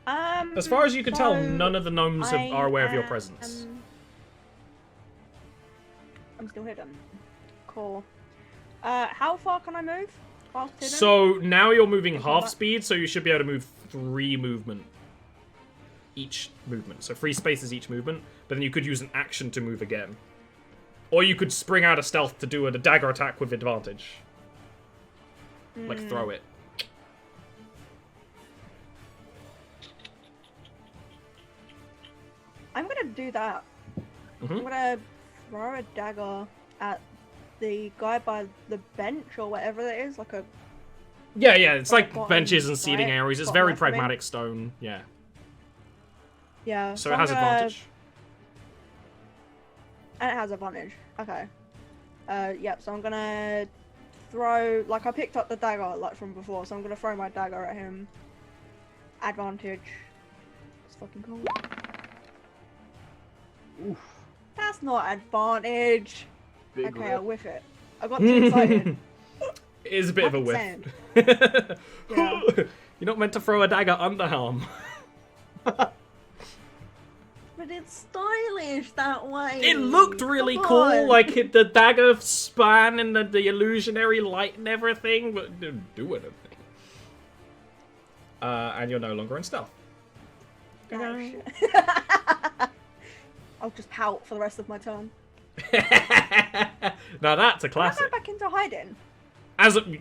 Um, As far as you can tell, so none of the gnomes I are aware of your presence. I'm still hidden. Cool. How far can I move? Whilst hidden? So now you're moving Okay, half that- speed, so you should be able to move 3 movement. Each movement. So 3 spaces each movement, but then you could use an action to move again. Or you could spring out of stealth to do a dagger attack with advantage. Like throw it. I'm gonna do that. I'm gonna throw a dagger at the guy by the bench or whatever it is, like a. Yeah, it's Like like bottom benches and seating right, areas. It's bottom very left, I mean. pragmatic stone. Yeah. Yeah. So it I'm has gonna- advantage. And it has advantage. Okay. Yep. So I'm gonna throw, like, I picked up the dagger like from before, so I'm gonna throw my dagger at him. Advantage. It's fucking cool. Oof. That's not advantage. Big Okay, I'll whiff. whiff it. I got too excited. It is a bit of a whiff. 100%. Yeah. You're not meant to throw a dagger underarm. But it's stylish that way. It looked really Come cool, on. like the dagger span and the illusionary light and everything, but it didn't do anything. And you're no longer in stealth. Oh, shit. I'll just pout for the rest of my turn. Now that's a Can I go classic. back into hiding?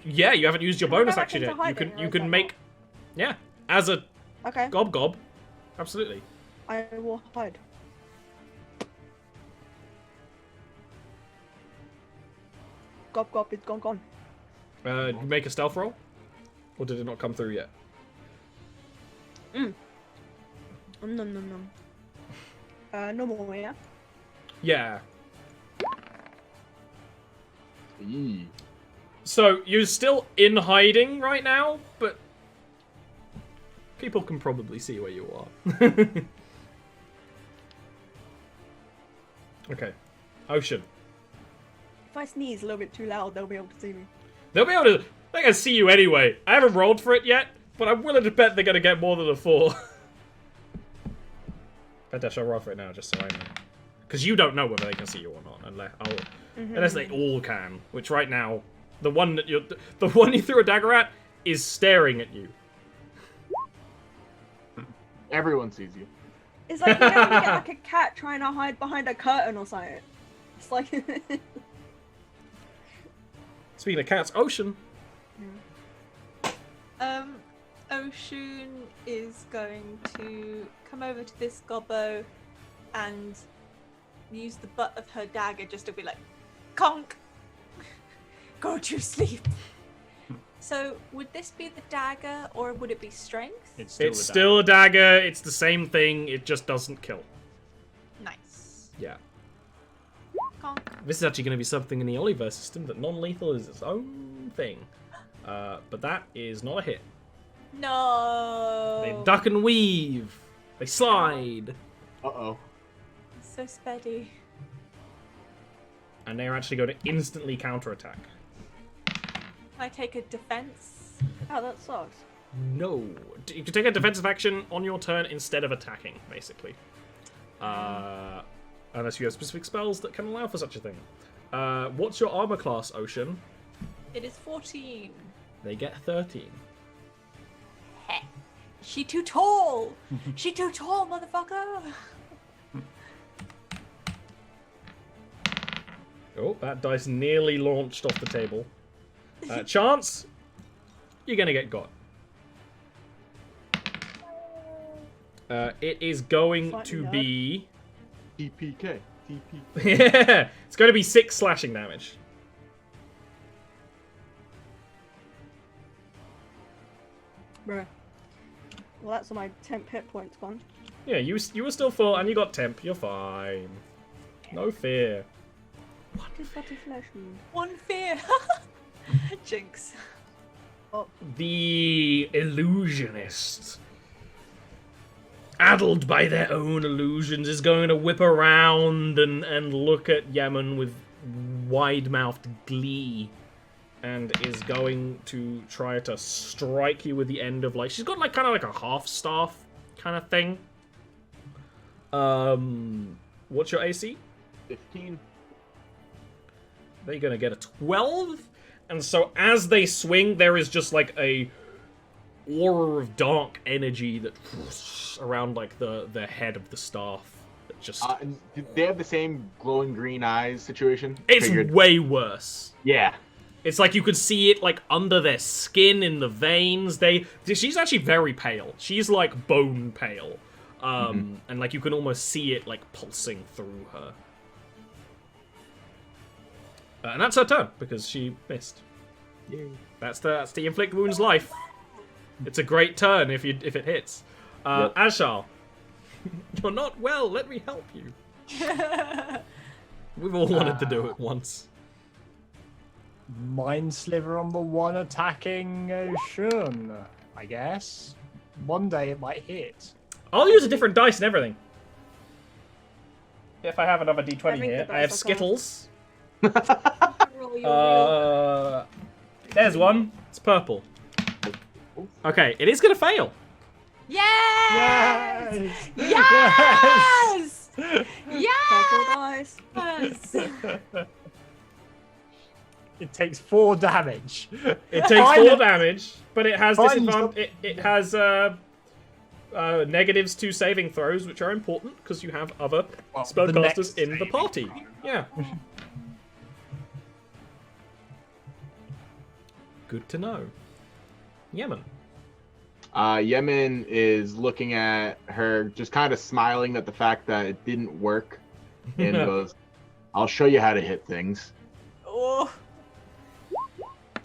Yeah, you haven't used your Can I go bonus back action into yet. hiding, or You is can that make, yeah, as a Okay, gob, absolutely. I will hide. Gob, it's gone. You make a stealth roll, or did it not come through yet? Nom. Normal, yeah? Yeah. Eee. So you're still in hiding right now, but people can probably see where you are. Okay. Ocean. If I sneeze a little bit too loud, they'll be able to see me. They'll be able to. They're gonna see you anyway. I haven't rolled for it yet, but I'm willing to bet they're gonna get more than a 4. Bet I shall roll for it now, just so I know. Because you don't know whether they can see you or not, unless they all can. Which right now, the one you threw a dagger at is staring at you. Everyone sees you. It's like, you know, when you get like a cat trying to hide behind a curtain or something. It's like. Speaking of cats, Ocean. Ocean is going to come over to this gobbo and use the butt of her dagger just to be like, conk! Go to sleep. So, would this be the dagger, or would it be strength? It's Still a dagger. It's the same thing. It just doesn't kill. Nice. Yeah. Conk. This is actually going to be something in the Oliverse system that non-lethal is its own thing. But that is not a hit. No. They duck and weave. They slide. Uh-oh. So speddy. And they're actually going to instantly counterattack. I take a defense. Oh, that sucks. No. You can take a defensive action on your turn instead of attacking, basically. Unless you have specific spells that can allow for such a thing. What's your armor class, Ocean? It is 14. They get 13. Heh. She too tall. She too tall, motherfucker. Oh, that dice nearly launched off the table. Chance, you're gonna get got. It is going to be... TPK. TPK. Yeah, it's going to be 6 slashing damage. Bruh. Well, that's all my temp hit points gone. Yeah, you were still full and you got temp. You're fine. No fear. Just got a flesh wound. One fear. Jinx. The illusionist, addled by their own illusions, is going to whip around and look at Yemen with wide-mouthed glee, and is going to try to strike you with the end of, like, she's got like kind of like a half staff kind of thing. What's your AC? 15. They're gonna get a 12. And so as they swing, there is just like a aura of dark energy that around like the head of the staff. That just Do they have the same glowing green eyes situation? it's Figured. way worse. Yeah. It's like you could see it like under their skin in the veins. She's actually very pale. She's like bone pale. And like you can almost see it like pulsing through her. And that's her turn, because she missed. Yay. That's the inflict wounds life. It's a great turn if it hits. Yep. Ashal, you're not well. Let me help you. We've all wanted to do it once. Mind Sliver on the one attacking Shun, I guess. One day it might hit. I'll use a different dice and everything. If I have another D20 I think here, the I have dice are Skittles. Roll your There's one. It's purple. Okay, it is gonna fail. Yes! Yes! Yes! Purple dice. It takes 4 damage. It takes 4 damage, but it has Fine. disadvantage. It has negatives to saving throws, which are important because you have other Well, spellcasters the next in the party. Yeah. Good to know. Yemen. Yemen is looking at her, just kind of smiling at the fact that it didn't work, and goes, "I'll show you how to hit things." Oh.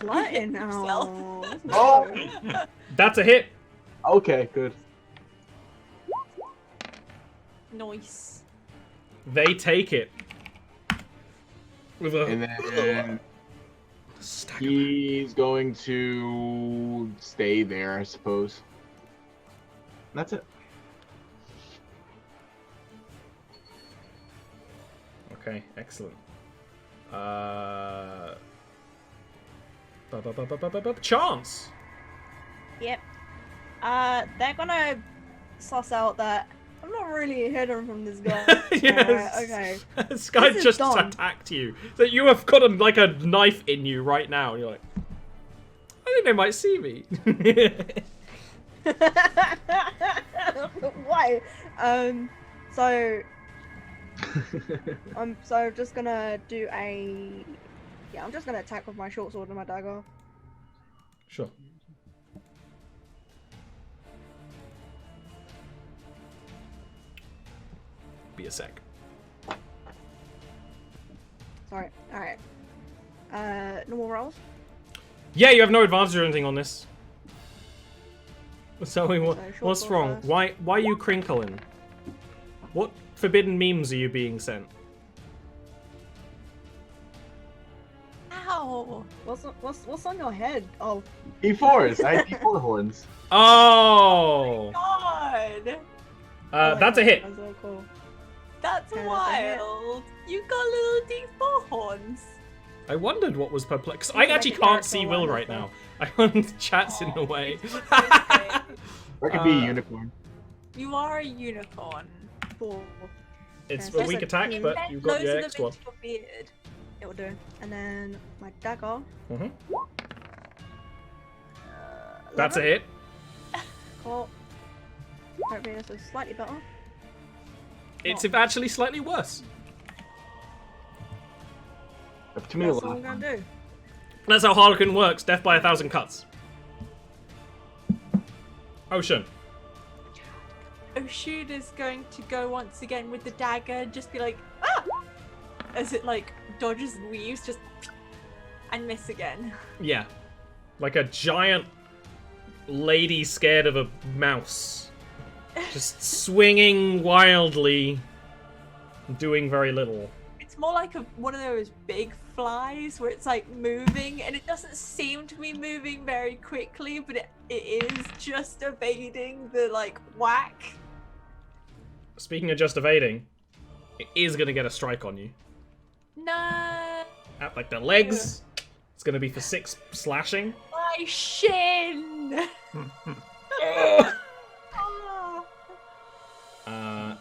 Lightning. Yourself. Oh. That's a hit. Okay, good. Nice. They take it. With a And then stack of- he's going to stay there, I suppose. And that's it. Okay, excellent. Chance. Yep. They're gonna suss out that I'm not really hidden from this guy. Yes. Okay. This guy This is just dumb. attacked you. So you have got like a knife in you right now. And you're like, I think they might see me. Why? So I'm just gonna do a. Yeah, I'm just gonna attack with my short sword and my dagger. Sure. Be a sec. Sorry. All right. Normal rolls. Yeah, you have no advantage or anything on this. So short what's sword wrong? first. Why are you crinkling? What forbidden memes are you being sent? Ow! What's on your head? Oh, D4s. I have D4 horns. Oh! God! That's a hit. That's so cool. That's Yeah, wild. You got little D4 horns. I wondered what was perplexed. I Like a actually can't character see one Will or right something. now. Chat's in the way. Or it could be a unicorn. You are a unicorn. Cool. It's Yeah, a weak just attack, like but you've got Loads your of X them one. into your beard. It will do. And then my dagger. Mhm. Uh, That's a 11. hit. Cool. Hopefully this is slightly better. It's actually slightly worse. Up to me a That's all lot. I'm gonna do. That's how Harlequin works. Death by 1,000 cuts. Ocean. Oshun is going to go once again with the dagger and just be like, ah! As it like dodges and weaves, just and miss again. Yeah. Like a giant lady scared of a mouse. Just swinging wildly, doing very little. It's more like one of those big flies where it's like moving and it doesn't seem to be moving very quickly, but it is just evading the like whack. Speaking of just evading, it is going to get a strike on you. No, At like the legs. It's going to be for 6 slashing. my shin. Ah.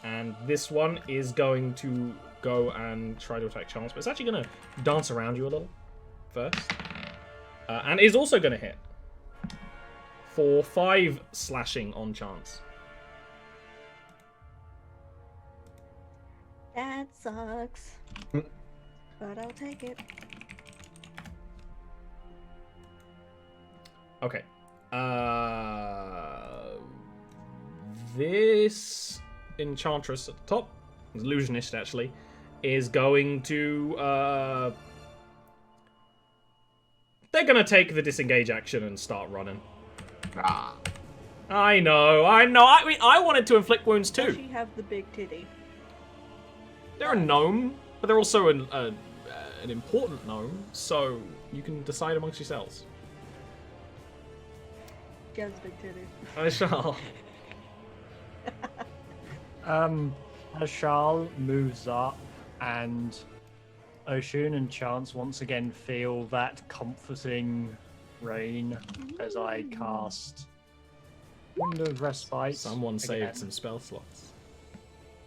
And this one is going to go and try to attack Chance, but it's actually going to dance around you a little first. And is also going to hit for 5 slashing on Chance. That sucks. But I'll take it. Okay. This Enchantress at the top, Illusionist actually, is going to they're gonna take the disengage action and start running. Ah. I know. I mean, I wanted to inflict wounds Does too. she have the big titty? They're a gnome, but they're also an important gnome, so you can decide amongst yourselves. She has big titty. I shall. Ashal moves up, and Oshun and Chance once again feel that comforting rain as I cast Wind of Respite. Someone saved again. some spell slots.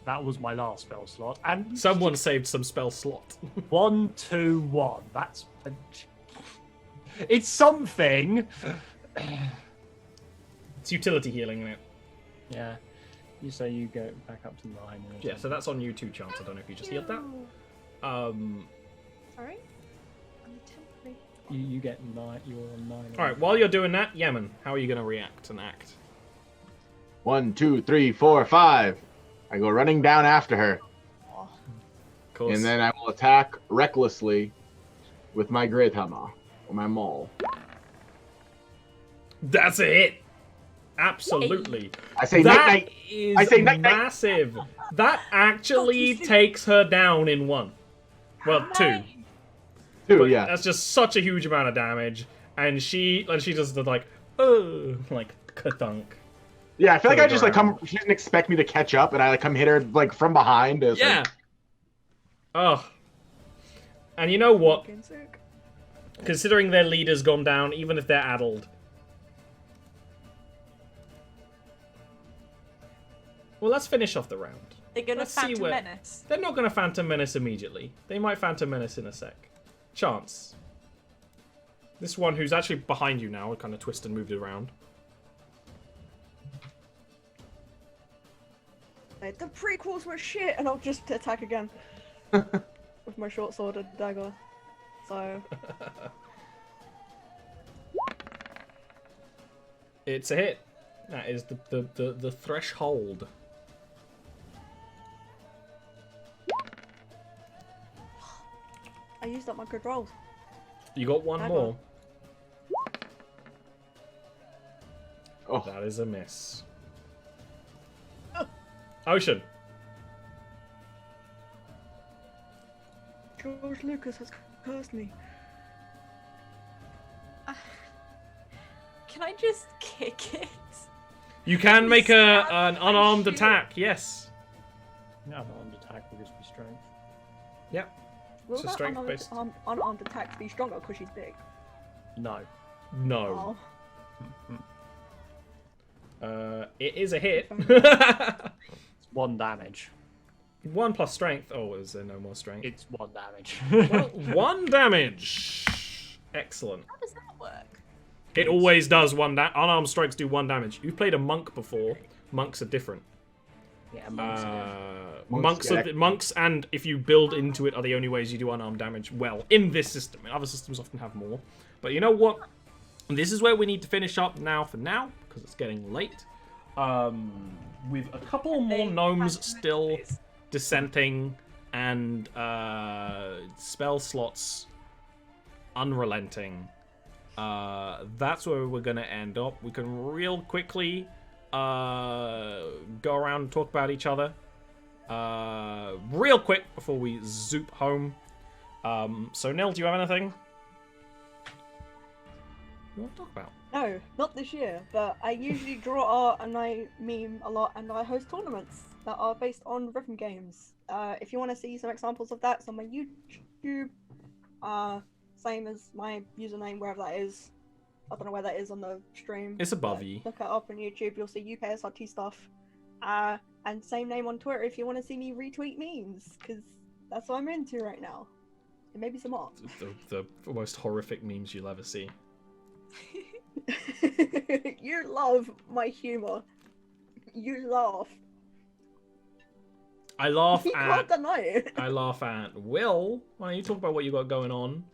That was my last spell slot. And Someone saved some spell slot. 1, 2, 1. That's it's something. It's utility healing, isn't it? Yeah. You say you go back up to 9. or Yeah, so something. that's on you too, Chance. I don't know if you just healed that. Sorry? I'm temporary. You get 9. You're on 9. Alright, while you're doing that, Yemen, how are you going to react and act? 1, 2, 3, 4, 5. I go running down after her, Of course. and then I will attack recklessly with my Great Hammer or my Maul. That's a hit! Absolutely. I say That night night. is I say night night. massive. That actually Fuck, takes her down in 1. Well, 2. Two, But yeah. that's just such a huge amount of damage. And she does the like ka-thunk. Yeah, I feel like I just like around. come. She didn't expect me to catch up, and I like come hit her like from behind. It's Yeah. Like, Oh. And you know what? Fucking sick. Considering their leader's gone down, even if they're addled. Well, let's finish off the round. They're gonna Let's see Phantom where- Menace. They're not going to Phantom Menace immediately. They might Phantom Menace in a sec. Chance. This one who's actually behind you now, kind of twisted and moved around. Like, the prequels were shit, and I'll just attack again with my short sword and dagger. So It's a hit. That is the threshold. I used up my good rolls. You got one I more. Oh, That is a miss. Ocean. George Lucas has cursed me. Can I just kick it? You can make Stab an my unarmed shield. attack. Yes. Yeah, unarmed attack will just be strength. Yep. Will It's a that strength-based. unarmed attack be stronger because she's big? No. No. Oh. It is a hit. It's 1 damage. 1 plus strength. Oh, is there no more strength? It's 1 damage. Well, 1 damage. Excellent. How does that work? It always does unarmed strikes do 1 damage. You've played a monk before. Monks are different. Yeah, Monks and if you build into it are the only ways you do unarmed damage. Well, in this system, other systems often have more. But you know what? This is where we need to finish up now for now because it's getting late. With a couple more gnomes still dissenting and spell slots unrelenting. That's where we're gonna end up. We can real quickly go around and talk about each other real quick before we zoop home. So Nil, do you have anything you want to talk about? No, not this year, but I usually draw art and I meme a lot and I host tournaments that are based on rhythm games. If you want to see some examples of that, it's on my YouTube. Same as my username, wherever that is. I don't know where that is on the stream. It's above but you. Look it up on YouTube, you'll see UKSRT stuff. And same name on Twitter if you want to see me retweet memes, because that's what I'm into right now. And maybe some art. The most horrific memes you'll ever see. You love my humor. You laugh. I laugh You can't at. deny it. I laugh at. Will, why don't you talk about what you got going on?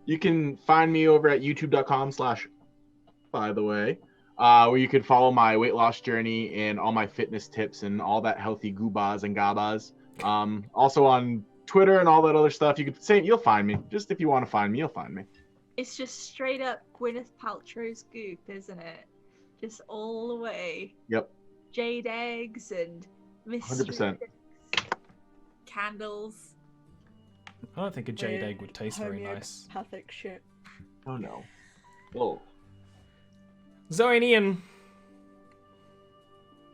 you can find me over at youtube.com/by the way, where you can follow my weight loss journey and all my fitness tips and all that healthy goobas and gabas. Also on Twitter and all that other stuff. You could say you'll find me. Just if you want to find me, you'll find me. It's just straight up Gwyneth Paltrow's goop, isn't it? Just all the way. Yep. Jade eggs and 100%. Candles. I don't think a jade Weird egg would taste very nice. Homeopathic shit. Oh no. Oh. Zoe and Ian.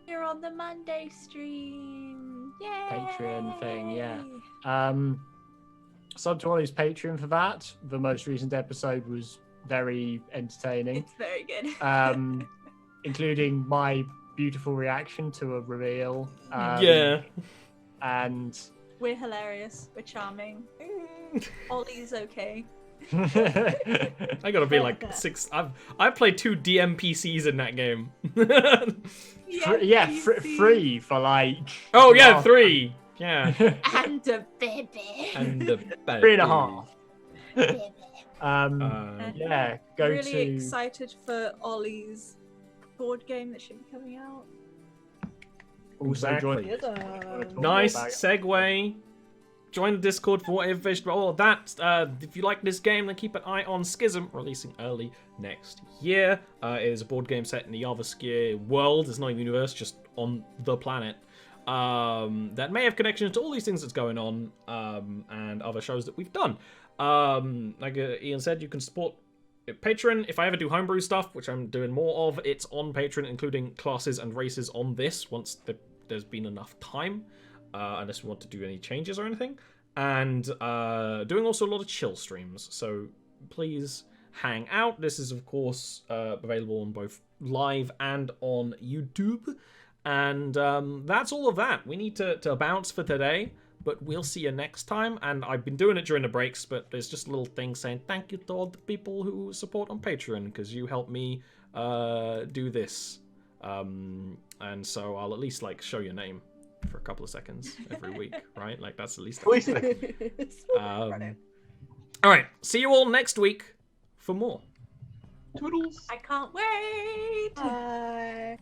You're on the Monday stream. Yay! Patreon thing, yeah. Sub to Oli's Patreon for that. The most recent episode was very entertaining, It's very good. including my beautiful reaction to a reveal. Yeah. And We're hilarious. We're charming. Ollie's okay. I gotta be like 6. I've played 2 DMPCs in that game. free for like. Oh yeah, half- 3. Yeah. And a baby. And the 3.5. Uh, Yeah, go really to. excited for Ollie's board game that should be coming out. Also join. Exactly. Nice segue. Join the Discord for whatever information about all of that. If you like this game, then keep an eye on Schism, releasing early next year. It is a board game set in the Jarviskjir world. It's not a universe, just on the planet. That may have connections to all these things that's going on, and other shows that we've done. Like Ian said, you can support Patreon. If I ever do homebrew stuff, which I'm doing more of, it's on Patreon, including classes and races on this, once there's been enough time. Unless we want to do any changes or anything. And doing also a lot of chill streams. So please hang out. This is, of course, available on both live and on YouTube. And that's all of that. We need to bounce for today. But we'll see you next time. And I've been doing it during the breaks. But there's just a little thing saying thank you to all the people who support on Patreon. Because you help me do this. And so I'll at least show your name for a couple of seconds every week, right? That's the least. All right, see you all next week for more. Toodles. I can't wait. Bye.